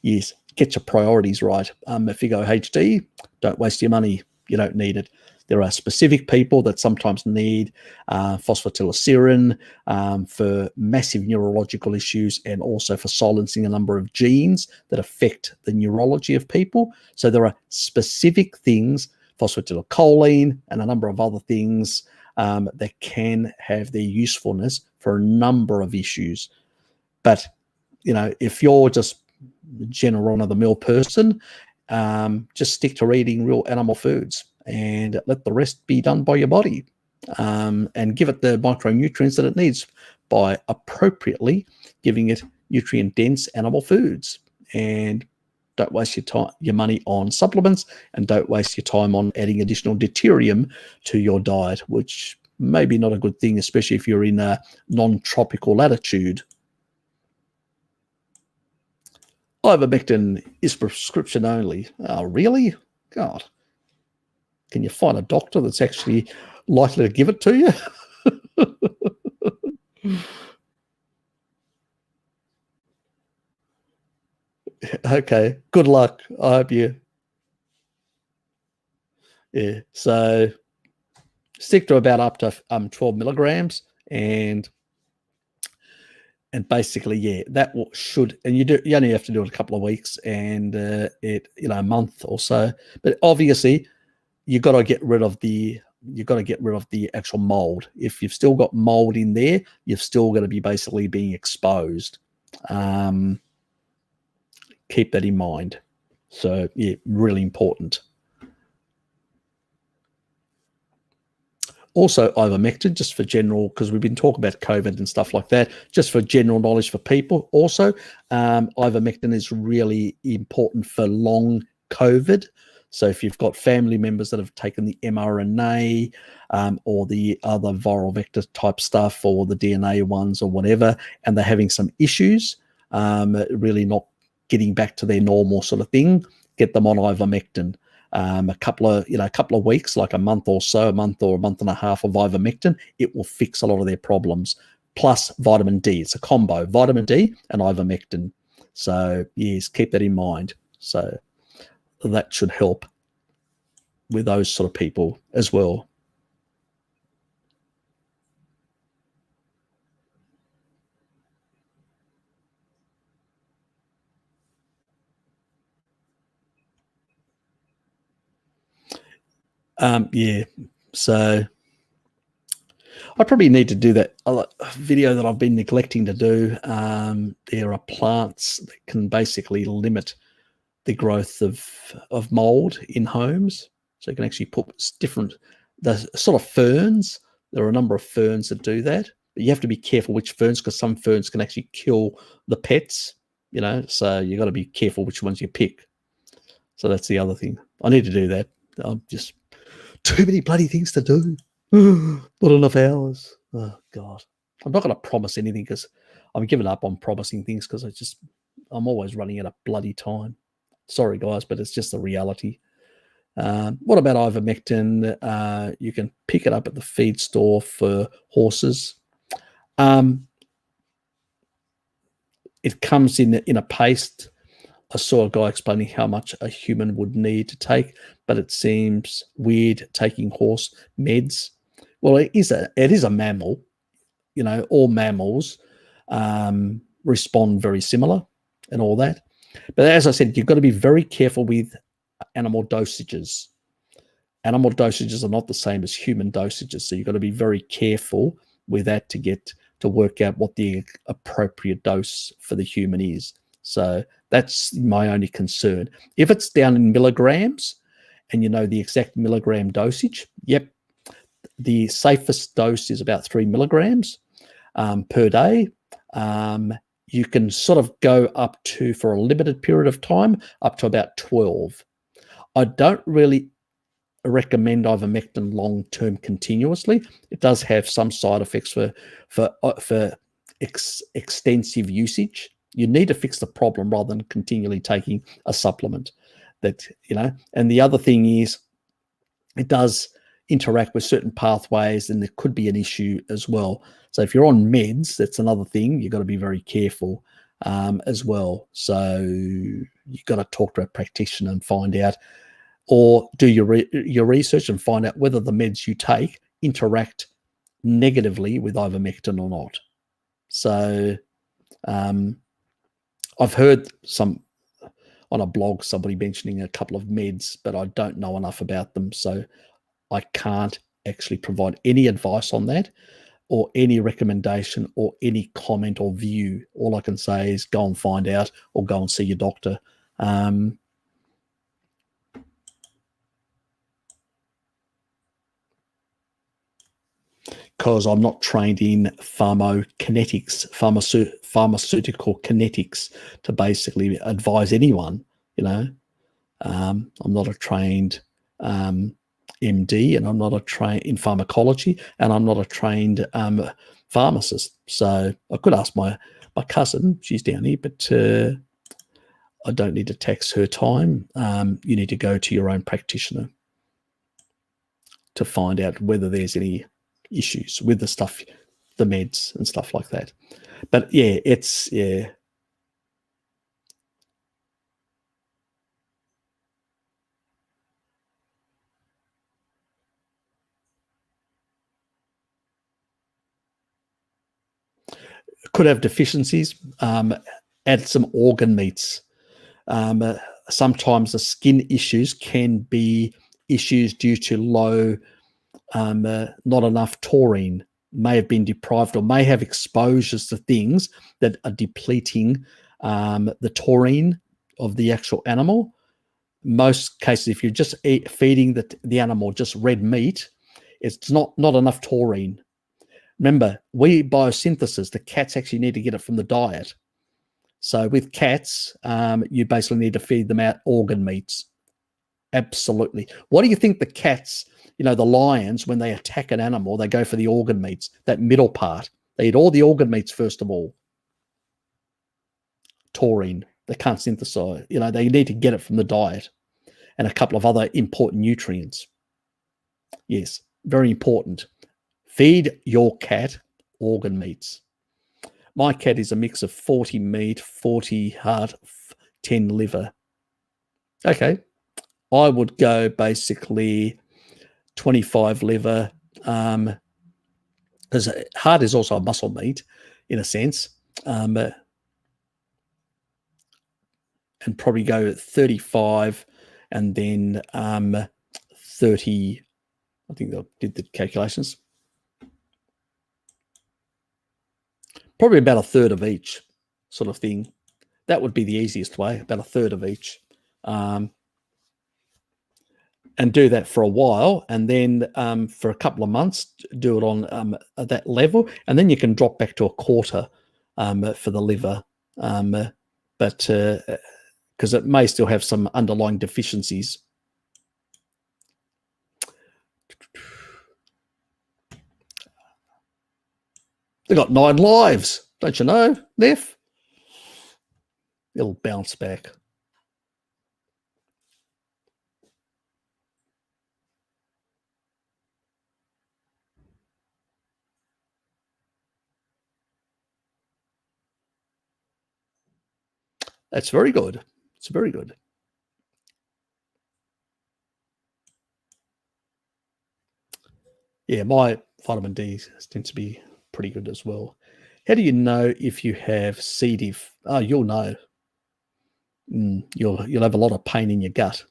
yes, get your priorities right. If you go HD, don't waste your money. You don't need it. There are specific people that sometimes need phosphatidylserine for massive neurological issues and also for silencing a number of genes that affect the neurology of people. So there are specific things, phosphatidylcholine and a number of other things that can have their usefulness for a number of issues. But, if you're just general run-of-the-mill person, just stick to eating real animal foods and let the rest be done by your body, and give it the micronutrients that it needs by appropriately giving it nutrient-dense animal foods. And don't waste your money on supplements, and don't waste your time on adding additional deuterium to your diet, which may be not a good thing, especially if you're in a non-tropical latitude. Ivermectin is prescription only. Oh, really? God. Can you find a doctor that's actually likely to give it to you? Okay. Good luck. I hope you. Yeah. So stick to about up to 12 milligrams and basically, yeah, that should, and you only have to do it a couple of weeks and a month or so. But obviously, you've got to get rid of the actual mold. If you've still got mold in there, you've still got to be basically being exposed. Keep that in mind. So yeah, really important. Also, ivermectin, just for general, because we've been talking about COVID and stuff like that, just for general knowledge for people. Also, ivermectin is really important for long COVID. So if you've got family members that have taken the mRNA or the other viral vector type stuff, or the DNA ones or whatever, and they're having some issues, really not getting back to their normal sort of thing, get them on ivermectin. A couple of weeks, like a month or so, a month or a month and a half of ivermectin, it will fix a lot of their problems. Plus vitamin D. It's a combo, vitamin D and ivermectin. So yes, keep that in mind. So that should help with those sort of people as well. Yeah, so I probably need to do that video that I've been neglecting to do. There are plants that can basically limit the growth of mold in homes. So you can actually put the sort of ferns. There are a number of ferns that do that, but you have to be careful which ferns, because some ferns can actually kill the pets, so you got to be careful which ones you pick. So that's the other thing. I need to do that. I'm just too many bloody things to do. Not enough hours. Oh God. I'm not going to promise anything, because I'm giving up on promising things, because I'm always running out of bloody time. Sorry guys, but it's just the reality. What about ivermectin? You can pick it up at the feed store for horses. It comes in a paste. I saw a guy explaining how much a human would need to take, but it seems weird taking horse meds. Well, it is a mammal. All mammals respond very similar and all that. But as I said, you've got to be very careful with animal dosages. Animal dosages are not the same as human dosages, so you've got to be very careful with that to work out what the appropriate dose for the human is. So that's my only concern. If it's down in milligrams and you know the exact milligram dosage, yep, the safest dose is about 3 milligrams per day. You can sort of go up to, for a limited period of time, up to about 12. I don't really recommend ivermectin long-term continuously. It does have some side effects for extensive usage. You need to fix the problem rather than continually taking a supplement. And the other thing is, it does interact with certain pathways, and there could be an issue as well. So if you're on meds, that's another thing. You've got to be very careful as well. So you've got to talk to a practitioner and find out, or do your research and find out whether the meds you take interact negatively with ivermectin or not. So I've heard on a blog somebody mentioning a couple of meds, but I don't know enough about them, so I can't actually provide any advice on that, or any recommendation, or any comment or view. All I can say is go and find out, or go and see your doctor. Because I'm not trained in pharmacokinetics, pharmaceutical kinetics, to basically advise anyone. I'm not a trained MD, and I'm not a trained in pharmacology, and I'm not a trained pharmacist. So I could ask my cousin, she's down here, but I don't need to tax her time. You need to go to your own practitioner to find out whether there's any issues with the stuff, the meds and stuff like that. But yeah, could have deficiencies. Add some organ meats. Sometimes the skin issues can be issues due to low, not enough taurine, may have been deprived, or may have exposures to things that are depleting the taurine of the actual animal. Most cases, if you're just feeding the animal just red meat, it's not enough taurine. Remember, we biosynthesis, the cats actually need to get it from the diet. So with cats, you basically need to feed them out organ meats. Absolutely. What do you think the cats, the lions, when they attack an animal, they go for the organ meats, that middle part. They eat all the organ meats first of all. Taurine, they can't synthesize. They need to get it from the diet and a couple of other important nutrients. Yes, very important. Feed your cat organ meats. My cat is a mix of 40 meat, 40 heart, 10 liver. Okay. I would go basically 25 liver, because heart is also a muscle meat in a sense, and probably go 35 and then 30. I think I did the calculations. Probably about a third of each sort of thing. That would be the easiest way, about a third of each. And do that for a while, and then for a couple of months, do it on at that level, and then you can drop back to a quarter for the liver, but because it may still have some underlying deficiencies. They got 9 lives, don't you know, Neff? It'll bounce back. That's very good. It's very good. Yeah, my vitamin D tends to be pretty good as well. How do you know if you have C. diff? Oh, you'll know. You'll have a lot of pain in your gut,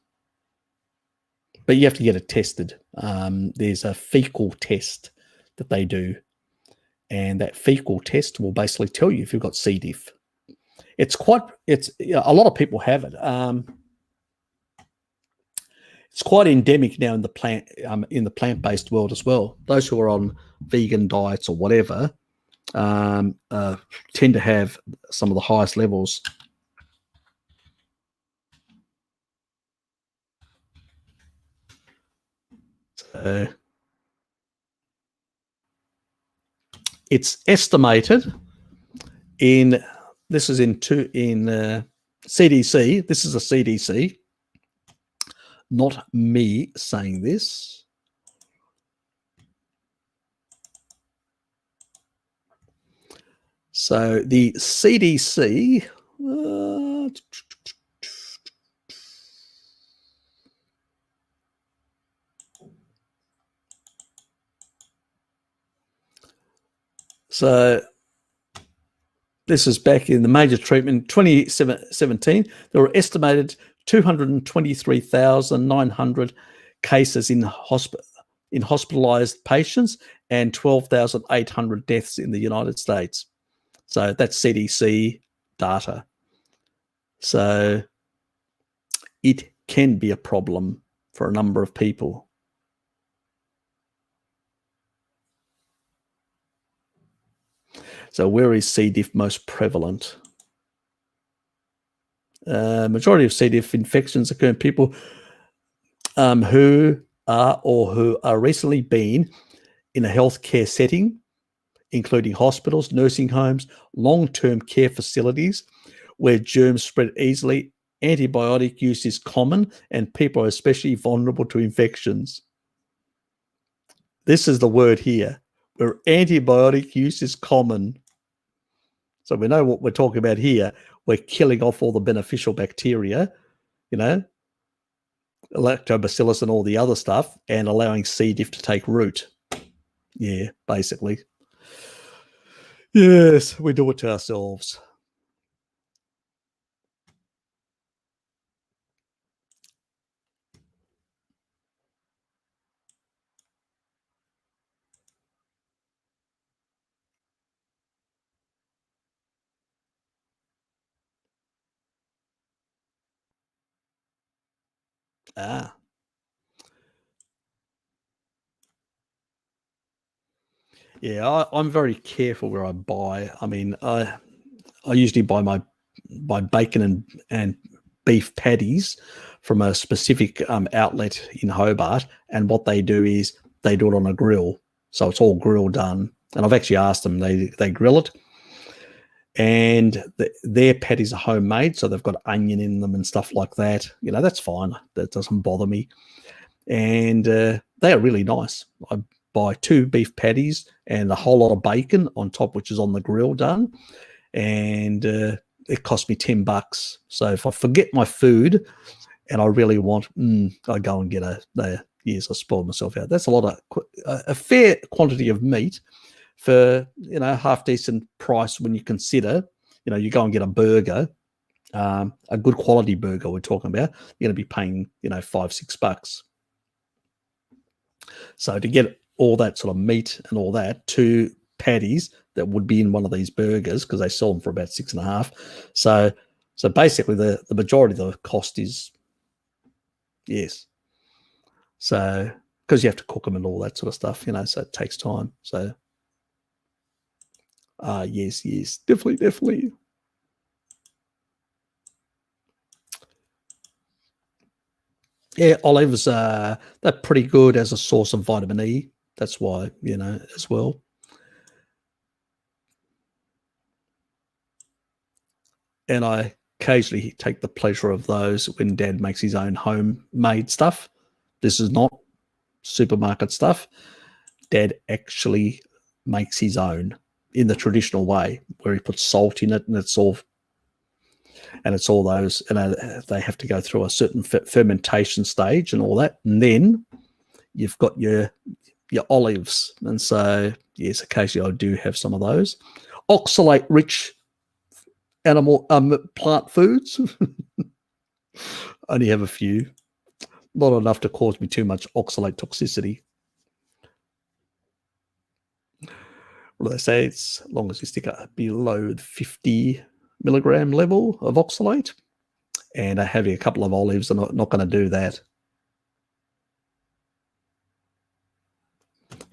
but you have to get it tested. There's a fecal test that they do, and that fecal test will basically tell you if you've got C. diff. It's a lot of people have it. It's quite endemic now in the plant-based world as well. Those who are on vegan diets or whatever tend to have some of the highest levels. So it's estimated in CDC. This is a CDC, not me saying this. So the CDC, so this is back in the major treatment 2017. There were estimated 223,900 cases in hospitalized patients and 12,800 deaths in the United States. So that's CDC data. So it can be a problem for a number of people. So where is C. diff most prevalent? Majority of C. diff infections occur in people who are recently been in a healthcare setting, including hospitals, nursing homes, long-term care facilities, where germs spread easily. Antibiotic use is common, and people are especially vulnerable to infections. This is the word here, where antibiotic use is common. So we know what we're talking about here. We're killing off all the beneficial bacteria, lactobacillus and all the other stuff, and allowing C. diff to take root. Yeah, basically. Yes, we do it to ourselves. Yeah, I'm very careful where I buy. I mean, I usually buy my bacon and beef patties from a specific outlet in Hobart, and what they do is they do it on a grill, so it's all grill done. And I've actually asked them; they grill it, and their patties are homemade, so they've got onion in them and stuff like that. You know, that's fine; that doesn't bother me. And they are really nice. I buy 2 beef patties and a whole lot of bacon on top, which is on the grill done, and it cost me $10. So if I forget my food and I really want, I go and get yes, I spoil myself out. That's a fair quantity of meat for, half decent price when you consider, you go and get a burger, a good quality burger we're talking about, you're going to be paying, $5-6. So to get all that sort of meat and all that, 2 patties that would be in one of these burgers, because they sell them for about $6.50. So basically the majority of the cost is, yes. So because you have to cook them and all that sort of stuff, so it takes time. So yes, definitely. Yeah, olives, they're pretty good as a source of vitamin E. That's why, as well. And I occasionally take the pleasure of those when Dad makes his own homemade stuff. This is not supermarket stuff. Dad actually makes his own in the traditional way, where he puts salt in it, and it's all those, and they have to go through a certain fermentation stage and all that, and then you've got your olives. And so yes, occasionally I do have some of those oxalate rich animal plant foods. Only have a few, not enough to cause me too much oxalate toxicity. What do they say? It's as long as you stick below the 50 milligram level of oxalate, and having a couple of olives are not going to do that.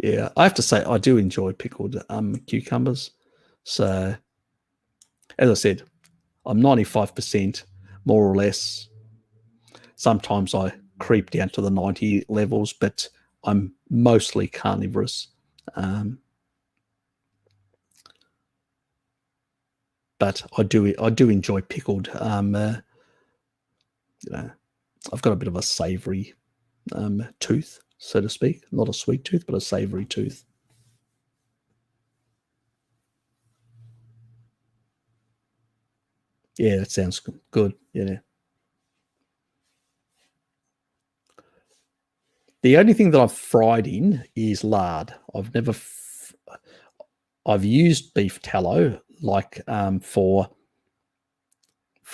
Yeah, I have to say I do enjoy pickled cucumbers. So as I said, I'm 95% more or less. Sometimes I creep down to the 90 levels, but I'm mostly carnivorous. But I do enjoy pickled. I've got a bit of a savoury tooth, so to speak. Not a sweet tooth, but a savoury tooth. Yeah, that sounds good. Yeah. The only thing that I've fried in is lard. I've used beef tallow, like for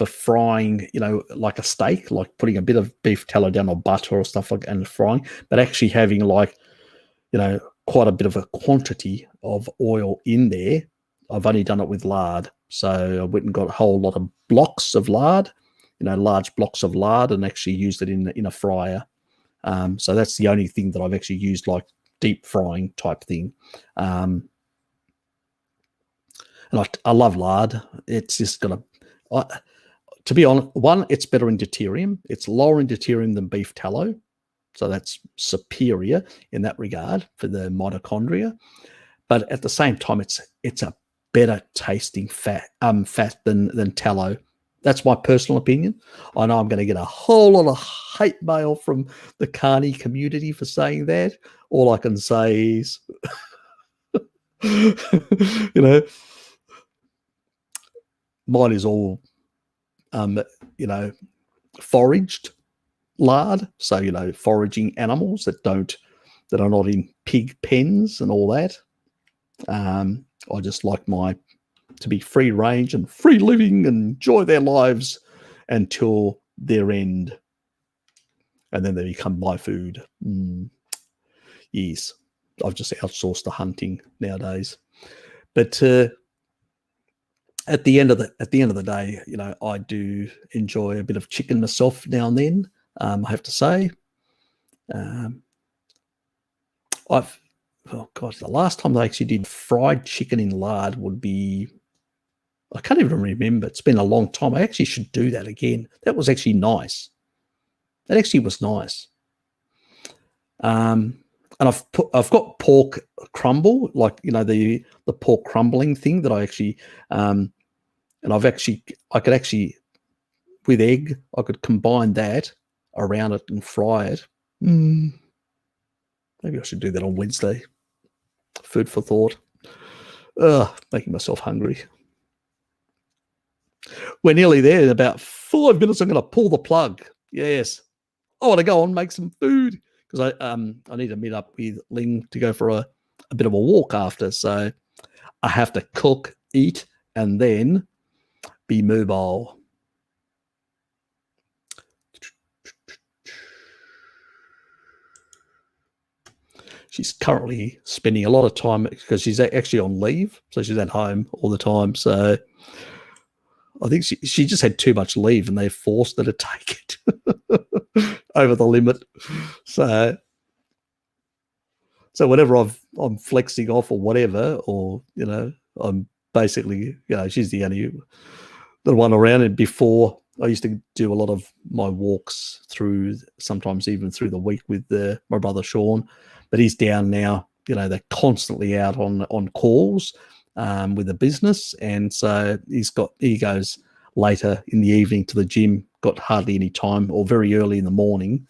frying, like a steak, like putting a bit of beef tallow down or butter or stuff like, and frying, but actually having quite a bit of a quantity of oil in there. I've only done it with lard. So I went and got a whole lot of blocks of lard, large blocks of lard, and actually used it in a fryer. So that's the only thing that I've actually used, like deep frying type thing. And I love lard. It's just to be honest, one, it's better in deuterium. It's lower in deuterium than beef tallow. So that's superior in that regard for the mitochondria. But at the same time, it's a better tasting fat than tallow. That's my personal opinion. I know I'm going to get a whole lot of hate mail from the carny community for saying that. All I can say is, mine is all, foraged lard. So, foraging animals that are not in pig pens and all that. I just like to be free range and free living and enjoy their lives until their end. And then they become my food. Yes. I've just outsourced the hunting nowadays. But at the end of the day, I do enjoy a bit of chicken myself now and then. I have to say, the last time I actually did fried chicken in lard would be, I can't even remember. It's been a long time. I actually should do that again. That was actually nice. It actually was nice. And I've got pork crumble, like, you know, the pork crumbling thing that I actually and I could actually, with egg, I could combine that around it and fry it. Maybe I should do that on Wednesday. Food for thought. Making myself hungry. We're nearly there. In about 5 minutes, I'm going to pull the plug. Yes. I want to go and make some food because I need to meet up with Ling to go for a bit of a walk after. So I have to cook, eat, and then be mobile. She's currently spending a lot of time because she's actually on leave. So she's at home all the time. So I think she just had too much leave and they forced her to take it over the limit. So whenever I'm flexing off or whatever, or, you know, I'm basically, you know, she's the only one around. And before, I used to do a lot of my walks through, sometimes even through the week with my brother Sean, but he's down now. You know, they're constantly out on calls with the business, and so he goes later in the evening to the gym. Got hardly any time, or very early in the morning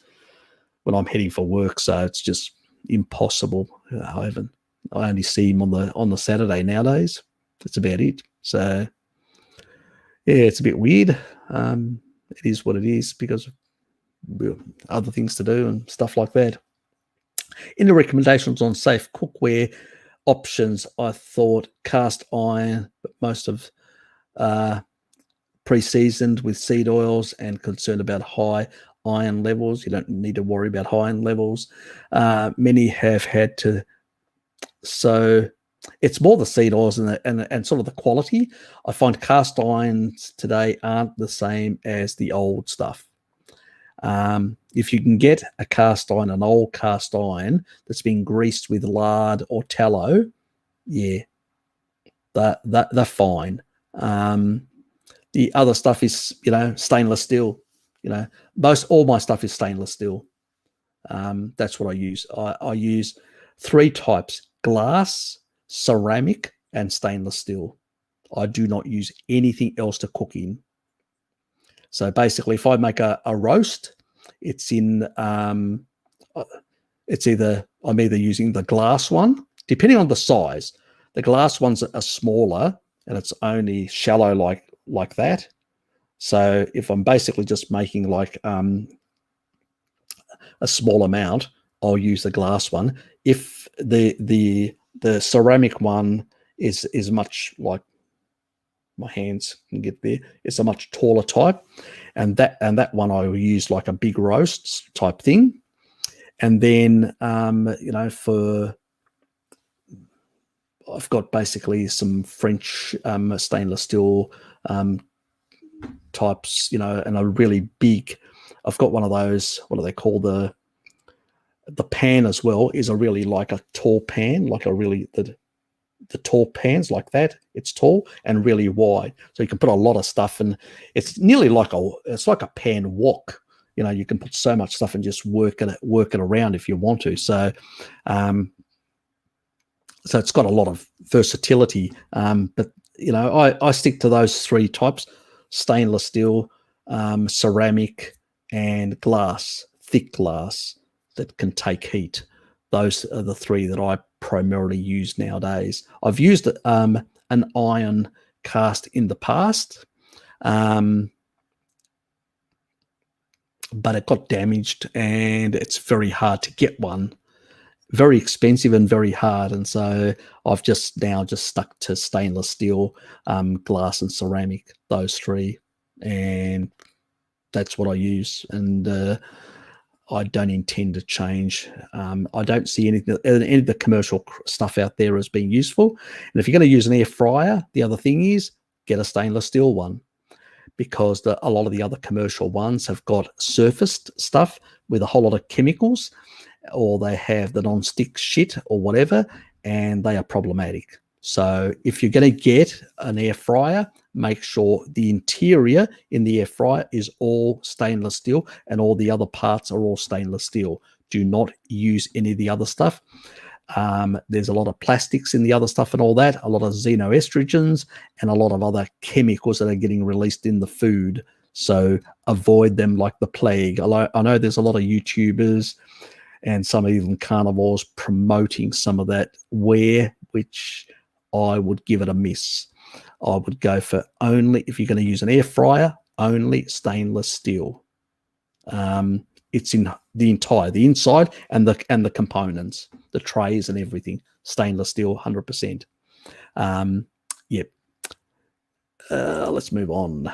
when I'm heading for work. So it's just impossible. I only see him on the Saturday nowadays. That's about it. So yeah, it's a bit weird. It is what it is because of other things to do and stuff like that. In the recommendations on safe cookware options, I thought cast iron, but most of pre-seasoned with seed oils, and concerned about high iron levels. You don't need to worry about high iron levels. Many have had to. So it's more the seed oils and sort of the quality. I find cast irons today aren't the same as the old stuff. If you can get a cast iron, an old cast iron that's been greased with lard or tallow, yeah, they're fine. The other stuff is, you know, stainless steel. You know, all my stuff is stainless steel. That's what I use. I use 3 types: glass, ceramic, and stainless steel. I do not use anything else to cook in. So basically, if I make a roast, it's in I'm either using the glass one, depending on the size. The glass ones are smaller and it's only shallow like that. So if I'm basically just making like a small amount, I'll use the glass one. If the ceramic one is much, like my hands can get there, it's a much taller type, and that one I will use like a big roast type thing. And then you know, I've got basically some French stainless steel types, you know, and a really big, I've got one of those, what do they call the pan as well, is a really like a tall pan, like a really the tall pans like that. It's tall and really wide, so you can put a lot of stuff, and it's nearly like it's like a pan wok. You know, you can put so much stuff and just work it around if you want to. So so it's got a lot of versatility. But you know, I stick to those 3 types: stainless steel, ceramic, and glass, thick glass that can take heat. Those are the 3 that I primarily use nowadays. I've used an iron cast in the past, but it got damaged, and it's very hard to get one. Very expensive and very hard, and so I've just stuck to stainless steel, glass, and ceramic. Those 3, and that's what I use. And I don't intend to change. I don't see any of the commercial stuff out there as being useful. And if you're going to use an air fryer, the other thing is get a stainless steel one, because a lot of the other commercial ones have got surfaced stuff with a whole lot of chemicals, or they have the non-stick shit or whatever, and they are problematic. So if you're going to get an air fryer, make sure the interior in the air fryer is all stainless steel and all the other parts are all stainless steel. Do not use any of the other stuff. There's a lot of plastics in the other stuff and all that, a lot of xenoestrogens and a lot of other chemicals that are getting released in the food. So avoid them like the plague. I know there's a lot of YouTubers and some even carnivores promoting some of that ware, which I would give it a miss. I would go for only, if you're going to use an air fryer, only stainless steel. It's in the inside and the components, the trays and everything, stainless steel, 100%. Yep. Let's move on.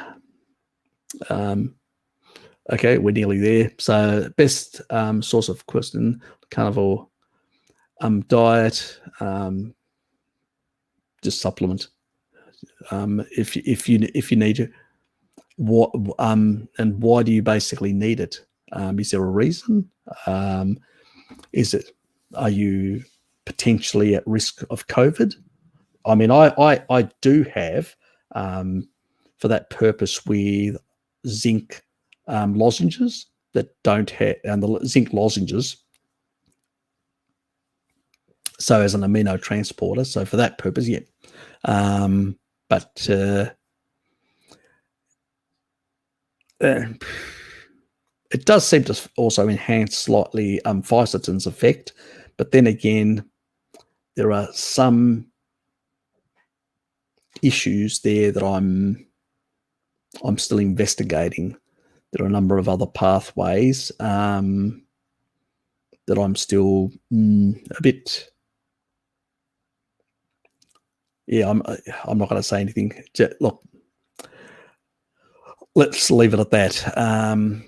Okay, we're nearly there. So best source of question, carnivore diet, just supplement. If you need to, what and why do you basically need it? Is there a reason? Are you potentially at risk of COVID? I mean, I do have for that purpose with zinc lozenges that don't have, and the zinc lozenges. So as an amino transporter, so for that purpose, yeah. But it does seem to also enhance slightly fisetin's effect, but then again, there are some issues there that I'm still investigating. There are a number of other pathways that I'm still a bit. Yeah, I'm not going to say anything. Look, let's leave it at that.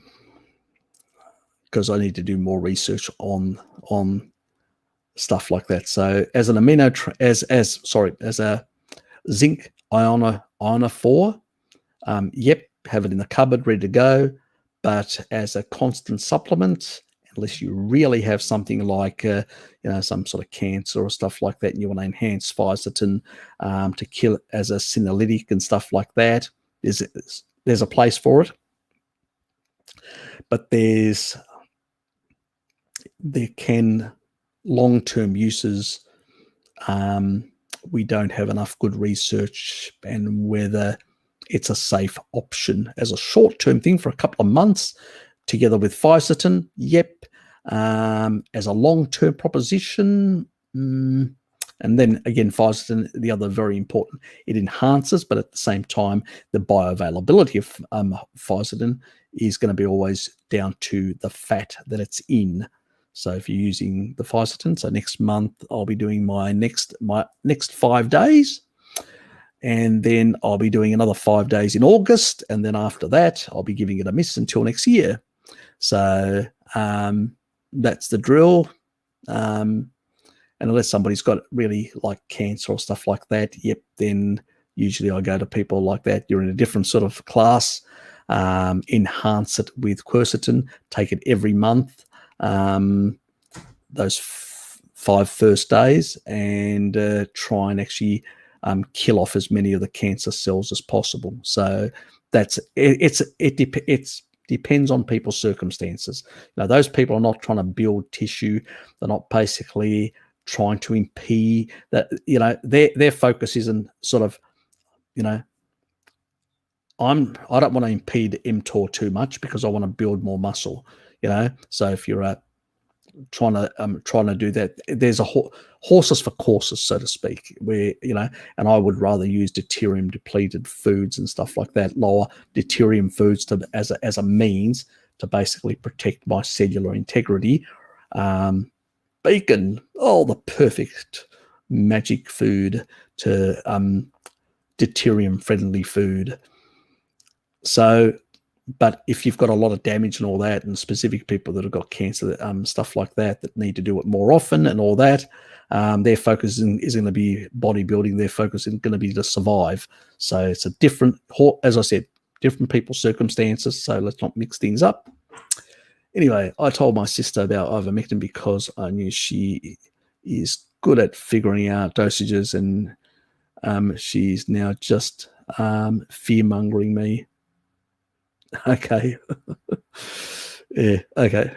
Because I need to do more research on stuff like that. So as an as a zinc ionophore, yep, have it in the cupboard ready to go. But as a constant supplement, unless you really have something like some sort of cancer or stuff like that, and you want to enhance fisetin to kill it as a senolytic and stuff like that, there's a place for it. But there can long-term uses. We don't have enough good research and whether it's a safe option as a short-term thing for a couple of months together with fisetin. Yep. As a long-term proposition. And then again, fisetin, the other very important, it enhances, but at the same time, the bioavailability of fisetin is going to be always down to the fat that it's in. So if you're using the fisetin, so next month I'll be doing my next 5 days, and then I'll be doing another 5 days in August, and then after that I'll be giving it a miss until next year. So that's the drill. And unless somebody's got really like cancer or stuff like that, yep, then usually I go to people like that. You're in a different sort of class. Enhance it with quercetin. Take it every month. Those 5 first days, and try and actually kill off as many of the cancer cells as possible. So that's it depends on people's circumstances. Now, those people are not trying to build tissue. They're not basically trying to impede that. Their focus isn't sort of, I don't want to impede mTOR too much because I want to build more muscle. So if you're trying to do that, there's a horses for courses, so to speak, where and I would rather use deuterium depleted foods and stuff like that, lower deuterium foods as a means to basically protect my cellular integrity. Bacon, the perfect magic food to deuterium friendly food. So, but if you've got a lot of damage and all that, and specific people that have got cancer, stuff like that need to do it more often and all that, their focus is going to be bodybuilding. Their focus is going to be to survive. So it's a different, as I said, different people's circumstances. So let's not mix things up. Anyway, I told my sister about Ivermectin because I knew she is good at figuring out dosages, and She's now just fear-mongering me. Okay. Yeah, okay.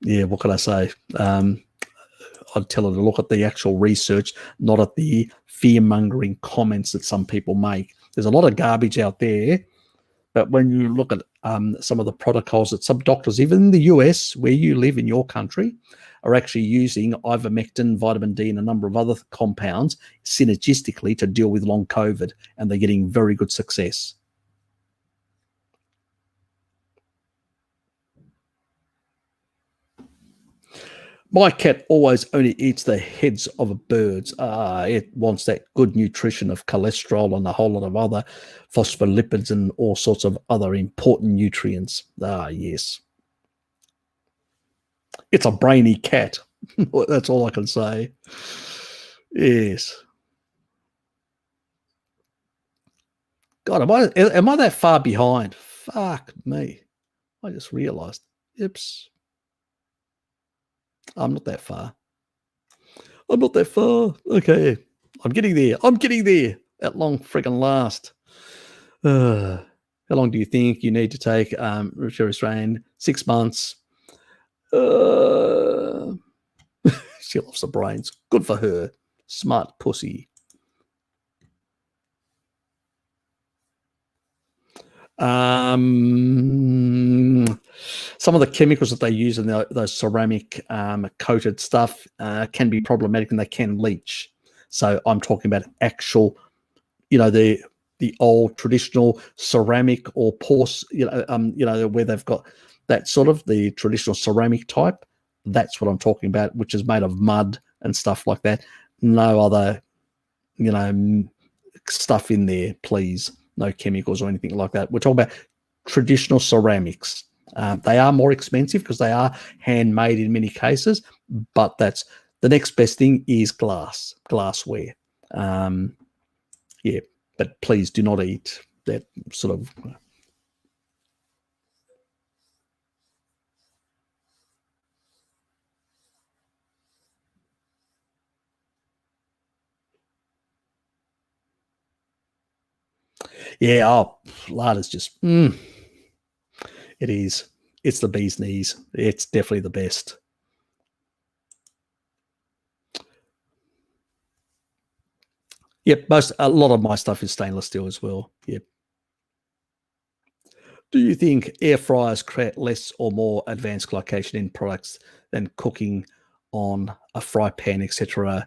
Yeah, what can I say? I'd tell her to look at the actual research, not at the fear-mongering comments that some people make. There's a lot of garbage out there, but when you look at some of the protocols that some doctors, even in the US, where you live in your country, are actually using ivermectin, vitamin D, and a number of other compounds synergistically to deal with long COVID, and they're getting very good success. My cat always only eats the heads of birds. It wants that good nutrition of cholesterol and a whole lot of other phospholipids and all sorts of other important nutrients. Yes. It's a brainy cat. That's all I can say. Yes. God, am I that far behind? Fuck me. I just realized. Oops. I'm not that far. I'm not that far. Okay. I'm getting there. I'm getting there at long friggin' last. How long do you think you need to take restrain? 6 months. She loves the brains. Good for her. Smart pussy. Some of the chemicals that they use in those ceramic coated stuff can be problematic and they can leach. So I'm talking about actual, the old traditional ceramic or where they've got that sort of the traditional ceramic type. That's what I'm talking about, which is made of mud and stuff like that. No other, stuff in there, please. No chemicals or anything like that. We're talking about traditional ceramics. They are more expensive because they are handmade in many cases, but that's the next best thing is glassware. Yeah, but please do not eat that sort of. Yeah, lard is just. It is. It's the bee's knees. It's definitely the best. Yep, a lot of my stuff is stainless steel as well. Yep. Do you think air fryers create less or more advanced glycation in products than cooking on a fry pan, etc.?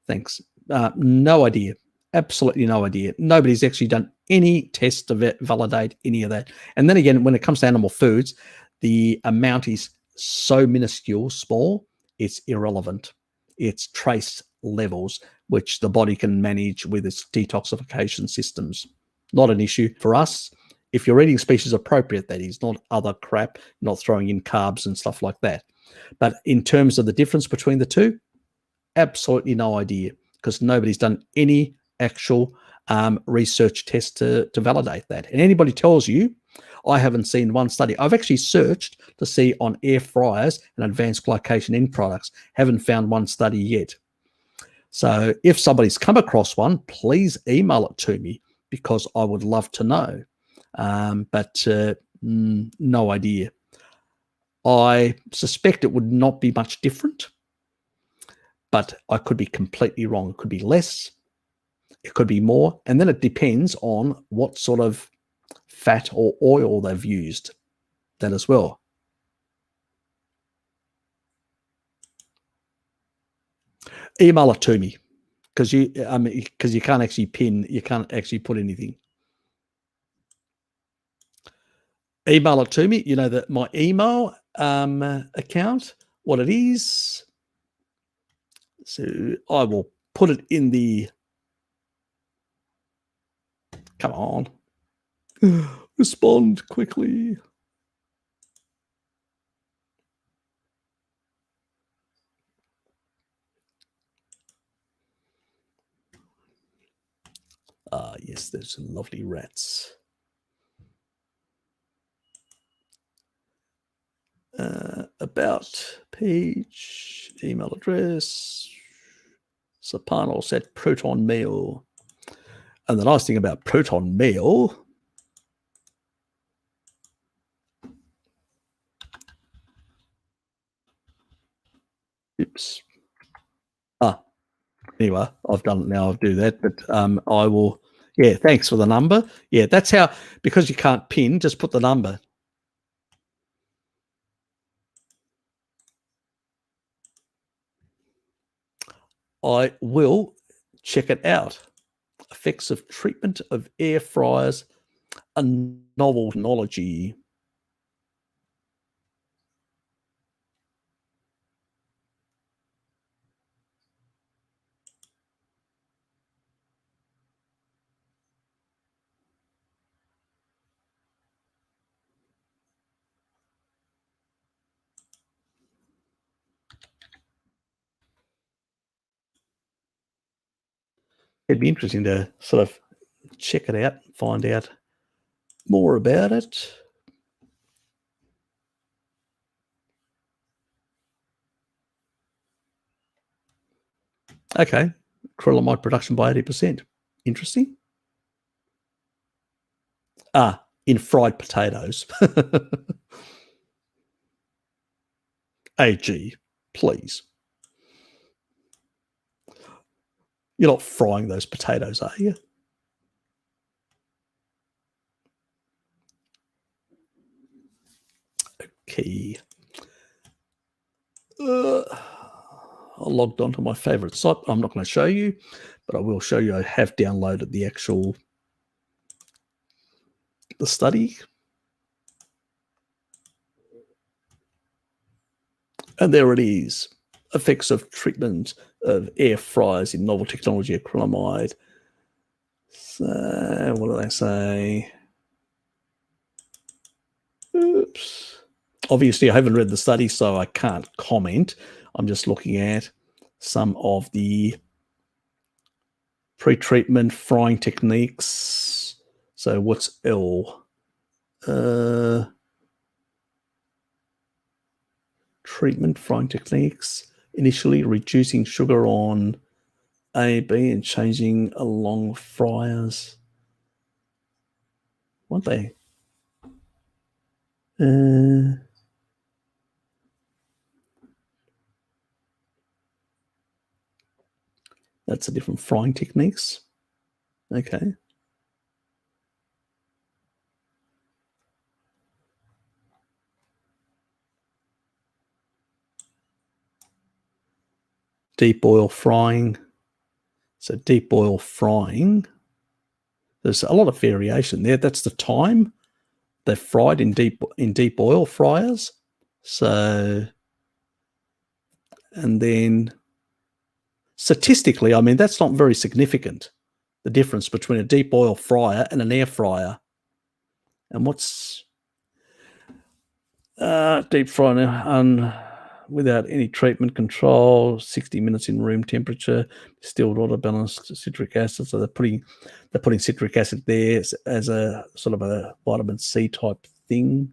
Thanks. No idea. Absolutely no idea. Nobody's actually done any tests to validate any of that. And then again, when it comes to animal foods, the amount is so minuscule, small, it's irrelevant. It's trace levels, which the body can manage with its detoxification systems. Not an issue for us. If you're eating species appropriate, that is, not other crap, not throwing in carbs and stuff like that. But in terms of the difference between the two, absolutely no idea, because nobody's done any actual research tests to validate that. And anybody tells you, I haven't seen one study. I've actually searched to see on air fryers and advanced glycation end products. Haven't found one study yet. So if somebody's come across one, please email it to me because I would love to know. But no idea. I suspect it would not be much different, but I could be completely wrong. It could be less, it could be more, and then it depends on what sort of fat or oil they've used then as well. Email it to me because you can't actually you can't actually put anything. Email it to me. You know that my email account, what it is. So I will put it in the. Come on, respond quickly. Yes, there's some lovely rats. About page, email address, Serpanos said proton meal. And the nice thing about proton meal, oops. Anyway, I've done it now. I'll do that, but I will. Yeah, thanks for the number. Yeah, that's how, because you can't pin, just put the number. I will check it out. Effects of treatment of air fryers, a novel technology. It'd be interesting to sort of check it out and find out more about it. Okay, acrylamide production by 80%. Interesting. In fried potatoes. AG, please. You're not frying those potatoes, are you? Okay. I logged onto my favorite site. I'm not going to show you, but I will show you. I have downloaded the study. And there it is. Effects of treatment of air fryers in novel technology, acrylamide. So what do they say? Oops. Obviously, I haven't read the study, so I can't comment. I'm just looking at some of the pre-treatment frying techniques. So what's L? Treatment frying techniques. Initially reducing sugar on A, B, and changing along fryers. What they? That's a different frying techniques. Okay. Deep oil frying. So deep oil frying. There's a lot of variation there. That's the time they're fried in deep oil fryers. So, and then statistically, I mean, that's not very significant, the difference between a deep oil fryer and an air fryer. And what's deep frying without any treatment control, 60 minutes in room temperature, distilled water, balanced citric acid. So they're putting citric acid there as a sort of a vitamin C type thing,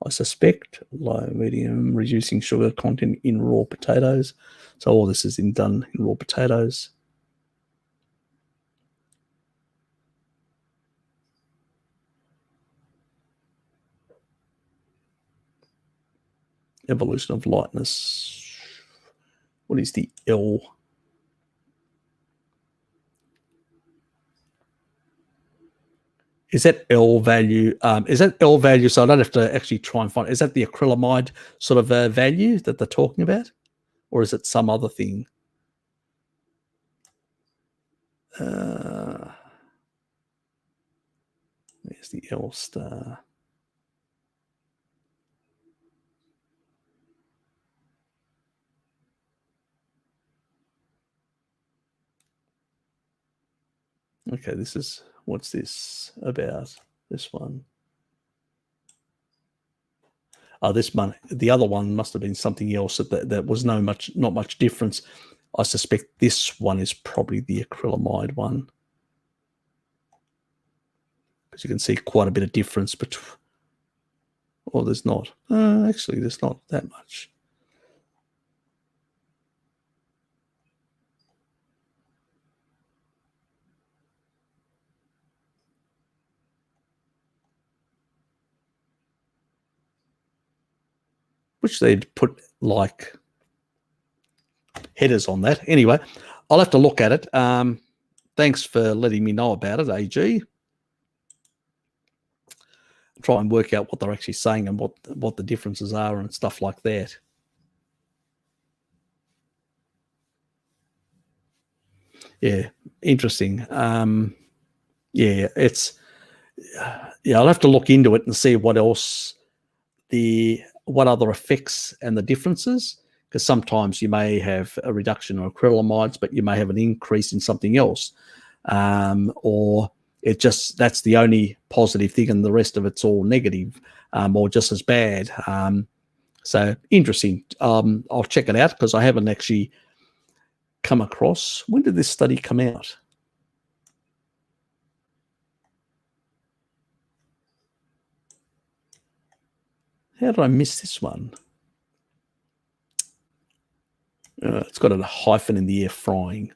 I suspect. Low, medium, reducing sugar content in raw potatoes. So all this is done in raw potatoes. Evolution of lightness. What is the L? Is that L value? Is that L value? So I don't have to actually try and find. Is that the acrylamide sort of value that they're talking about, or is it some other thing? There's the L star. Okay, what's this about? This one. Oh, this one. The other one must have been something else that was not much difference. I suspect this one is probably the acrylamide one, because you can see quite a bit of difference between. Oh, there's not. Actually, there's not that much. Which they'd put like headers on that. Anyway, I'll have to look at it. Thanks for letting me know about it, AG. Try and work out what they're actually saying and what the differences are and stuff like that. Yeah, interesting. Yeah, I'll have to look into it and see what else, what other effects and the differences, because sometimes you may have a reduction in acrylamides, but you may have an increase in something else, or that's the only positive thing and the rest of it's all negative, or just as bad. So interesting. I'll check it out because I haven't actually come across. When did this study come out? How did I miss this one? It's got a hyphen in the air frying.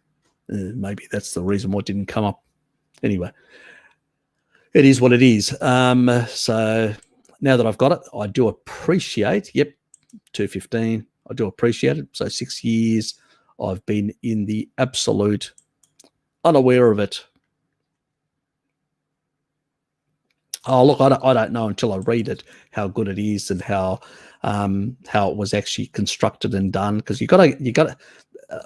Maybe that's the reason why it didn't come up. Anyway, it is what it is. So now that I've got it, I do appreciate, 215, I do appreciate it. So 6 years I've been in the absolute unaware of it. Oh, look, I don't know until I read it how good it is and how it was actually constructed and done. Because you got to,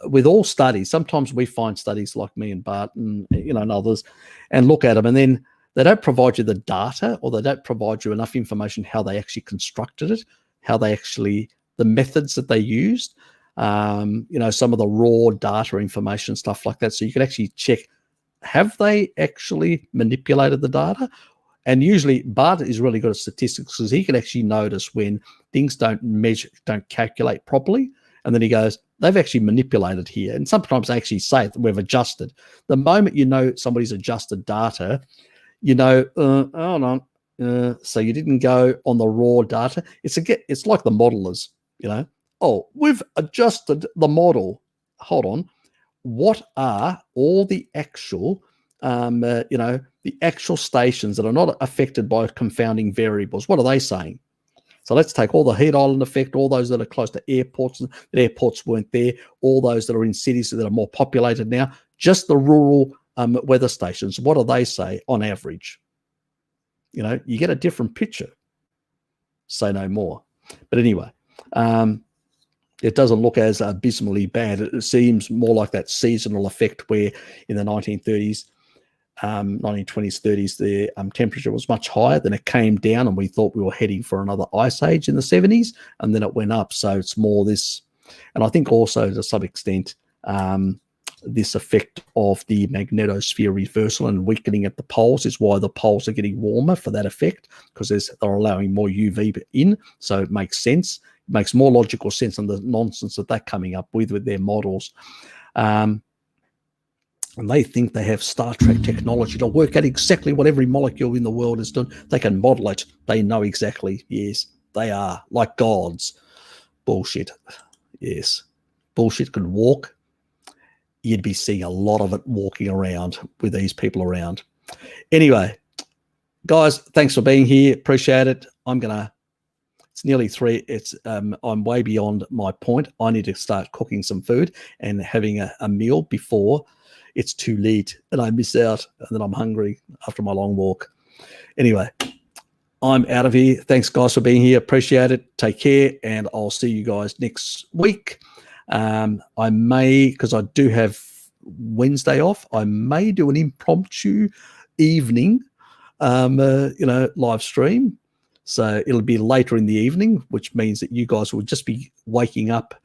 with all studies, sometimes we find studies like me and Bart and and others, and look at them, and then they don't provide you the data, or they don't provide you enough information how they actually constructed it, the methods that they used, some of the raw data information, stuff like that. So you can actually check, have they actually manipulated the data? And usually Bart is really good at statistics because he can actually notice when things don't calculate properly. And then he goes, they've actually manipulated here. And sometimes they actually say that we've adjusted. The moment somebody's adjusted data, hold on. So you didn't go on the raw data. It's like the modelers, oh, we've adjusted the model. Hold on. What are all the actual, the actual stations that are not affected by confounding variables? What are they saying? So let's take all the heat island effect, all those that are close to airports, that airports weren't there, all those that are in cities that are more populated now, just the rural weather stations. What do they say on average? You get a different picture. Say no more. But anyway, it doesn't look as abysmally bad. It seems more like that seasonal effect where in the 1930s, 1920s, 30s, the temperature was much higher. Then it came down and we thought we were heading for another ice age in the 70s, and then it went up. So it's more this, and I think also to some extent, this effect of the magnetosphere reversal and weakening at the poles is why the poles are getting warmer for that effect, because they're allowing more UV in. So it makes sense. It makes more logical sense than the nonsense that they're coming up with their models. And they think they have Star Trek technology to work out exactly what every molecule in the world is doing. They can model it. They know exactly. Yes, they are like gods. Bullshit. Yes. Bullshit could walk. You'd be seeing a lot of it walking around with these people around. Anyway, guys, thanks for being here. Appreciate it. It's nearly 3. I'm way beyond my point. I need to start cooking some food and having a meal before it's too late and I miss out, and then I'm hungry after my long walk. Anyway, I'm out of here. Thanks, guys, for being here. Appreciate it. Take care, and I'll see you guys next week. I may, because I do have Wednesday off, I may do an impromptu evening, live stream. So it'll be later in the evening, which means that you guys will just be waking up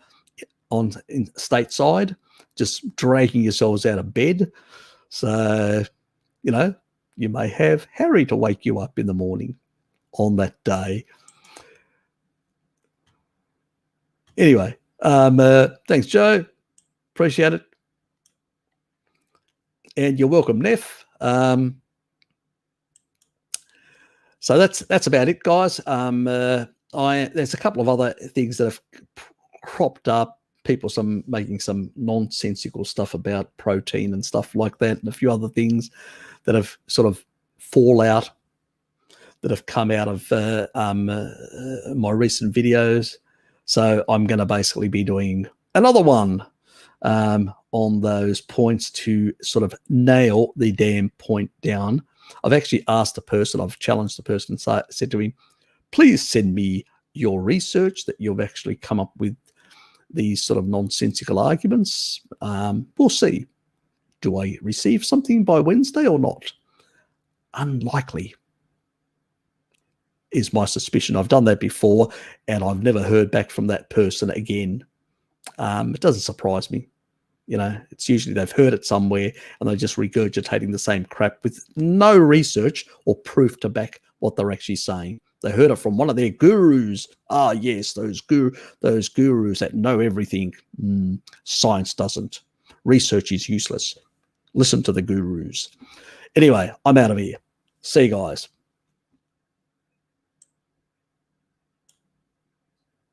in stateside, just dragging yourselves out of bed. So, you may have Harry to wake you up in the morning on that day. Anyway, thanks, Joe. Appreciate it. And you're welcome, Neff. So that's about it, guys. There's a couple of other things that have cropped up. People making some nonsensical stuff about protein and stuff like that, and a few other things that have sort of fallout that have come out of my recent videos. So I'm going to basically be doing another one on those points to sort of nail the damn point down. I've actually asked the person, I've challenged the person, said to him, please send me your research that you've actually come up with these sort of nonsensical arguments. We'll see. Do I receive something by Wednesday or not? Unlikely is my suspicion. I've done that before and I've never heard back from that person again. It doesn't surprise me. You know, it's usually they've heard it somewhere and they're just regurgitating the same crap with no research or proof to back what they're actually saying. They heard it from one of their gurus. Ah, yes, those gurus that know everything. Science doesn't. Research is useless. Listen to the gurus. Anyway, I'm out of here. See you guys.